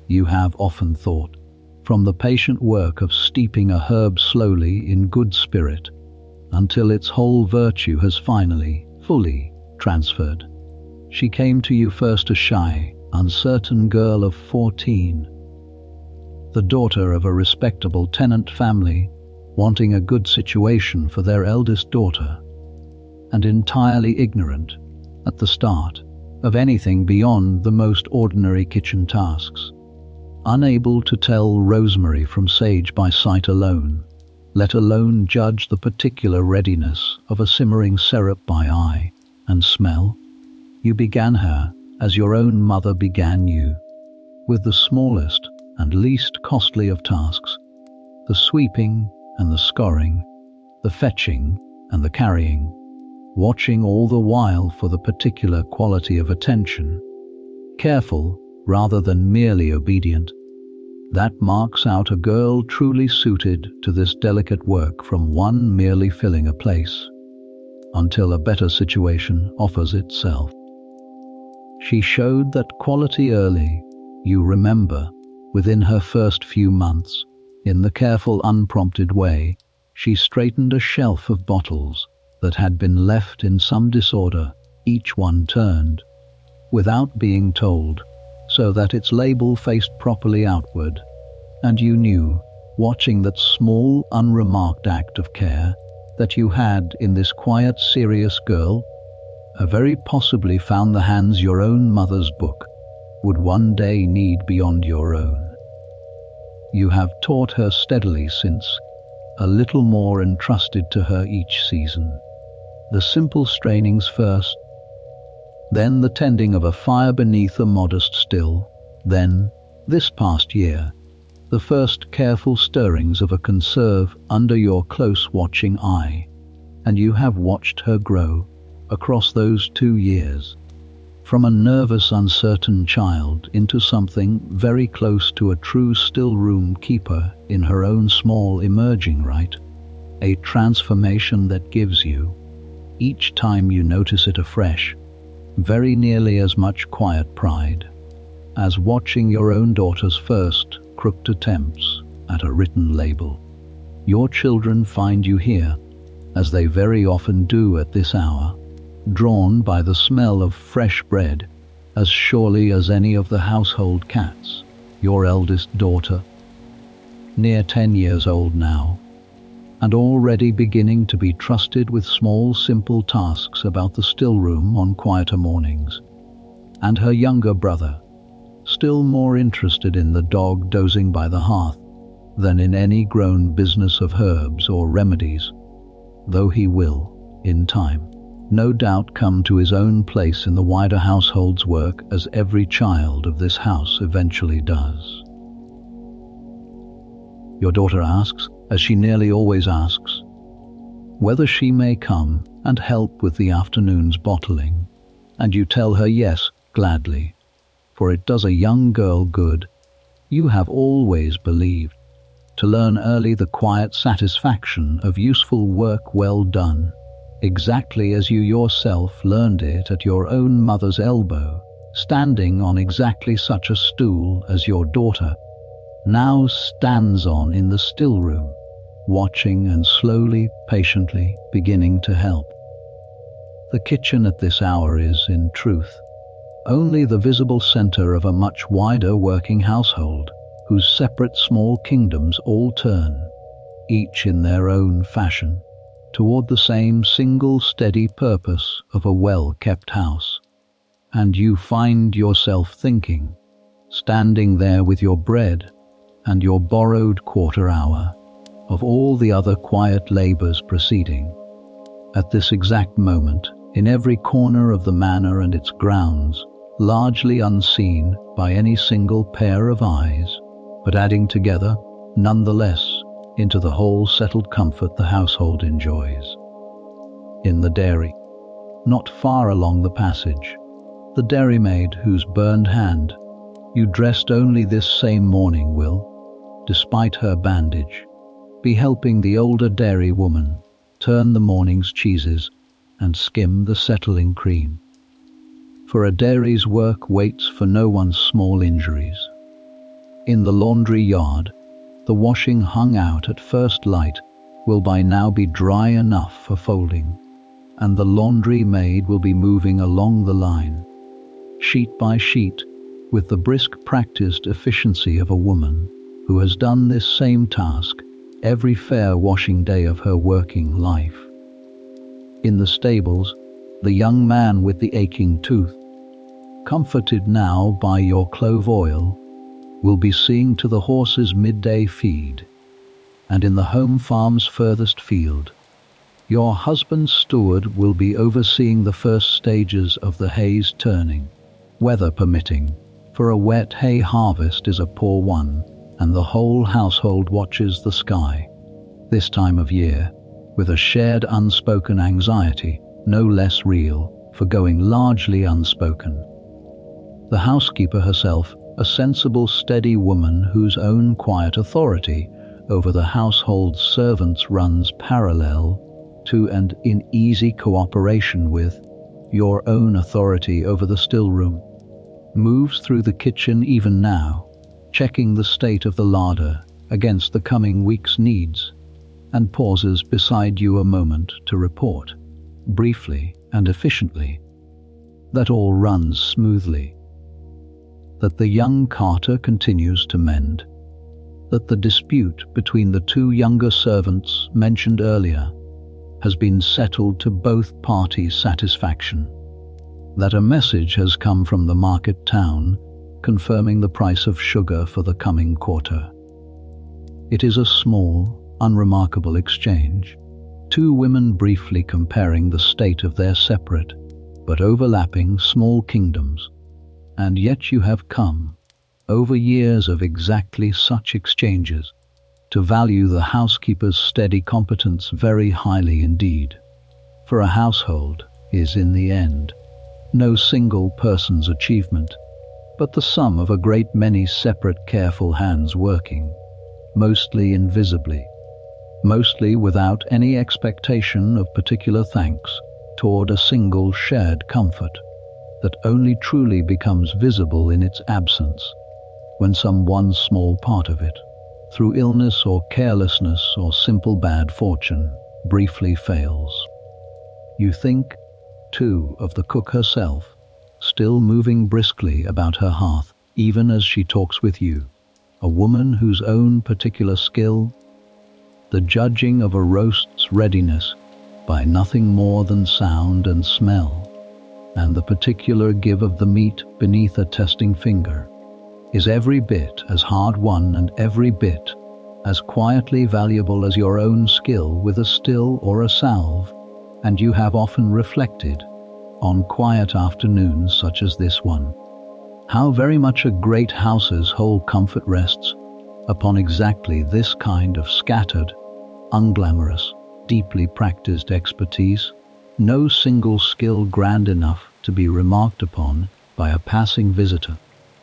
you have often thought, from the patient work of steeping a herb slowly in good spirit until its whole virtue has finally, fully transferred. She came to you first a shy, uncertain girl of 14, the daughter of a respectable tenant family, wanting a good situation for their eldest daughter, and entirely ignorant, at the start, of anything beyond the most ordinary kitchen tasks, unable to tell rosemary from sage by sight alone, let alone judge the particular readiness of a simmering syrup by eye and smell. You began her, as your own mother began you, with the smallest and least costly of tasks, the sweeping and the scouring, the fetching and the carrying, watching all the while for the particular quality of attention, careful rather than merely obedient, that marks out a girl truly suited to this delicate work from one merely filling a place, until a better situation offers itself. She showed that quality early, you remember, within her first few months. In the careful, unprompted way, she straightened a shelf of bottles that had been left in some disorder, each one turned, without being told, so that its label faced properly outward, and you knew, watching that small, unremarked act of care, that you had, in this quiet, serious girl, very possibly found the hands your own mother's book would one day need beyond your own. You have taught her steadily since, a little more entrusted to her each season. The simple strainings first, then the tending of a fire beneath a modest still, then, this past year, the first careful stirrings of a conserve under your close watching eye, and you have watched her grow across those 2 years, from a nervous, uncertain child into something very close to a true still-room keeper in her own small emerging right, a transformation that gives you, each time you notice it afresh, very nearly as much quiet pride as watching your own daughter's first crooked attempts at a written label. Your children find you here, as they very often do at this hour, drawn by the smell of fresh bread, as surely as any of the household cats. Your eldest daughter, near 10 years old now, and already beginning to be trusted with small, simple tasks about the still-room on quieter mornings, and her younger brother, still more interested in the dog dozing by the hearth than in any grown business of herbs or remedies, though he will, in time, no doubt come to his own place in the wider household's work, as every child of this house eventually does. Your daughter asks, as she nearly always asks, whether she may come and help with the afternoon's bottling, and you tell her yes, gladly, for it does a young girl good, you have always believed, to learn early the quiet satisfaction of useful work well done, exactly as you yourself learned it at your own mother's elbow, standing on exactly such a stool as your daughter now stands on in the stillroom, watching and slowly, patiently beginning to help. The kitchen at this hour is, in truth, only the visible center of a much wider working household, whose separate small kingdoms all turn, each in their own fashion, toward the same single steady purpose of a well-kept house. And you find yourself thinking, standing there with your bread and your borrowed quarter hour, of all the other quiet labors proceeding. At this exact moment, in every corner of the manor and its grounds, largely unseen by any single pair of eyes, but adding together, nonetheless, into the whole settled comfort the household enjoys. In the dairy, not far along the passage, the dairymaid whose burned hand you dressed only this same morning will, despite her bandage, be helping the older dairy woman turn the morning's cheeses and skim the settling cream. For a dairy's work waits for no one's small injuries. In the laundry yard, the washing hung out at first light will by now be dry enough for folding, and the laundry maid will be moving along the line, sheet by sheet, with the brisk practiced efficiency of a woman who has done this same task every fair washing day of her working life. In the stables, the young man with the aching tooth, comforted now by your clove oil, will be seeing to the horses' midday feed, and in the home farm's furthest field, your husband's steward will be overseeing the first stages of the hay's turning, weather permitting, for a wet hay harvest is a poor one, and the whole household watches the sky, this time of year, with a shared unspoken anxiety, no less real, for going largely unspoken. The housekeeper herself, a sensible, steady woman whose own quiet authority over the household's servants runs parallel to and in easy cooperation with your own authority over the stillroom, moves through the kitchen even now, checking the state of the larder against the coming week's needs, and pauses beside you a moment to report, briefly and efficiently, that all runs smoothly, that the young carter continues to mend, that the dispute between the two younger servants mentioned earlier has been settled to both parties' satisfaction, that a message has come from the market town confirming the price of sugar for the coming quarter. It is a small, unremarkable exchange, two women briefly comparing the state of their separate but overlapping small kingdoms, and yet you have come, over years of exactly such exchanges, to value the housekeeper's steady competence very highly indeed. For a household is, in the end, no single person's achievement, but the sum of a great many separate careful hands working, mostly invisibly, mostly without any expectation of particular thanks, toward a single shared comfort that only truly becomes visible in its absence, when some one small part of it, through illness or carelessness or simple bad fortune, briefly fails. You think, too, of the cook herself, still moving briskly about her hearth, even as she talks with you, a woman whose own particular skill, the judging of a roast's readiness by nothing more than sound and smell, and the particular give of the meat beneath a testing finger, is every bit as hard-won and every bit as quietly valuable as your own skill with a still or a salve, and you have often reflected, on quiet afternoons such as this one, how very much a great house's whole comfort rests upon exactly this kind of scattered, unglamorous, deeply practiced expertise, no single skill grand enough to be remarked upon by a passing visitor,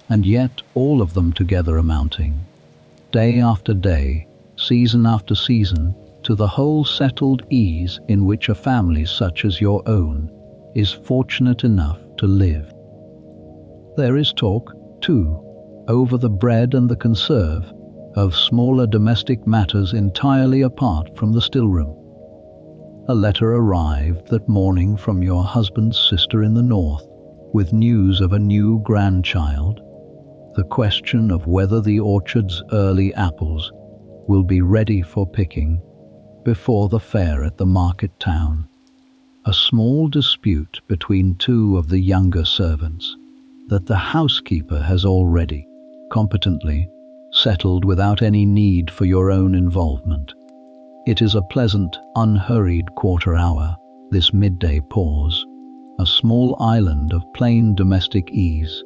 and yet all of them together amounting, day after day, season after season, to the whole settled ease in which a family such as your own is fortunate enough to live. There is talk, too, over the bread and the conserve, of smaller domestic matters entirely apart from the stillroom. A letter arrived that morning from your husband's sister in the north, with news of a new grandchild. The question of whether the orchard's early apples will be ready for picking before the fair at the market town. A small dispute between two of the younger servants that the housekeeper has already competently settled without any need for your own involvement. It is a pleasant, unhurried quarter hour, this midday pause, a small island of plain domestic ease,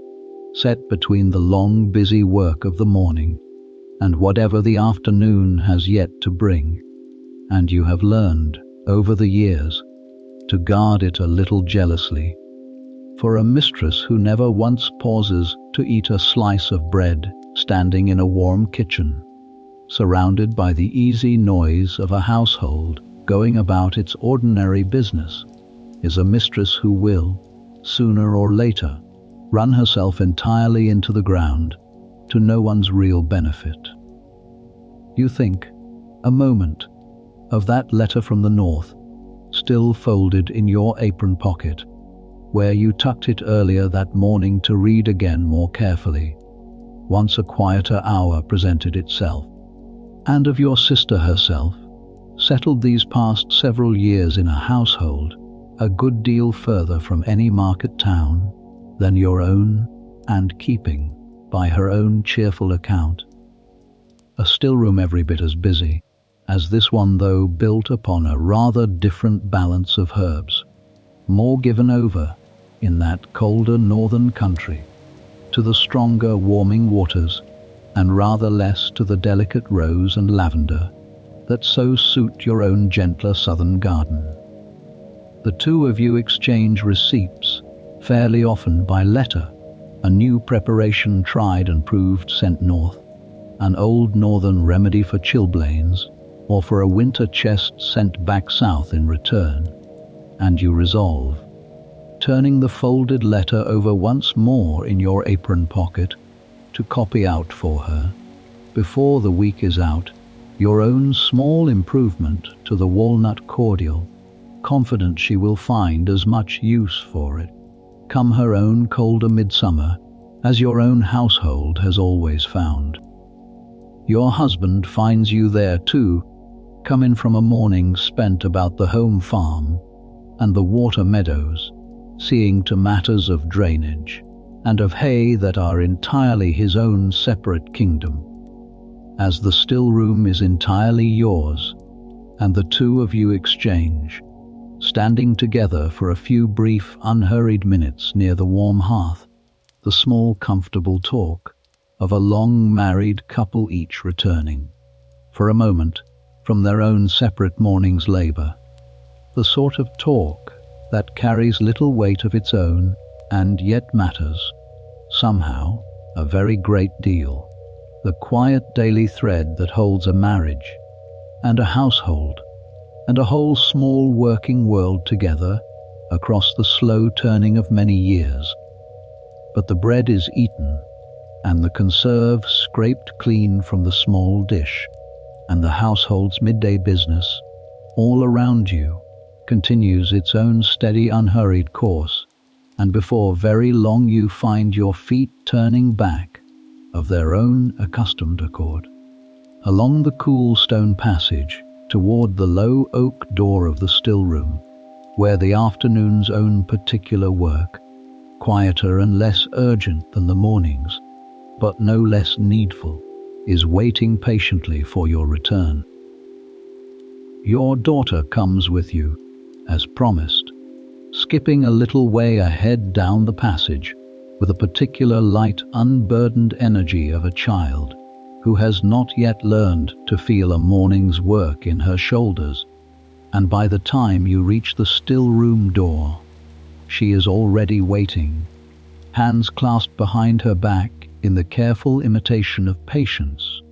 set between the long, busy work of the morning and whatever the afternoon has yet to bring, and you have learned, over the years, to guard it a little jealously. For a mistress who never once pauses to eat a slice of bread standing in a warm kitchen, surrounded by the easy noise of a household going about its ordinary business, is a mistress who will, sooner or later, run herself entirely into the ground to no one's real benefit. You think, a moment, of that letter from the north, still folded in your apron pocket, where you tucked it earlier that morning to read again more carefully, once a quieter hour presented itself, and of your sister herself, settled these past several years in a household a good deal further from any market town than your own, and keeping, by her own cheerful account, a stillroom every bit as busy as this one, though built upon a rather different balance of herbs, more given over, in that colder northern country, to the stronger warming waters, and rather less to the delicate rose and lavender that so suit your own gentler southern garden. The two of you exchange receipts, fairly often by letter, a new preparation tried and proved sent north, an old northern remedy for chilblains, or for a winter chest sent back south in return, and you resolve, turning the folded letter over once more in your apron pocket, to copy out for her, before the week is out, your own small improvement to the walnut cordial, confident she will find as much use for it, come her own colder midsummer, as your own household has always found. Your husband finds you there too, coming from a morning spent about the home farm and the water meadows, seeing to matters of drainage and of hay that are entirely his own separate kingdom, as the stillroom is entirely yours, and the two of you exchange, standing together for a few brief, unhurried minutes near the warm hearth, the small, comfortable talk of a long married couple, each returning, for a moment, from their own separate morning's labor, the sort of talk that carries little weight of its own and yet matters, somehow, a very great deal, the quiet daily thread that holds a marriage and a household and a whole small working world together across the slow turning of many years. But the bread is eaten, and the conserve scraped clean from the small dish, and the household's midday business, all around you, continues its own steady, unhurried course, and before very long you find your feet turning back, of their own accustomed accord, along the cool stone passage toward the low oak door of the stillroom, where the afternoon's own particular work, quieter and less urgent than the morning's, but no less needful, is waiting patiently for your return. Your daughter comes with you, as promised, skipping a little way ahead down the passage, with a particular light, unburdened energy of a child who has not yet learned to feel a morning's work in her shoulders, and by the time you reach the still room door, she is already waiting, hands clasped behind her back in the careful imitation of patience.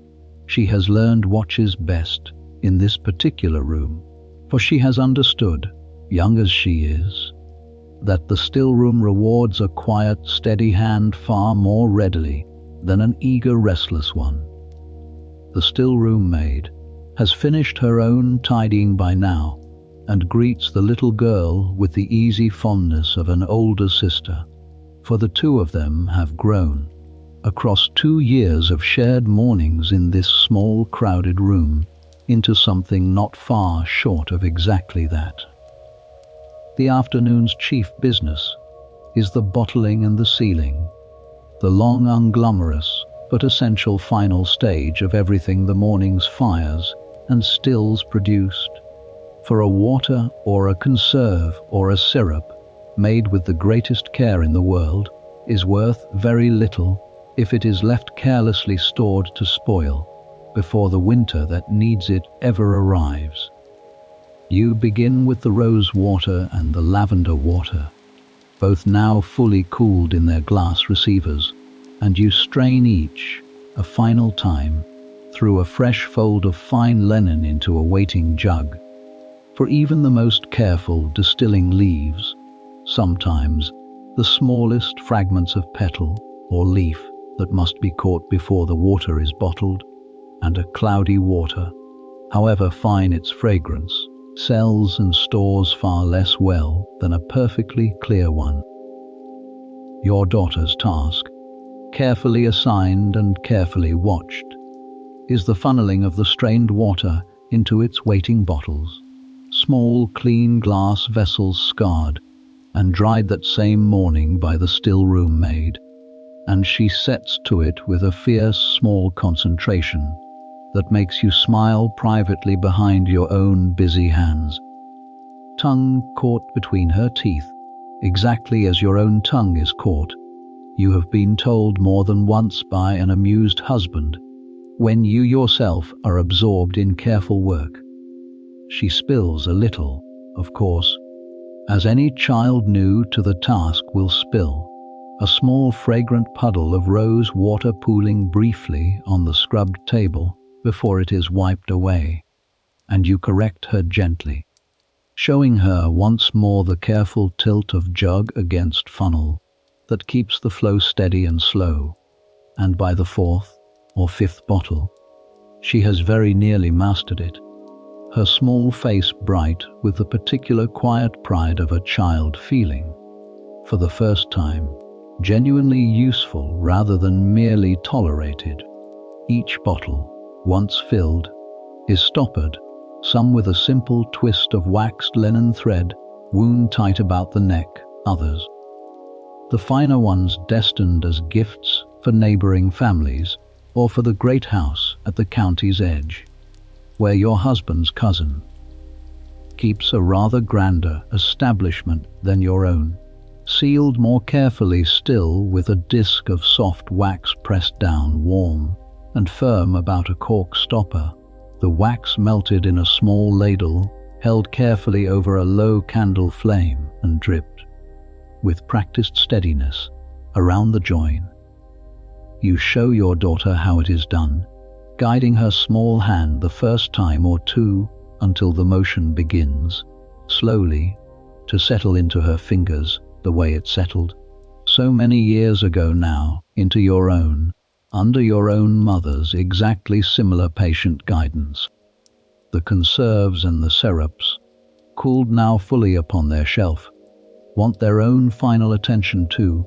She has learned what is best in this particular room, for she has understood, young as she is, that the still room rewards a quiet, steady hand far more readily than an eager, restless one. The still room maid has finished her own tidying by now and greets the little girl with the easy fondness of an older sister, for the two of them have grown across 2 years of shared mornings in this small, crowded room into something not far short of exactly that. The afternoon's chief business is the bottling and the sealing, the long, unglamorous but essential final stage of everything the morning's fires and stills produced. For a water or a conserve or a syrup made with the greatest care in the world is worth very little if it is left carelessly stored to spoil before the winter that needs it ever arrives. You begin with the rose water and the lavender water, both now fully cooled in their glass receivers, and you strain each a final time through a fresh fold of fine linen into a waiting jug. For even the most careful distilling leaves sometimes the smallest fragments of petal or leaf that must be caught before the water is bottled, and a cloudy water, however fine its fragrance, sells and stores far less well than a perfectly clear one. Your daughter's task, carefully assigned and carefully watched, is the funneling of the strained water into its waiting bottles, small clean glass vessels scarred and dried that same morning by the still room maid, and she sets to it with a fierce small concentration that makes you smile privately behind your own busy hands. Tongue caught between her teeth, exactly as your own tongue is caught, you have been told more than once by an amused husband, when you yourself are absorbed in careful work. She spills a little, of course, as any child new to the task will spill, a small fragrant puddle of rose water pooling briefly on the scrubbed table before it is wiped away, and you correct her gently, showing her once more the careful tilt of jug against funnel that keeps the flow steady and slow, and by the 4th or 5th bottle, she has very nearly mastered it, her small face bright with the particular quiet pride of a child feeling, for the first time, genuinely useful rather than merely tolerated. Each bottle, once filled, is stoppered, some with a simple twist of waxed linen thread wound tight about the neck, others, the finer ones, destined as gifts for neighbouring families or for the great house at the county's edge, where your husband's cousin keeps a rather grander establishment than your own, sealed more carefully still with a disc of soft wax pressed down, warm and firm about a cork stopper, the wax melted in a small ladle held carefully over a low candle flame and dripped, with practiced steadiness, around the join. You show your daughter how it is done, guiding her small hand the first time or two until the motion begins, slowly, to settle into her fingers the way it settled, so many years ago now, into your own, under your own mother's exactly similar patient guidance. The conserves and the syrups, cooled now fully upon their shelf, want their own final attention too,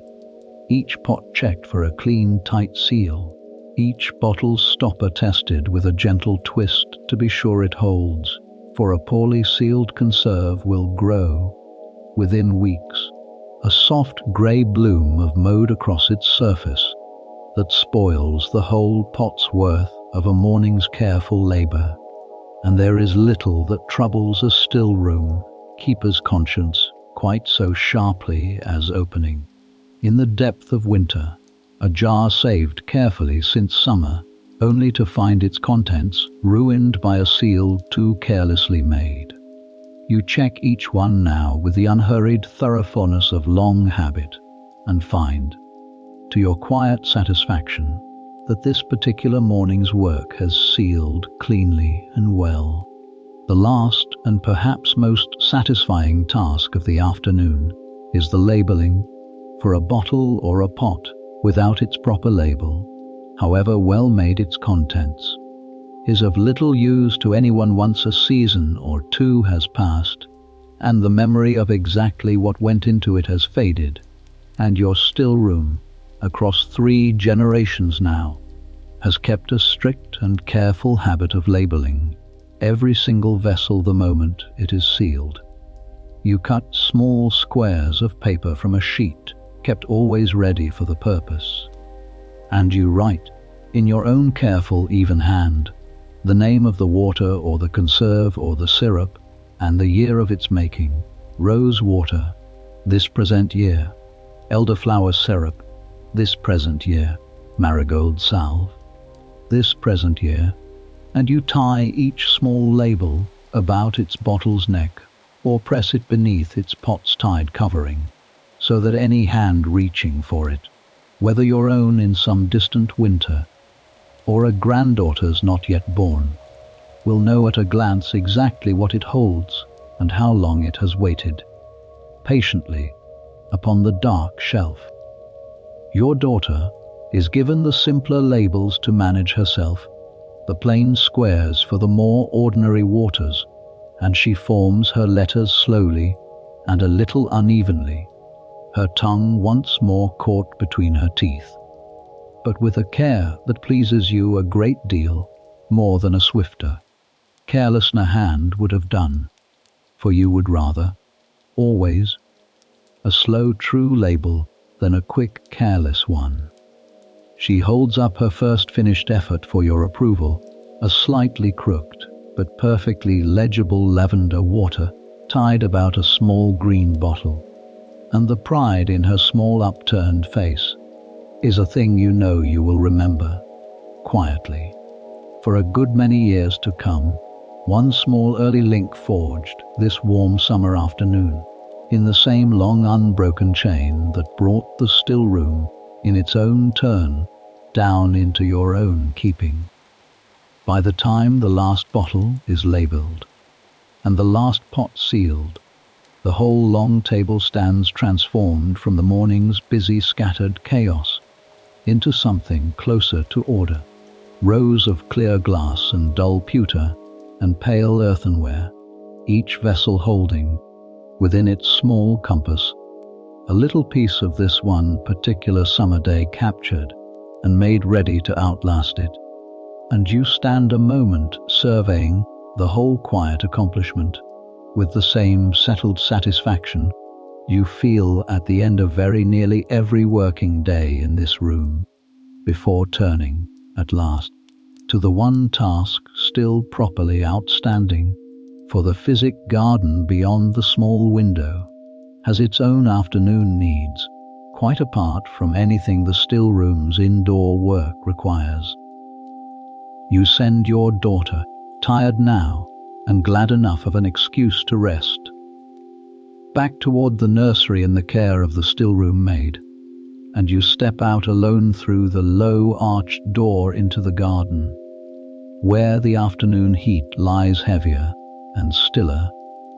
each pot checked for a clean, tight seal, each bottle's stopper tested with a gentle twist to be sure it holds, for a poorly sealed conserve will grow, within weeks, a soft grey bloom of mold across its surface that spoils the whole pot's worth of a morning's careful labour. And there is little that troubles a still room keeper's conscience quite so sharply as opening, in the depth of winter, a jar saved carefully since summer, only to find its contents ruined by a seal too carelessly made. You check each one now with the unhurried thoroughness of long habit and find, to your quiet satisfaction, that this particular morning's work has sealed cleanly and well. The last and perhaps most satisfying task of the afternoon is the labeling for a bottle or a pot. Without its proper label, however well made its contents, is of little use to anyone once a season or two has passed, and the memory of exactly what went into it has faded, and your still room, across 3 generations now, has kept a strict and careful habit of labeling every single vessel the moment it is sealed. You cut small squares of paper from a sheet kept always ready for the purpose, and you write, in your own careful, even hand, the name of the water or the conserve or the syrup, and the year of its making. Rose water, this present year. Elderflower syrup, this present year. Marigold salve, this present year. And you tie each small label about its bottle's neck, or press it beneath its pot's tied covering, so that any hand reaching for it, whether your own in some distant winter, or a granddaughter's not yet born, will know at a glance exactly what it holds and how long it has waited, patiently, upon the dark shelf. Your daughter is given the simpler labels to manage herself, the plain squares for the more ordinary waters, and she forms her letters slowly and a little unevenly, her tongue once more caught between her teeth, but with a care that pleases you a great deal more than a swifter, careless hand would have done, for you would rather, always, a slow true label than a quick careless one. She holds up her first finished effort for your approval, a slightly crooked but perfectly legible lavender water tied about a small green bottle, and the pride in her small upturned face is a thing you know you will remember, quietly, for a good many years to come. One small early link forged this warm summer afternoon, in the same long unbroken chain that brought the still room, in its own turn, down into your own keeping. By the time the last bottle is labelled, and the last pot sealed, the whole long table stands transformed from the morning's busy scattered chaos into something closer to order. Rows of clear glass and dull pewter and pale earthenware, each vessel holding, within its small compass, a little piece of this one particular summer day captured and made ready to outlast it. And you stand a moment surveying the whole quiet accomplishment with the same settled satisfaction you feel at the end of very nearly every working day in this room, before turning, at last, to the one task still properly outstanding, for the Physic garden beyond the small window has its own afternoon needs, quite apart from anything the still room's indoor work requires. You send your daughter, tired now and glad enough of an excuse to rest, back toward the nursery in the care of the still-room maid, and you step out alone through the low arched door into the garden, where the afternoon heat lies heavier and stiller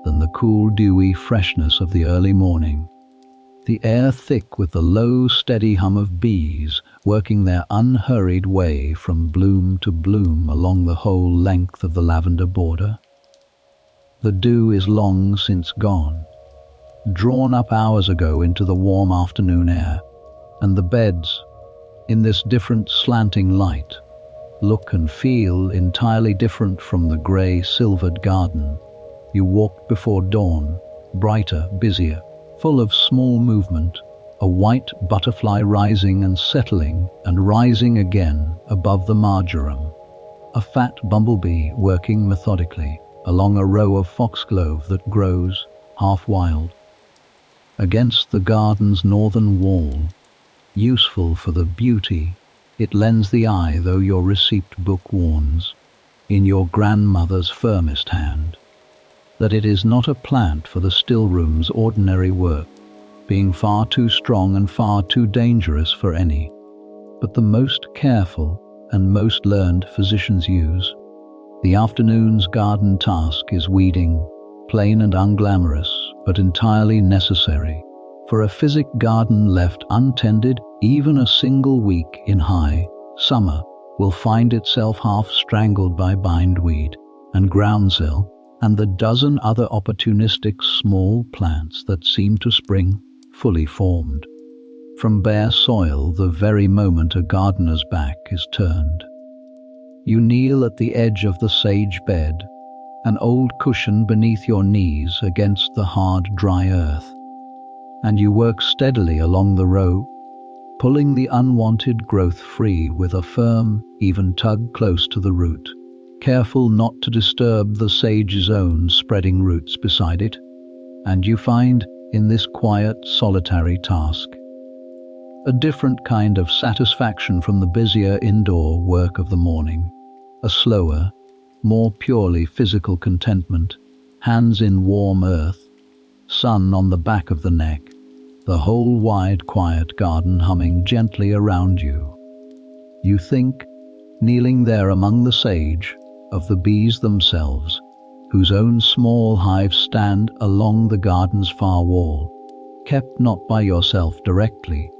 than the cool dewy freshness of the early morning, the air thick with the low steady hum of bees working their unhurried way from bloom to bloom along the whole length of the lavender border. The dew is long since gone, drawn up hours ago into the warm afternoon air, and the beds, in this different slanting light, look and feel entirely different from the grey silvered garden you walked before dawn, brighter, busier, full of small movement, a white butterfly rising and settling and rising again above the marjoram, a fat bumblebee working methodically along a row of foxglove that grows, half wild, against the garden's northern wall, useful for the beauty it lends the eye, though your receipt book warns, in your grandmother's firmest hand. that it is not a plant for the stillroom's ordinary work, being far too strong and far too dangerous for any but the most careful and most learned physicians use. The afternoon's garden task is weeding, plain and unglamorous, but entirely necessary. For a Physic garden left untended, even a single week in high summer will find itself half strangled by bindweed and groundsel and the dozen other opportunistic small plants that seem to spring fully formed from bare soil the very moment a gardener's back is turned. You kneel at the edge of the sage bed, an old cushion beneath your knees against the hard, dry earth, and you work steadily along the row, pulling the unwanted growth free with a firm, even tug close to the root, careful not to disturb the sage's own spreading roots beside it. And you find, in this quiet, solitary task, a different kind of satisfaction from the busier indoor work of the morning, a slower, more purely physical contentment, hands in warm earth, sun on the back of the neck, the whole wide quiet garden humming gently around you. You think, kneeling there among the sage, of the bees themselves, whose own small hives stand along the garden's far wall, kept not by yourself directly,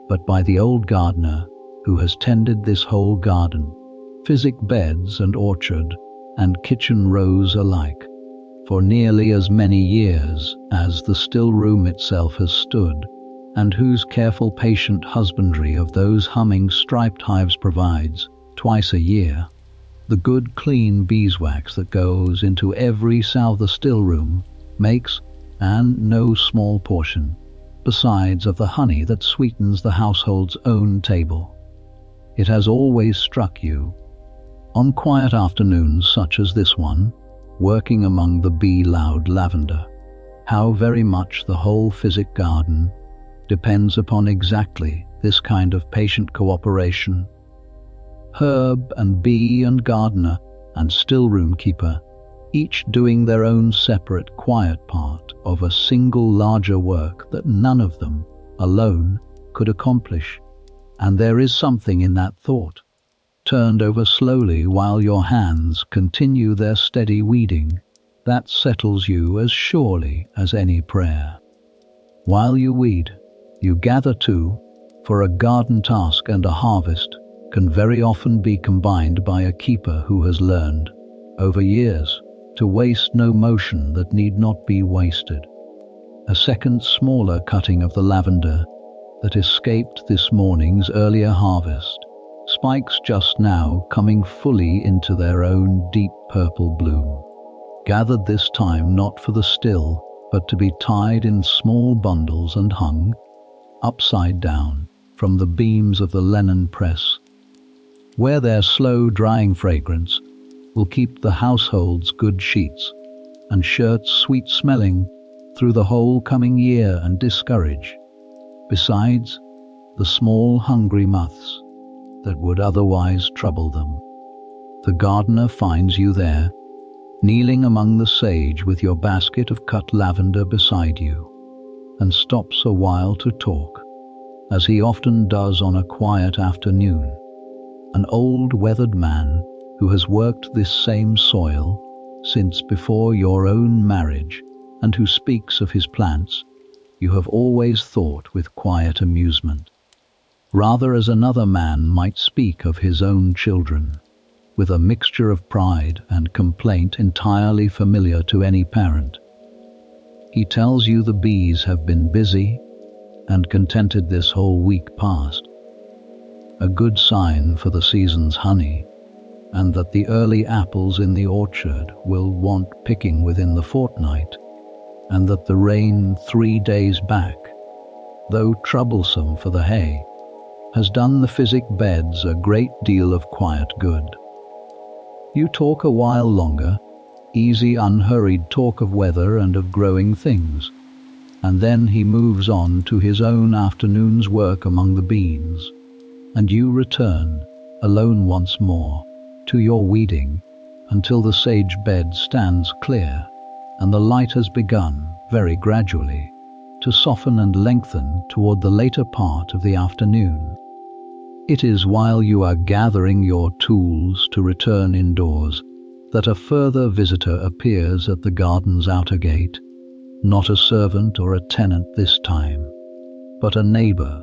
but by the old gardener who has tended this whole garden, Physic beds and orchard and kitchen rows alike, for nearly as many years as the stillroom itself has stood, and whose careful patient husbandry of those humming striped hives provides, twice a year, the good clean beeswax that goes into every Salves stillroom makes, and no small portion, besides of the honey that sweetens the household's own table. It has always struck you, on quiet afternoons such as this one, working among the bee-loud lavender, how very much the whole Physic garden depends upon exactly this kind of patient cooperation. Herb and bee and gardener and stillroom keeper, each doing their own separate quiet part of a single larger work that none of them alone could accomplish. And there is something in that thought, turned over slowly while your hands continue their steady weeding, that settles you as surely as any prayer. While you weed, you gather too, for a garden task and a harvest can very often be combined by a keeper who has learned, over years, to waste no motion that need not be wasted. A second smaller cutting of the lavender that escaped this morning's earlier harvest, spikes just now coming fully into their own deep purple bloom, gathered this time not for the still, but to be tied in small bundles and hung, upside down, from the beams of the linen press, where their slow drying fragrance will keep the household's good sheets and shirts sweet-smelling through the whole coming year and discourage, besides, the small hungry moths that would otherwise trouble them. The gardener finds you there, kneeling among the sage with your basket of cut lavender beside you, and stops a while to talk, as he often does on a quiet afternoon. An old weathered man who has worked this same soil since before your own marriage, and who speaks of his plants, you have always thought with quiet amusement, rather as another man might speak of his own children, with a mixture of pride and complaint entirely familiar to any parent. He tells you the bees have been busy and contented this whole week past, a good sign for the season's honey, and that the early apples in the orchard will want picking within the fortnight, and that the rain 3 days back, though troublesome for the hay, has done the Physic beds a great deal of quiet good. You talk a while longer, easy unhurried talk of weather and of growing things, and then he moves on to his own afternoon's work among the beans, and you return, alone once more, to your weeding until the sage bed stands clear, and the light has begun, very gradually, to soften and lengthen toward the later part of the afternoon. It is while you are gathering your tools to return indoors that a further visitor appears at the garden's outer gate, not a servant or a tenant this time, but a neighbour,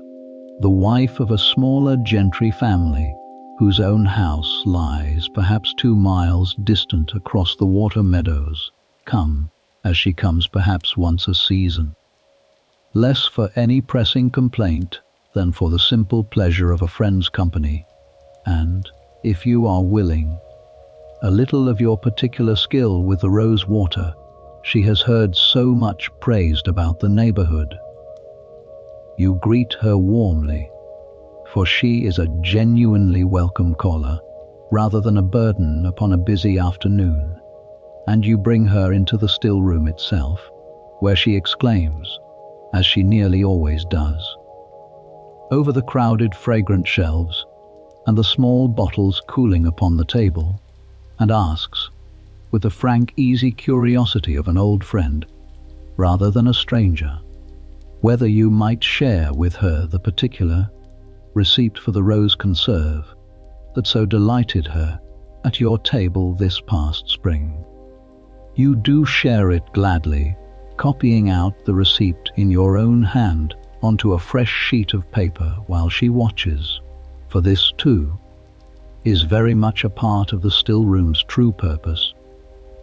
the wife of a smaller gentry family whose own house lies perhaps 2 miles distant across the water meadows, come, as she comes perhaps once a season. Less for any pressing complaint than for the simple pleasure of a friend's company, and, if you are willing, a little of your particular skill with the rose water she has heard so much praised about the neighborhood. You greet her warmly, for she is a genuinely welcome caller, rather than a burden upon a busy afternoon, and you bring her into the still room itself, where she exclaims, as she nearly always does, over the crowded fragrant shelves and the small bottles cooling upon the table, and asks, with the frank, easy curiosity of an old friend, rather than a stranger, whether you might share with her the particular receipt for the rose conserve that so delighted her at your table this past spring. You do share it gladly, copying out the receipt in your own hand onto a fresh sheet of paper while she watches, for this, too, is very much a part of the still room's true purpose,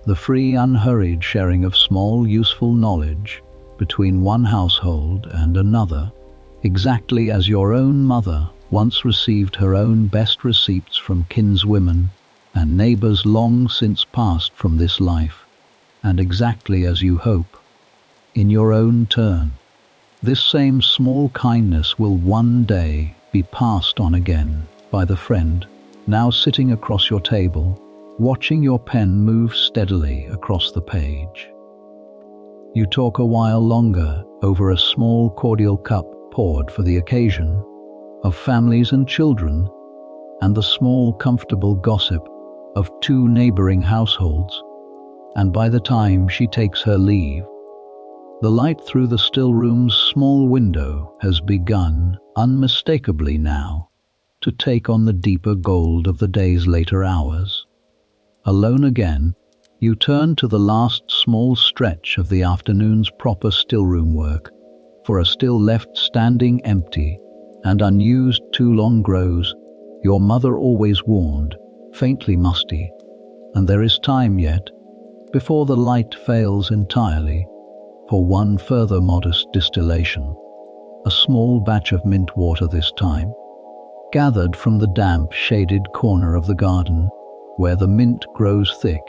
the free, unhurried sharing of small, useful knowledge between one household and another, exactly as your own mother once received her own best receipts from kinswomen and neighbours long since passed from this life, and exactly as you hope, in your own turn, this same small kindness will one day be passed on again by the friend now sitting across your table, watching your pen move steadily across the page. You talk a while longer over a small cordial cup poured for the occasion, of families and children, and the small comfortable gossip of 2 neighbouring households, and by the time she takes her leave, the light through the still room's small window has begun, unmistakably now, to take on the deeper gold of the day's later hours. Alone again, you turn to the last small stretch of the afternoon's proper stillroom work, for a still left standing empty and unused 2 long grows your mother always warned, faintly musty, and there is time yet, before the light fails entirely, for one further modest distillation, a small batch of mint water this time, gathered from the damp, shaded corner of the garden, where the mint grows thick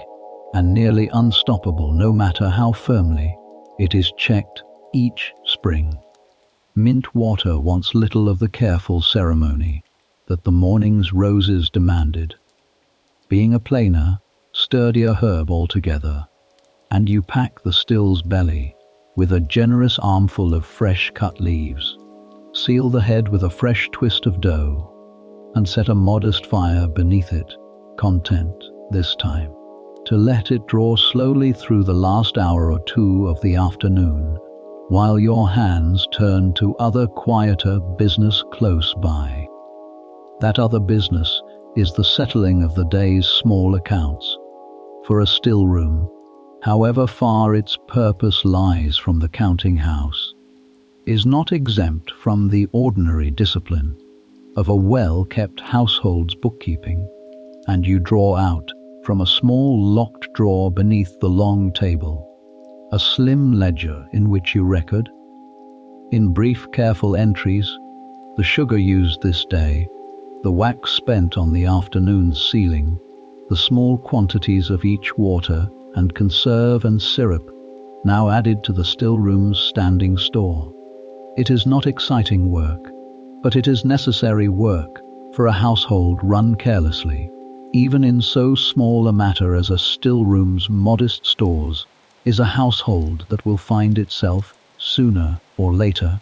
and nearly unstoppable no matter how firmly it is checked each spring. Mint water wants little of the careful ceremony that the morning's roses demanded, being a plainer, sturdier herb altogether, and you pack the still's belly with a generous armful of fresh cut leaves, seal the head with a fresh twist of dough, and set a modest fire beneath it, content, this time, to let it draw slowly through the last hour or 2 of the afternoon, while your hands turn to other quieter business close by. That other business is the settling of the day's small accounts, for a still room, however far its purpose lies from the counting house, is not exempt from the ordinary discipline of a well-kept household's bookkeeping, and you draw out from a small locked drawer beneath the long table a slim ledger in which you record, in brief careful entries, the sugar used this day, the wax spent on the afternoon's sealing, the small quantities of each water and conserve and syrup now added to the still room's standing store. It is not exciting work, but it is necessary work for a household run carelessly, even in so small a matter as a still room's modest stores, is a household that will find itself, sooner or later,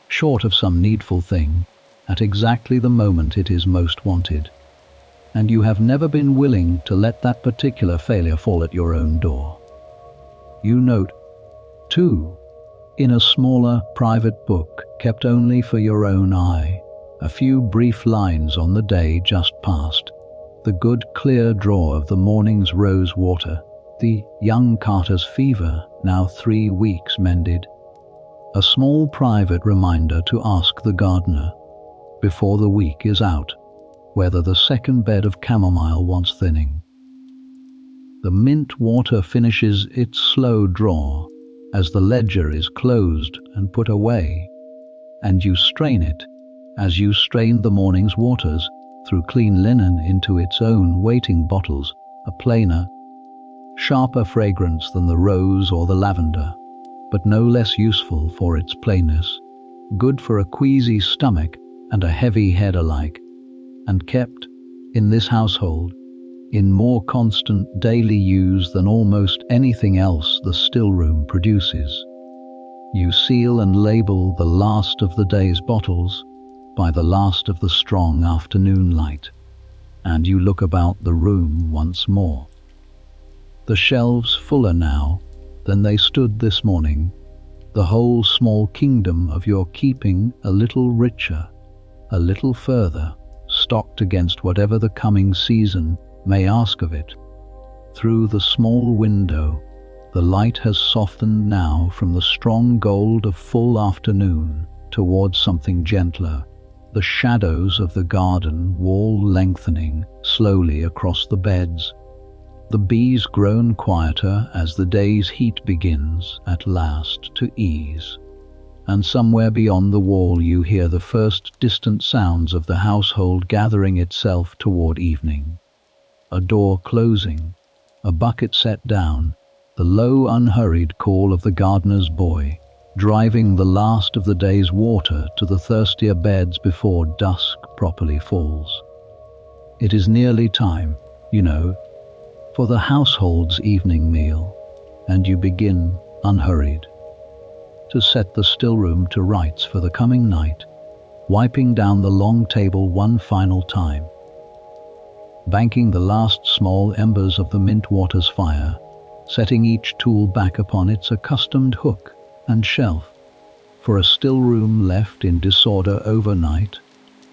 short of some needful thing, at exactly the moment it is most wanted, and you have never been willing to let that particular failure fall at your own door. You note, too, in a smaller, private book kept only for your own eye, a few brief lines on the day just past, the good clear draw of the morning's rose water, the young carter's fever, now 3 weeks mended. A small private reminder to ask the gardener, before the week is out, whether the second bed of chamomile wants thinning. The mint water finishes its slow draw as the ledger is closed and put away, and you strain it as you strain the morning's waters through clean linen into its own waiting bottles, a plainer, sharper fragrance than the rose or the lavender, but no less useful for its plainness, good for a queasy stomach and a heavy head alike, and kept, in this household, in more constant daily use than almost anything else the stillroom produces. You seal and label the last of the day's bottles by the last of the strong afternoon light, and you look about the room once more. The shelves fuller now than they stood this morning, the whole small kingdom of your keeping a little richer, a little further, stocked against whatever the coming season may ask of it. Through the small window, the light has softened now from the strong gold of full afternoon towards something gentler, the shadows of the garden wall lengthening slowly across the beds. The bees grown quieter as the day's heat begins at last to ease, and somewhere beyond the wall you hear the first distant sounds of the household gathering itself toward evening. A door closing, a bucket set down, the low unhurried call of the gardener's boy, driving the last of the day's water to the thirstier beds before dusk properly falls. It is nearly time, you know, for the household's evening meal, and you begin, unhurried, to set the stillroom to rights for the coming night, wiping down the long table one final time, banking the last small embers of the mint water's fire, setting each tool back upon its accustomed hook and shelf, for a stillroom left in disorder overnight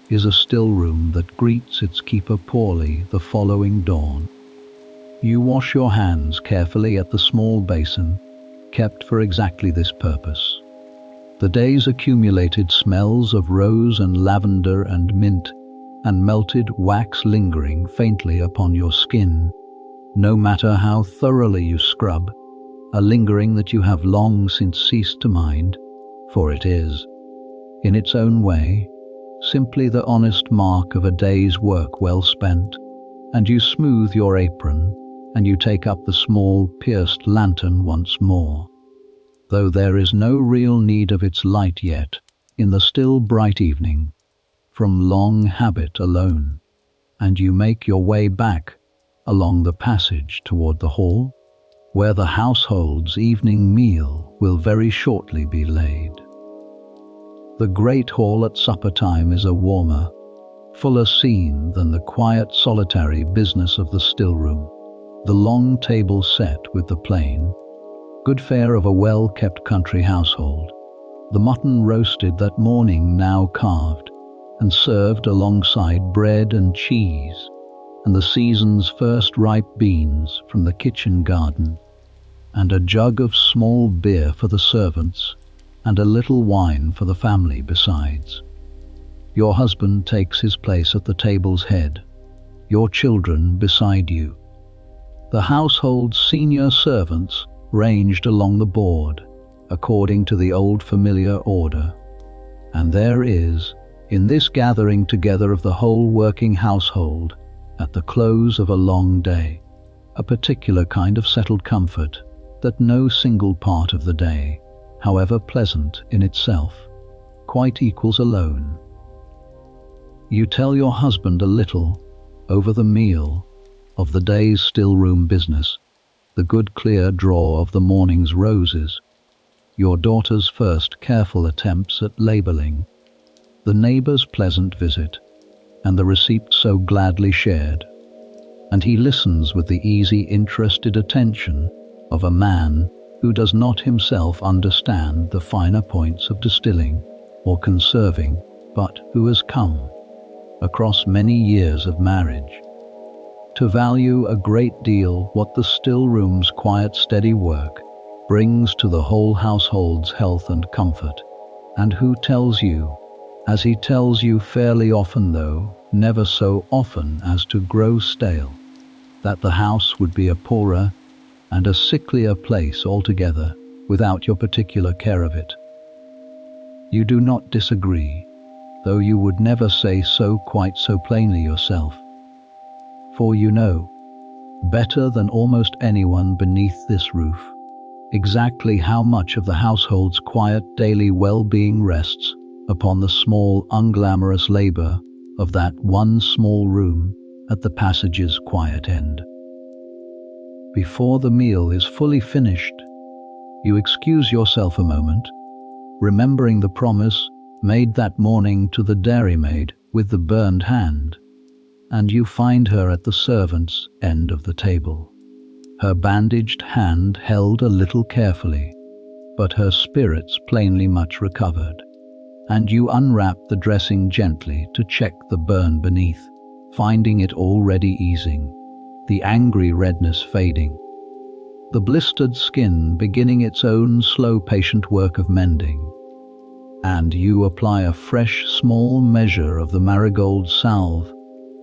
is a stillroom that greets its keeper poorly the following dawn. You wash your hands carefully at the small basin, kept for exactly this purpose. The day's accumulated smells of rose and lavender and mint and melted wax lingering faintly upon your skin, no matter how thoroughly you scrub, a lingering that you have long since ceased to mind, for it is, in its own way, simply the honest mark of a day's work well spent, and you smooth your apron, and you take up the small pierced lantern once more, though there is no real need of its light yet, in the still bright evening, from long habit alone, and you make your way back along the passage toward the hall, where the household's evening meal will very shortly be laid. The great hall at supper time is a warmer, fuller scene than the quiet solitary business of the stillroom. The long table set with the plain, good fare of a well-kept country household, the mutton roasted that morning now carved and served alongside bread and cheese, and the season's first ripe beans from the kitchen garden, and a jug of small beer for the servants, and a little wine for the family besides. Your husband takes his place at the table's head, your children beside you. The household's senior servants ranged along the board, according to the old familiar order. And there is, in this gathering together of the whole working household, at the close of a long day, a particular kind of settled comfort that no single part of the day, however pleasant in itself, quite equals alone. You tell your husband a little, over the meal, of the day's stillroom business, the good clear draw of the morning's roses, your daughter's first careful attempts at labelling, the neighbour's pleasant visit, and the receipt so gladly shared, and he listens with the easy interested attention of a man who does not himself understand the finer points of distilling or conserving, but who has come, across many years of marriage, to value a great deal what the still room's quiet, steady work brings to the whole household's health and comfort, and who tells you, as he tells you fairly often though never so often as to grow stale, that the house would be a poorer and a sicklier place altogether without your particular care of it. You do not disagree, though you would never say so quite so plainly yourself. For you know, better than almost anyone beneath this roof, exactly how much of the household's quiet daily well-being rests upon the small unglamorous labor of that one small room at the passage's quiet end. Before the meal is fully finished, you excuse yourself a moment, remembering the promise made that morning to the dairymaid with the burned hand, and you find her at the servant's end of the table, her bandaged hand held a little carefully, but her spirits plainly much recovered, and you unwrap the dressing gently to check the burn beneath, finding it already easing, the angry redness fading, the blistered skin beginning its own slow patient work of mending, and you apply a fresh small measure of the marigold salve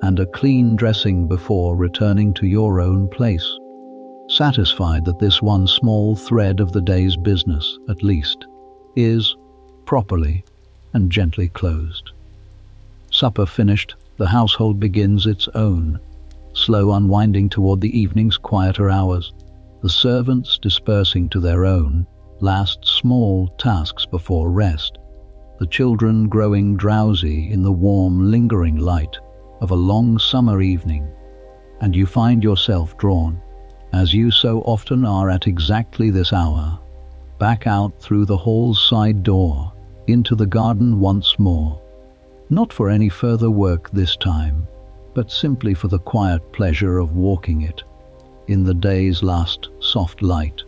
and a clean dressing before returning to your own place, satisfied that this one small thread of the day's business, at least, is properly and gently closed. Supper finished, the household begins its own slow unwinding toward the evening's quieter hours, the servants dispersing to their own last small tasks before rest, the children growing drowsy in the warm, lingering light of a long summer evening, and you find yourself drawn, as you so often are at exactly this hour, back out through the hall's side door into the garden once more, not for any further work this time, but simply for the quiet pleasure of walking it in the day's last soft light,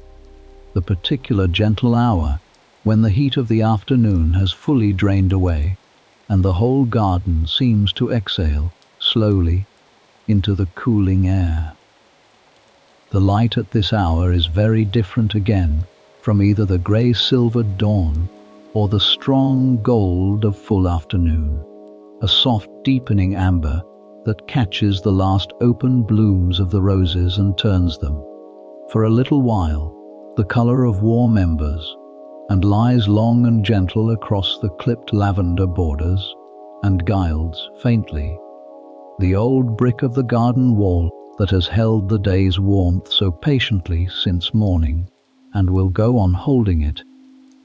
the particular gentle hour when the heat of the afternoon has fully drained away and the whole garden seems to exhale slowly into the cooling air. The light at this hour is very different again from either the grey-silvered dawn or the strong gold of full afternoon, a soft deepening amber that catches the last open blooms of the roses and turns them, for a little while, the color of warm embers, and lies long and gentle across the clipped lavender borders, and gilds faintly the old brick of the garden wall that has held the day's warmth so patiently since morning, and will go on holding it,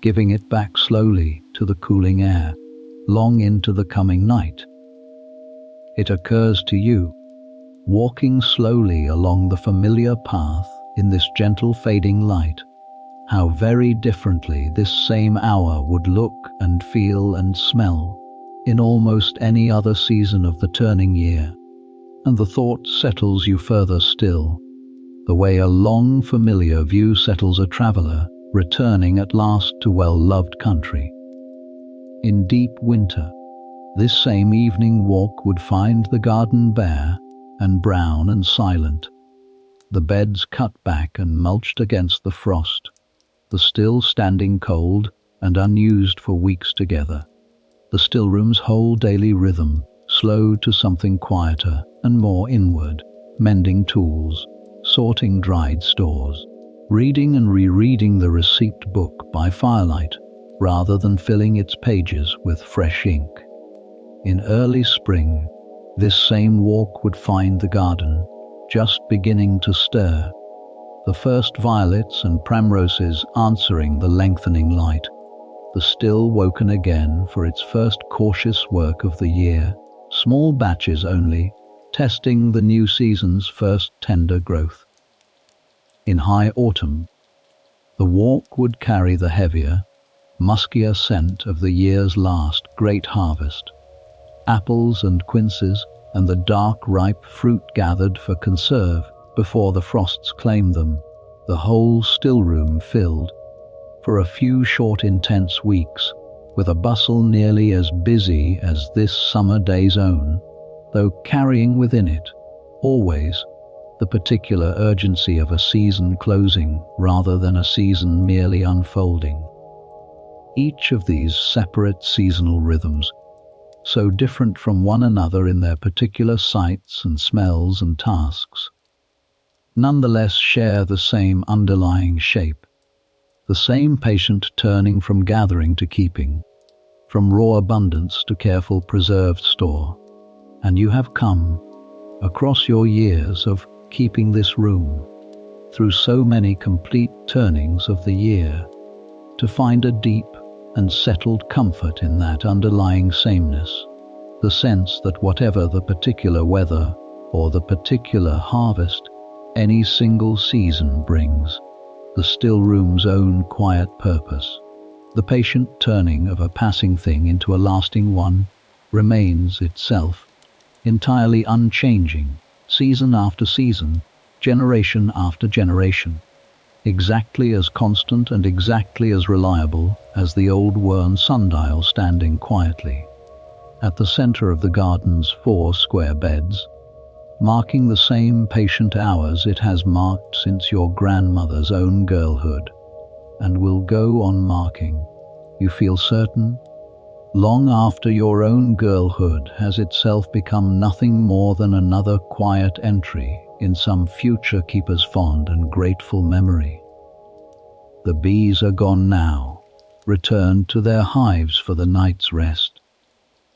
giving it back slowly to the cooling air, long into the coming night. It occurs to you, walking slowly along the familiar path in this gentle fading light, how very differently this same hour would look and feel and smell in almost any other season of the turning year, and the thought settles you further still, the way a long familiar view settles a traveller returning at last to well-loved country. In deep winter, this same evening walk would find the garden bare and brown and silent, the beds cut back and mulched against the frost, the still standing cold and unused for weeks together, the still room's whole daily rhythm slowed to something quieter and more inward, mending tools, sorting dried stores, reading and rereading the receipt book by firelight rather than filling its pages with fresh ink. In early spring, this same walk would find the garden just beginning to stir, the first violets and primroses answering the lengthening light, the still woken again for its first cautious work of the year, small batches only, testing the new season's first tender growth. In high autumn, the walk would carry the heavier, muskier scent of the year's last great harvest, apples and quinces and the dark ripe fruit gathered for conserve before the frosts claimed them, the whole stillroom filled, for a few short intense weeks, with a bustle nearly as busy as this summer day's own, though carrying within it, always, the particular urgency of a season closing rather than a season merely unfolding. Each of these separate seasonal rhythms, so different from one another in their particular sights and smells and tasks, nonetheless share the same underlying shape, the same patient turning from gathering to keeping, from raw abundance to careful preserved store. And you have come, across your years of keeping this room, through so many complete turnings of the year, to find a deep and settled comfort in that underlying sameness, the sense that whatever the particular weather or the particular harvest any single season brings, the stillroom's own quiet purpose, the patient turning of a passing thing into a lasting one, remains itself entirely unchanging, season after season, generation after generation, exactly as constant and exactly as reliable as the old worn sundial standing quietly at the center of the garden's 4 square beds, marking the same patient hours it has marked since your grandmother's own girlhood, and will go on marking, you feel certain, long after your own girlhood has itself become nothing more than another quiet entry in some future keeper's fond and grateful memory. The bees are gone now, returned to their hives for the night's rest,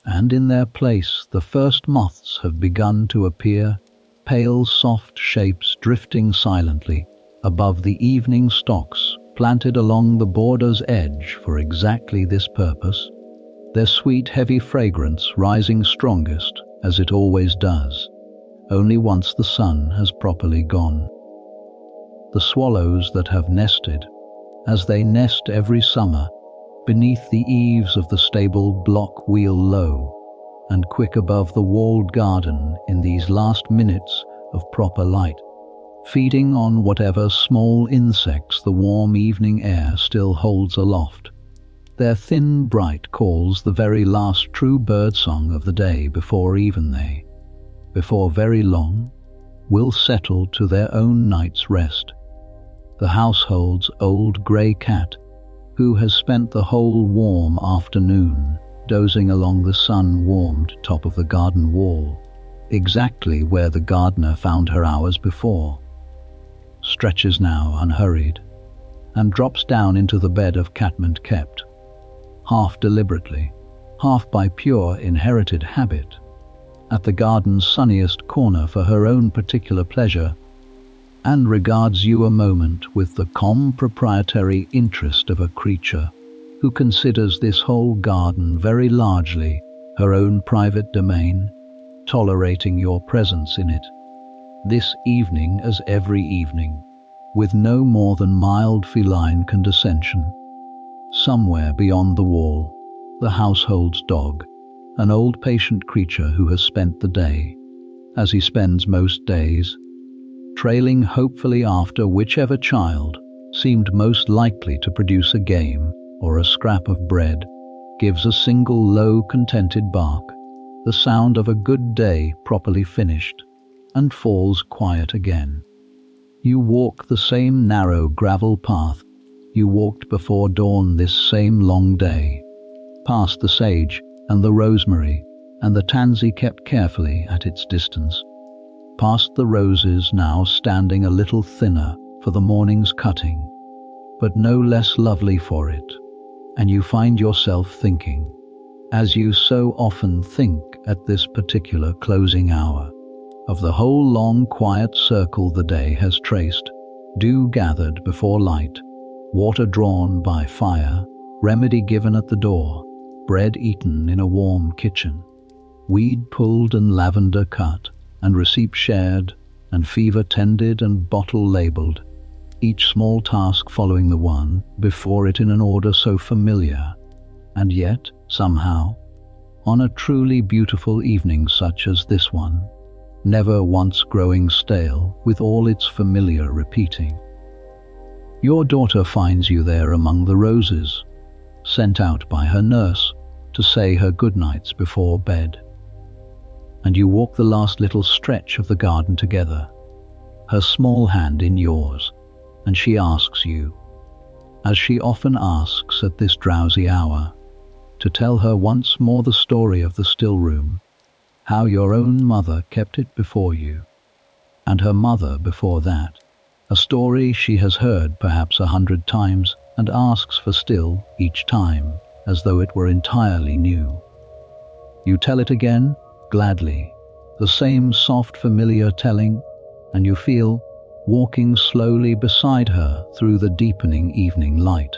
and in their place the first moths have begun to appear, pale soft shapes drifting silently above the evening stalks planted along the border's edge for exactly this purpose, their sweet heavy fragrance rising strongest, as it always does, only once the sun has properly gone. The swallows that have nested, as they nest every summer, beneath the eaves of the stable block wheel low, and quick above the walled garden in these last minutes of proper light, feeding on whatever small insects the warm evening air still holds aloft, their thin bright calls the very last true birdsong of the day before even they, before very long, will settle to their own night's rest. The household's old grey cat, who has spent the whole warm afternoon dozing along the sun-warmed top of the garden wall, exactly where the gardener found her hours before, stretches now unhurried, and drops down into the bed of catmint kept, half deliberately, half by pure inherited habit, at the garden's sunniest corner for her own particular pleasure, and regards you a moment with the calm proprietary interest of a creature who considers this whole garden very largely her own private domain, tolerating your presence in it, this evening as every evening, with no more than mild feline condescension. Somewhere beyond the wall, the household's dog, an old patient creature who has spent the day, as he spends most days, trailing hopefully after whichever child seemed most likely to produce a game or a scrap of bread, gives a single low contented bark, the sound of a good day properly finished, and falls quiet again. You walk the same narrow gravel path you walked before dawn this same long day, past the sage and the rosemary and the tansy kept carefully at its distance, past the roses now standing a little thinner for the morning's cutting, but no less lovely for it, and you find yourself thinking, as you so often think at this particular closing hour, of the whole long quiet circle the day has traced, dew gathered before light, water drawn by fire, remedy given at the door, bread eaten in a warm kitchen, weed pulled and lavender cut, and receipt shared, and fever tended and bottle labelled, each small task following the one before it in an order so familiar, and yet, somehow, on a truly beautiful evening such as this one, never once growing stale with all its familiar repeating, Your daughter finds you there among the roses, sent out by her nurse to say her goodnights before bed. And you walk the last little stretch of the garden together, her small hand in yours, and she asks you, as she often asks at this drowsy hour, to tell her once more the story of the still room, how your own mother kept it before you, and her mother before that, a story she has heard perhaps 100 times and asks for still each time, as though it were entirely new. You tell it again, gladly, the same soft familiar telling, and you feel walking slowly beside her through the deepening evening light.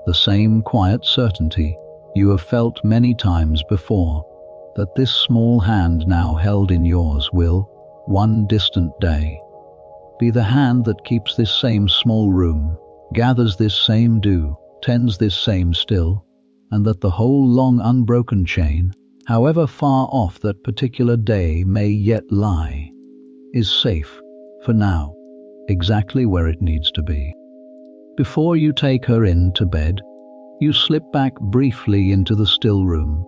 The same quiet certainty you have felt many times before, that this small hand now held in yours will, one distant day, be the hand that keeps this same small room, gathers this same dew, tends this same still, and that the whole long unbroken chain, however far off that particular day may yet lie, is safe, for now, exactly where it needs to be. Before you take her in to bed, you slip back briefly into the still room,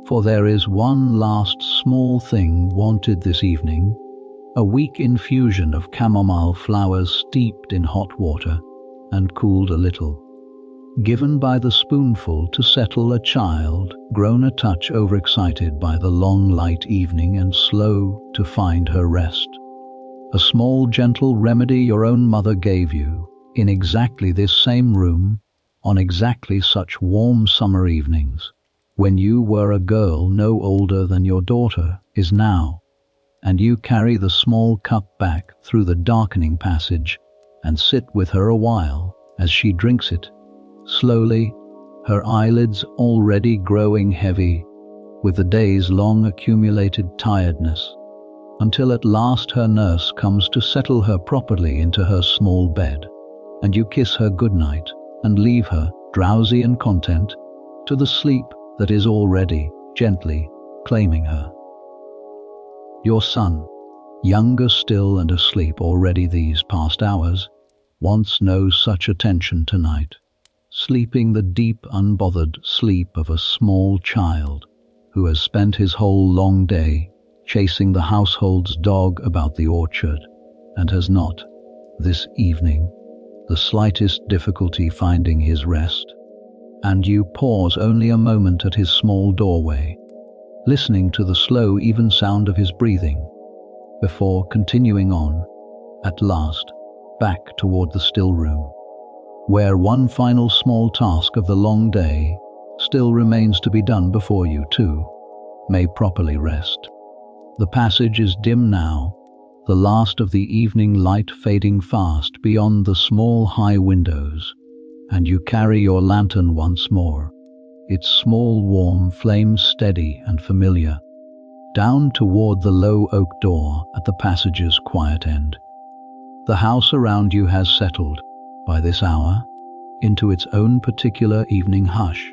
for there is one last small thing wanted this evening, a weak infusion of chamomile flowers steeped in hot water and cooled a little, given by the spoonful to settle a child grown a touch overexcited by the long light evening and slow to find her rest. A small gentle remedy your own mother gave you in exactly this same room on exactly such warm summer evenings when you were a girl no older than your daughter is now, and you carry the small cup back through the darkening passage and sit with her a while as she drinks it, slowly, her eyelids already growing heavy with the day's long accumulated tiredness, until at last her nurse comes to settle her properly into her small bed, and you kiss her goodnight and leave her, drowsy and content, to the sleep that is already gently claiming her. Your son, younger still and asleep already these past hours, wants no such attention tonight, sleeping the deep unbothered sleep of a small child who has spent his whole long day chasing the household's dog about the orchard and has not, this evening, the slightest difficulty finding his rest. And you pause only a moment at his small doorway, listening to the slow, even sound of his breathing, before continuing on, at last, back toward the still room, where one final small task of the long day still remains to be done before you, too, may properly rest. The passage is dim now, the last of the evening light fading fast beyond the small high windows, and you carry your lantern once more, its small warm flame steady and familiar, down toward the low oak door at the passage's quiet end. The house around you has settled, by this hour, into its own particular evening hush,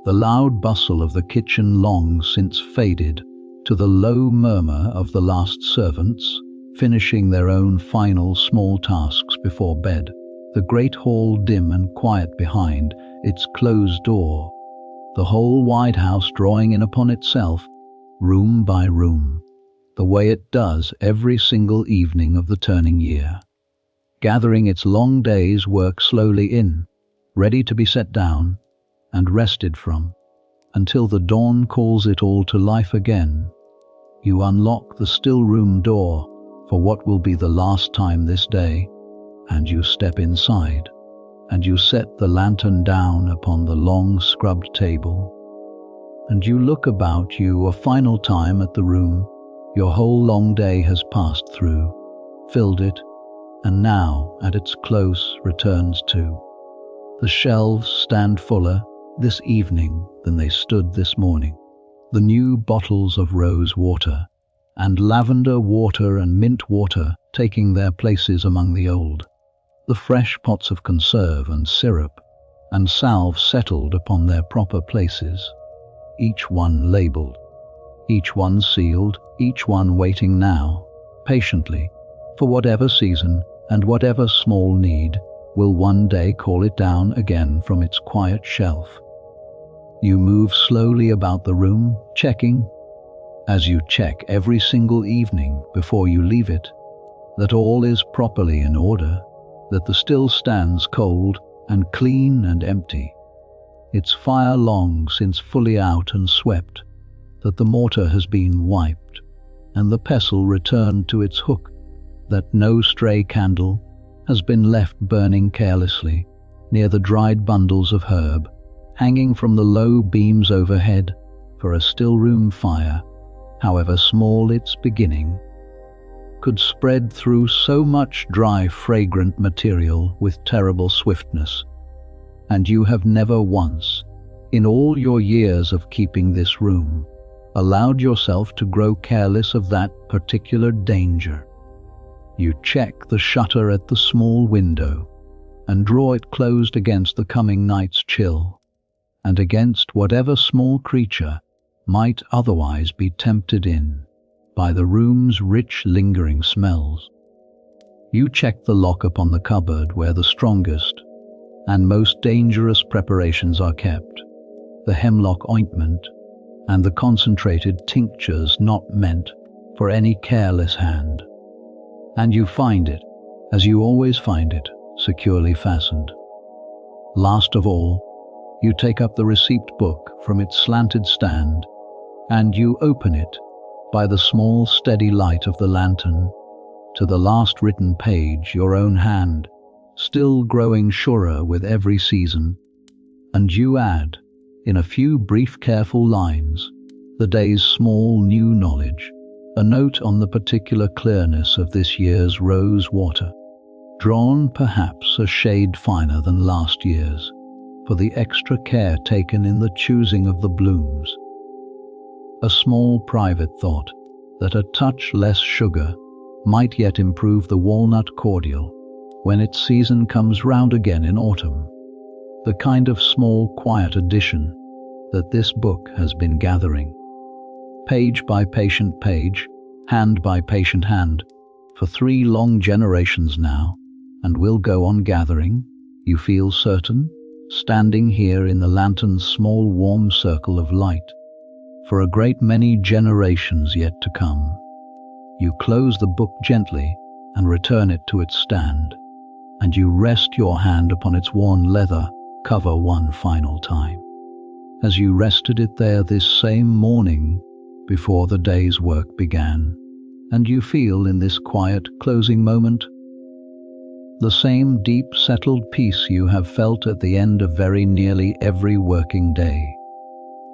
the loud bustle of the kitchen long since faded to the low murmur of the last servants finishing their own final small tasks before bed, the great hall dim and quiet behind its closed door, the whole wide house drawing in upon itself, room by room, the way it does every single evening of the turning year, gathering its long day's work slowly in, ready to be set down and rested from, until the dawn calls it all to life again. You unlock the still room door for what will be the last time this day, and you step inside, and you set the lantern down upon the long scrubbed table, and you look about you a final time at the room your whole long day has passed through, filled it, and now at its close returns to. The shelves stand fuller this evening than they stood this morning. The new bottles of rose water and lavender water and mint water taking their places among the old. The fresh pots of conserve and syrup and salves settled upon their proper places, each one labelled, each one sealed, each one waiting now, patiently, for whatever season and whatever small need will one day call it down again from its quiet shelf. You move slowly about the room, checking, as you check every single evening before you leave it, that all is properly in order, that the still stands cold and clean and empty, its fire long since fully out and swept, that the mortar has been wiped, and the pestle returned to its hook, that no stray candle has been left burning carelessly near the dried bundles of herb hanging from the low beams overhead, for a stillroom fire, however small its beginning, could spread through so much dry, fragrant material with terrible swiftness. And you have never once, in all your years of keeping this room, allowed yourself to grow careless of that particular danger. You check the shutter at the small window and draw it closed against the coming night's chill, and against whatever small creature might otherwise be tempted in by the room's rich lingering smells. You check the lock upon the cupboard where the strongest and most dangerous preparations are kept, the hemlock ointment and the concentrated tinctures not meant for any careless hand. And you find it, as you always find it, securely fastened. Last of all, you take up the receipt book from its slanted stand, and you open it by the small steady light of the lantern to the last written page, your own hand, still growing surer with every season, and you add, in a few brief careful lines, the day's small new knowledge, a note on the particular clearness of this year's rose water, drawn perhaps a shade finer than last year's, for the extra care taken in the choosing of the blooms. A small private thought that a touch less sugar might yet improve the walnut cordial when its season comes round again in autumn, the kind of small quiet addition that this book has been gathering, page by patient page, hand by patient hand, for 3 long generations now, and will go on gathering, you feel certain, standing here in the lantern's small warm circle of light, for a great many generations yet to come. You close the book gently and return it to its stand, and you rest your hand upon its worn leather cover one final time, as you rested it there this same morning before the day's work began, and you feel in this quiet closing moment the same deep settled peace you have felt at the end of very nearly every working day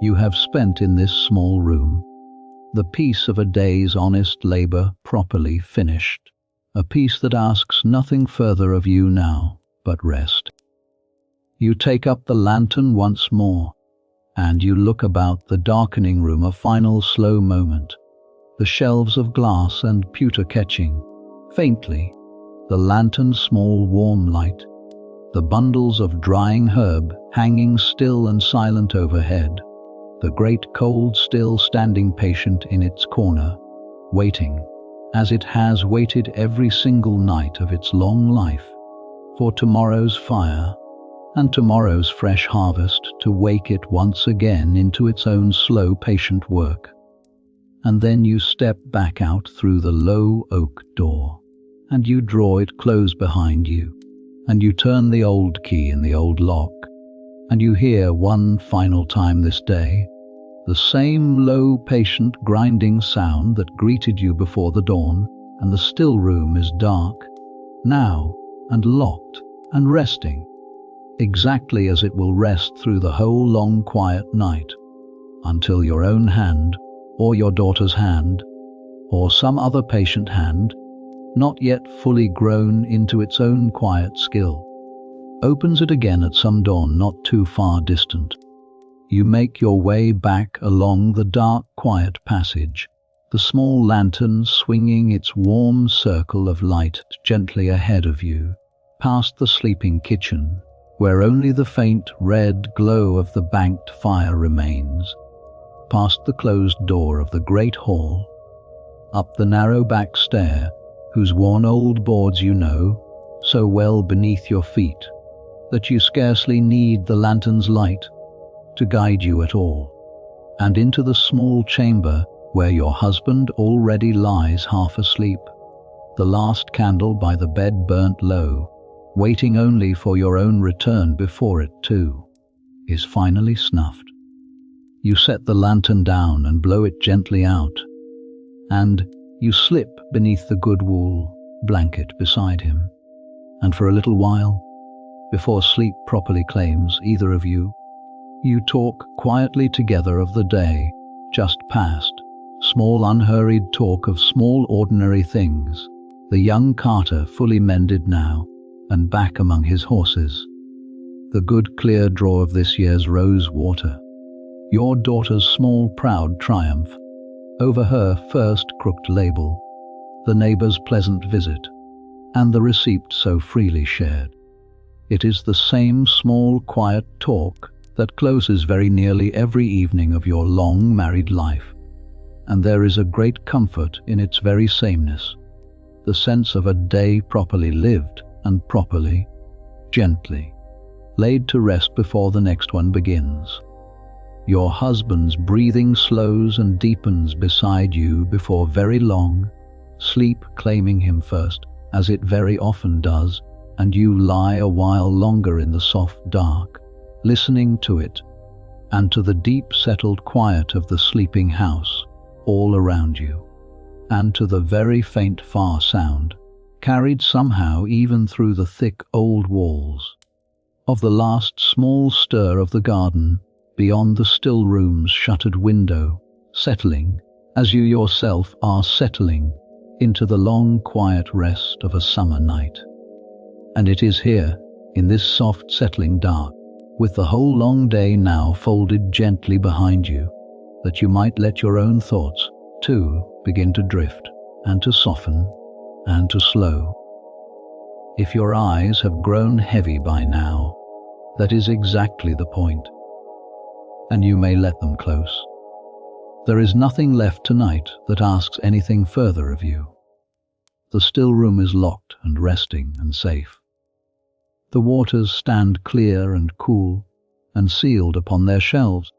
you have spent in this small room, the peace of a day's honest labor properly finished, a peace that asks nothing further of you now but rest. You take up the lantern once more, and you look about the darkening room a final slow moment, the shelves of glass and pewter catching, faintly, the lantern's small warm light, the bundles of drying herb hanging still and silent overhead, the great cold still standing patient in its corner, waiting, as it has waited every single night of its long life, for tomorrow's fire and tomorrow's fresh harvest to wake it once again into its own slow patient work. And then you step back out through the low oak door, and you draw it close behind you, and you turn the old key in the old lock, and you hear one final time this day the same low, patient, grinding sound that greeted you before the dawn, and the still room is dark, now, and locked, and resting, exactly as it will rest through the whole long quiet night, until your own hand, or your daughter's hand, or some other patient hand, not yet fully grown into its own quiet skill, opens it again at some dawn not too far distant. You make your way back along the dark, quiet passage, the small lantern swinging its warm circle of light gently ahead of you, past the sleeping kitchen, where only the faint red glow of the banked fire remains, past the closed door of the great hall, up the narrow back stair, whose worn old boards you know, so well beneath your feet that you scarcely need the lantern's light to guide you at all, and into the small chamber where your husband already lies half asleep, the last candle by the bed burnt low, waiting only for your own return before it, too, is finally snuffed. You set the lantern down and blow it gently out, and you slip beneath the good wool blanket beside him, and for a little while, before sleep properly claims either of you, you talk quietly together of the day just past, small unhurried talk of small ordinary things, the young carter fully mended now and back among his horses, the good clear draw of this year's rose water, your daughter's small proud triumph over her first crooked label, the neighbour's pleasant visit, and the receipt so freely shared. It is the same small quiet talk that closes very nearly every evening of your long married life, and there is a great comfort in its very sameness, the sense of a day properly lived and properly, gently, laid to rest before the next one begins. Your husband's breathing slows and deepens beside you before very long, sleep claiming him first, as it very often does, and you lie a while longer in the soft dark, listening to it, and to the deep settled quiet of the sleeping house all around you, and to the very faint far sound, carried somehow even through the thick old walls, of the last small stir of the garden beyond the still room's shuttered window, settling, as you yourself are settling, into the long quiet rest of a summer night. And it is here, in this soft settling dark, with the whole long day now folded gently behind you, that you might let your own thoughts, too, begin to drift, and to soften, and to slow. If your eyes have grown heavy by now, that is exactly the point, and you may let them close. There is nothing left tonight that asks anything further of you. The still room is locked and resting and safe. The waters stand clear and cool and sealed upon their shelves,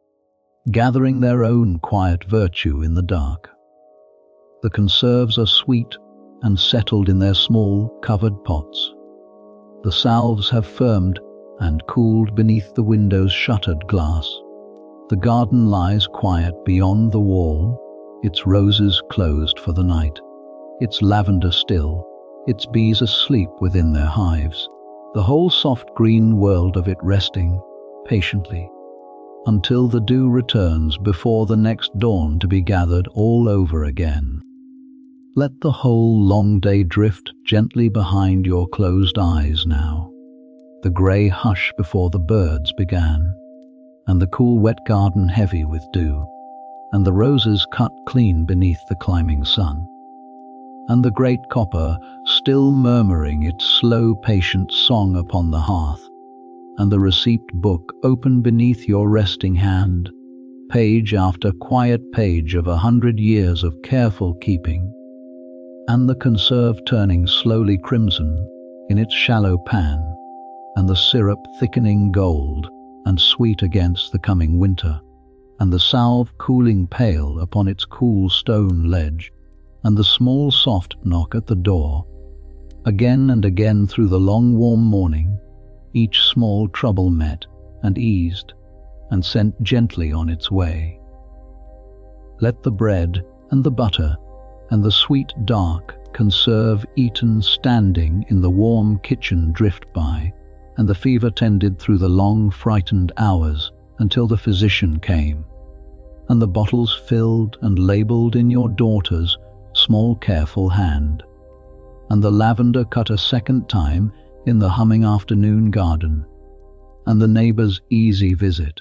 gathering their own quiet virtue in the dark. The conserves are sweet and settled in their small covered pots. The salves have firmed and cooled beneath the window's shuttered glass. The garden lies quiet beyond the wall, its roses closed for the night, its lavender still, its bees asleep within their hives, the whole soft green world of it resting patiently until the dew returns before the next dawn to be gathered all over again. Let the whole long day drift gently behind your closed eyes now, the grey hush before the birds began, and the cool wet garden heavy with dew, and the roses cut clean beneath the climbing sun, and the great copper still murmuring its slow patient song upon the hearth, and the receipt book open beneath your resting hand, page after quiet page of 100 years of careful keeping, and the conserve turning slowly crimson in its shallow pan, and the syrup thickening gold and sweet against the coming winter, and the salve cooling pale upon its cool stone ledge, and the small soft knock at the door. Again and again through the long warm morning, each small trouble met and eased and sent gently on its way. Let the bread and the butter and the sweet dark conserve eaten standing in the warm kitchen drift by, and the fever tended through the long frightened hours until the physician came, and the bottles filled and labelled in your daughter's small careful hand, and the lavender cut a second time in the humming afternoon garden, and the neighbour's easy visit,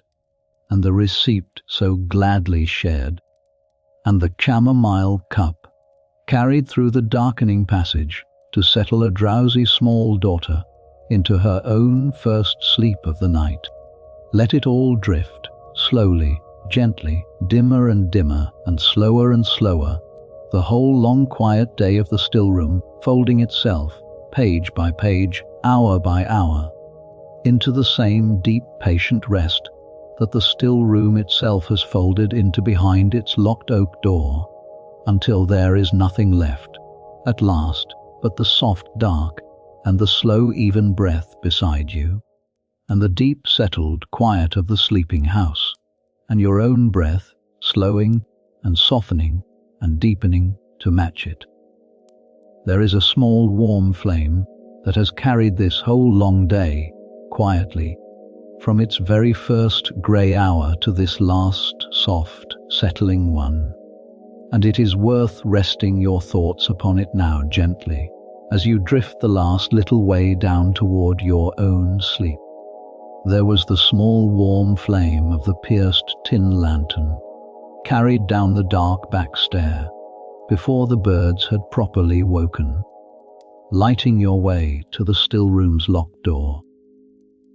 and the receipt so gladly shared, and the chamomile cup carried through the darkening passage to settle a drowsy small daughter into her own first sleep of the night. Let it all drift, slowly, gently, dimmer and dimmer, and slower, the whole long quiet day of the still room folding itself, page by page, hour by hour, into the same deep, patient rest that the still room itself has folded into behind its locked oak door, until there is nothing left, at last, but the soft dark and the slow even breath beside you, and the deep settled quiet of the sleeping house, and your own breath slowing and softening and deepening to match it. There is a small warm flame that has carried this whole long day quietly, from its very first grey hour to this last soft, settling one, and it is worth resting your thoughts upon it now gently, as you drift the last little way down toward your own sleep. There was the small warm flame of the pierced tin lantern, carried down the dark back stair, before the birds had properly woken, lighting your way to the still room's locked door.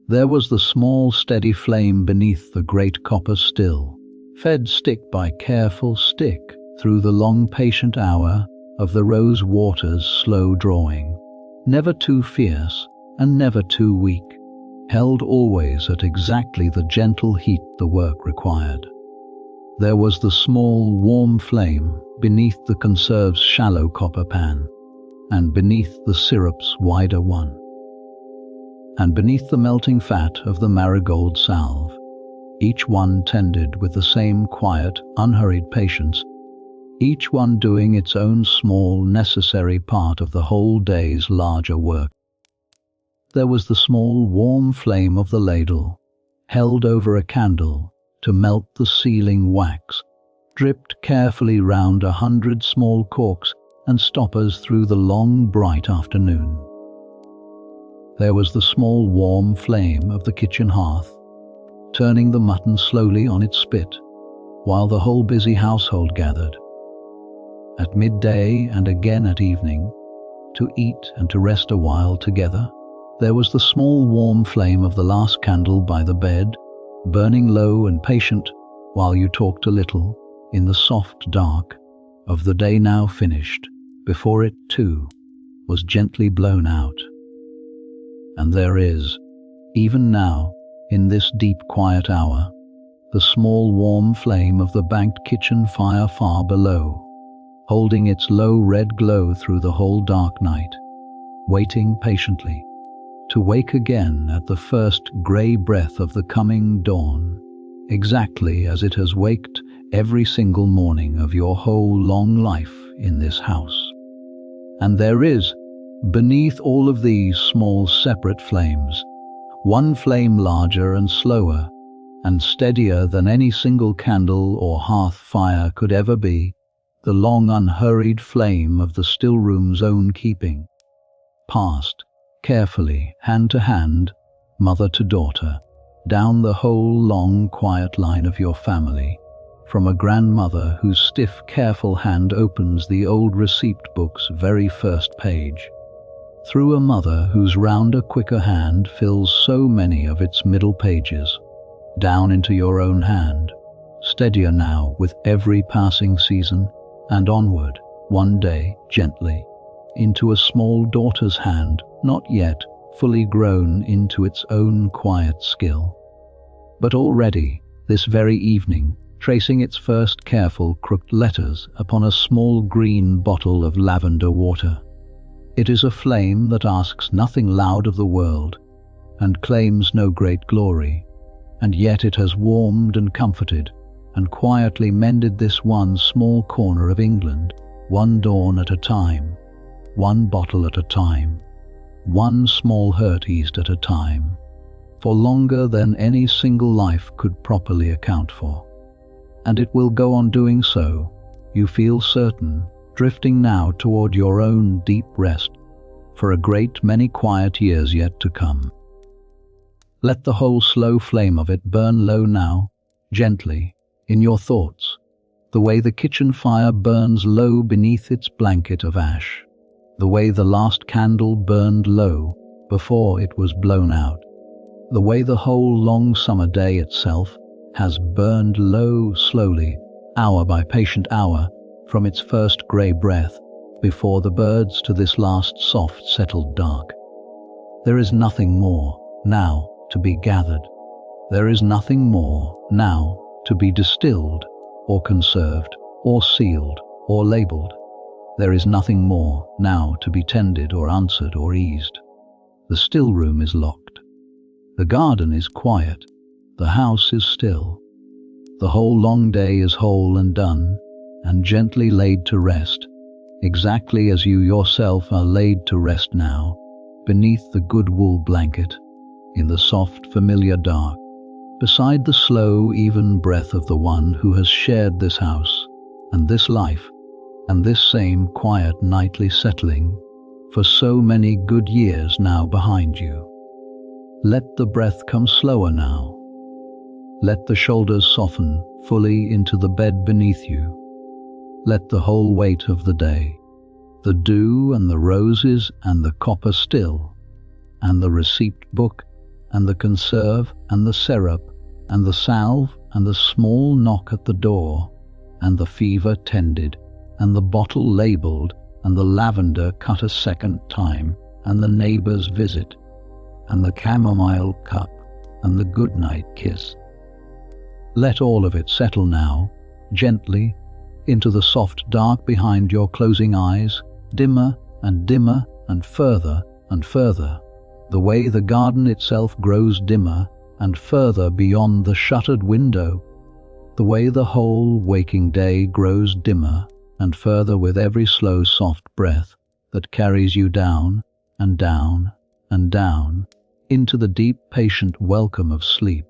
There was the small steady flame beneath the great copper still, fed stick by careful stick through the long patient hour of the rose water's slow drawing, never too fierce and never too weak, held always at exactly the gentle heat the work required. There was the small warm flame beneath the Conserves' shallow copper pan, and beneath the syrup's wider one, and beneath the melting fat of the marigold salve, each one tended with the same quiet, unhurried patience, each one doing its own small, necessary part of the whole day's larger work. There was the small, warm flame of the ladle, held over a candle to melt the sealing wax, dripped carefully round 100 small corks and stoppers through the long, bright afternoon. There was the small, warm flame of the kitchen hearth, turning the mutton slowly on its spit, while the whole busy household gathered, at midday and again at evening, to eat and to rest a while together. There was the small warm flame of the last candle by the bed, burning low and patient while you talked a little in the soft dark of the day now finished, before it too was gently blown out. And there is, even now, in this deep quiet hour, the small warm flame of the banked kitchen fire far below, holding its low red glow through the whole dark night, waiting patiently to wake again at the first grey breath of the coming dawn, exactly as it has waked every single morning of your whole long life in this house. And there is, beneath all of these small separate flames, one flame larger and slower and steadier than any single candle or hearth fire could ever be, the long unhurried flame of the still room's own keeping, passed carefully, hand to hand, mother to daughter, down the whole long quiet line of your family, from a grandmother whose stiff careful hand opens the old receipt book's very first page, through a mother whose rounder, quicker hand fills so many of its middle pages, down into your own hand, steadier now with every passing season, and onward, one day, gently, into a small daughter's hand, not yet fully grown into its own quiet skill, but already, this very evening, tracing its first careful crooked letters upon a small green bottle of lavender water. It is a flame that asks nothing loud of the world, and claims no great glory, and yet it has warmed and comforted, and quietly mended this one small corner of England, one dawn at a time, one bottle at a time, one small hurt eased at a time, for longer than any single life could properly account for. And it will go on doing so, you feel certain, drifting now toward your own deep rest, for a great many quiet years yet to come. Let the whole slow flame of it burn low now, gently, in your thoughts, the way the kitchen fire burns low beneath its blanket of ash, the way the last candle burned low before it was blown out, the way the whole long summer day itself has burned low slowly, hour by patient hour, from its first grey breath, before the birds to this last soft settled dark. There is nothing more now to be gathered. There is nothing more now to be distilled or conserved or sealed or labelled. There is nothing more now to be tended or answered or eased. The still room is locked. The garden is quiet. The house is still. The whole long day is whole and done, and gently laid to rest, exactly as you yourself are laid to rest now, beneath the good wool blanket, in the soft, familiar dark, beside the slow, even breath of the one who has shared this house, and this life, and this same quiet nightly settling, for so many good years now behind you. Let the breath come slower now. Let the shoulders soften fully into the bed beneath you. Let the whole weight of the day, the dew and the roses and the copper still, and the receipt book and the conserve and the syrup and the salve and the small knock at the door and the fever tended and the bottle labelled and the lavender cut a second time and the neighbour's visit and the chamomile cup and the goodnight kiss. Let all of it settle now, gently, into the soft dark behind your closing eyes, dimmer and further, the way the garden itself grows dimmer and further beyond the shuttered window, the way the whole waking day grows dimmer and further with every slow soft breath that carries you down and down and down into the deep patient welcome of sleep.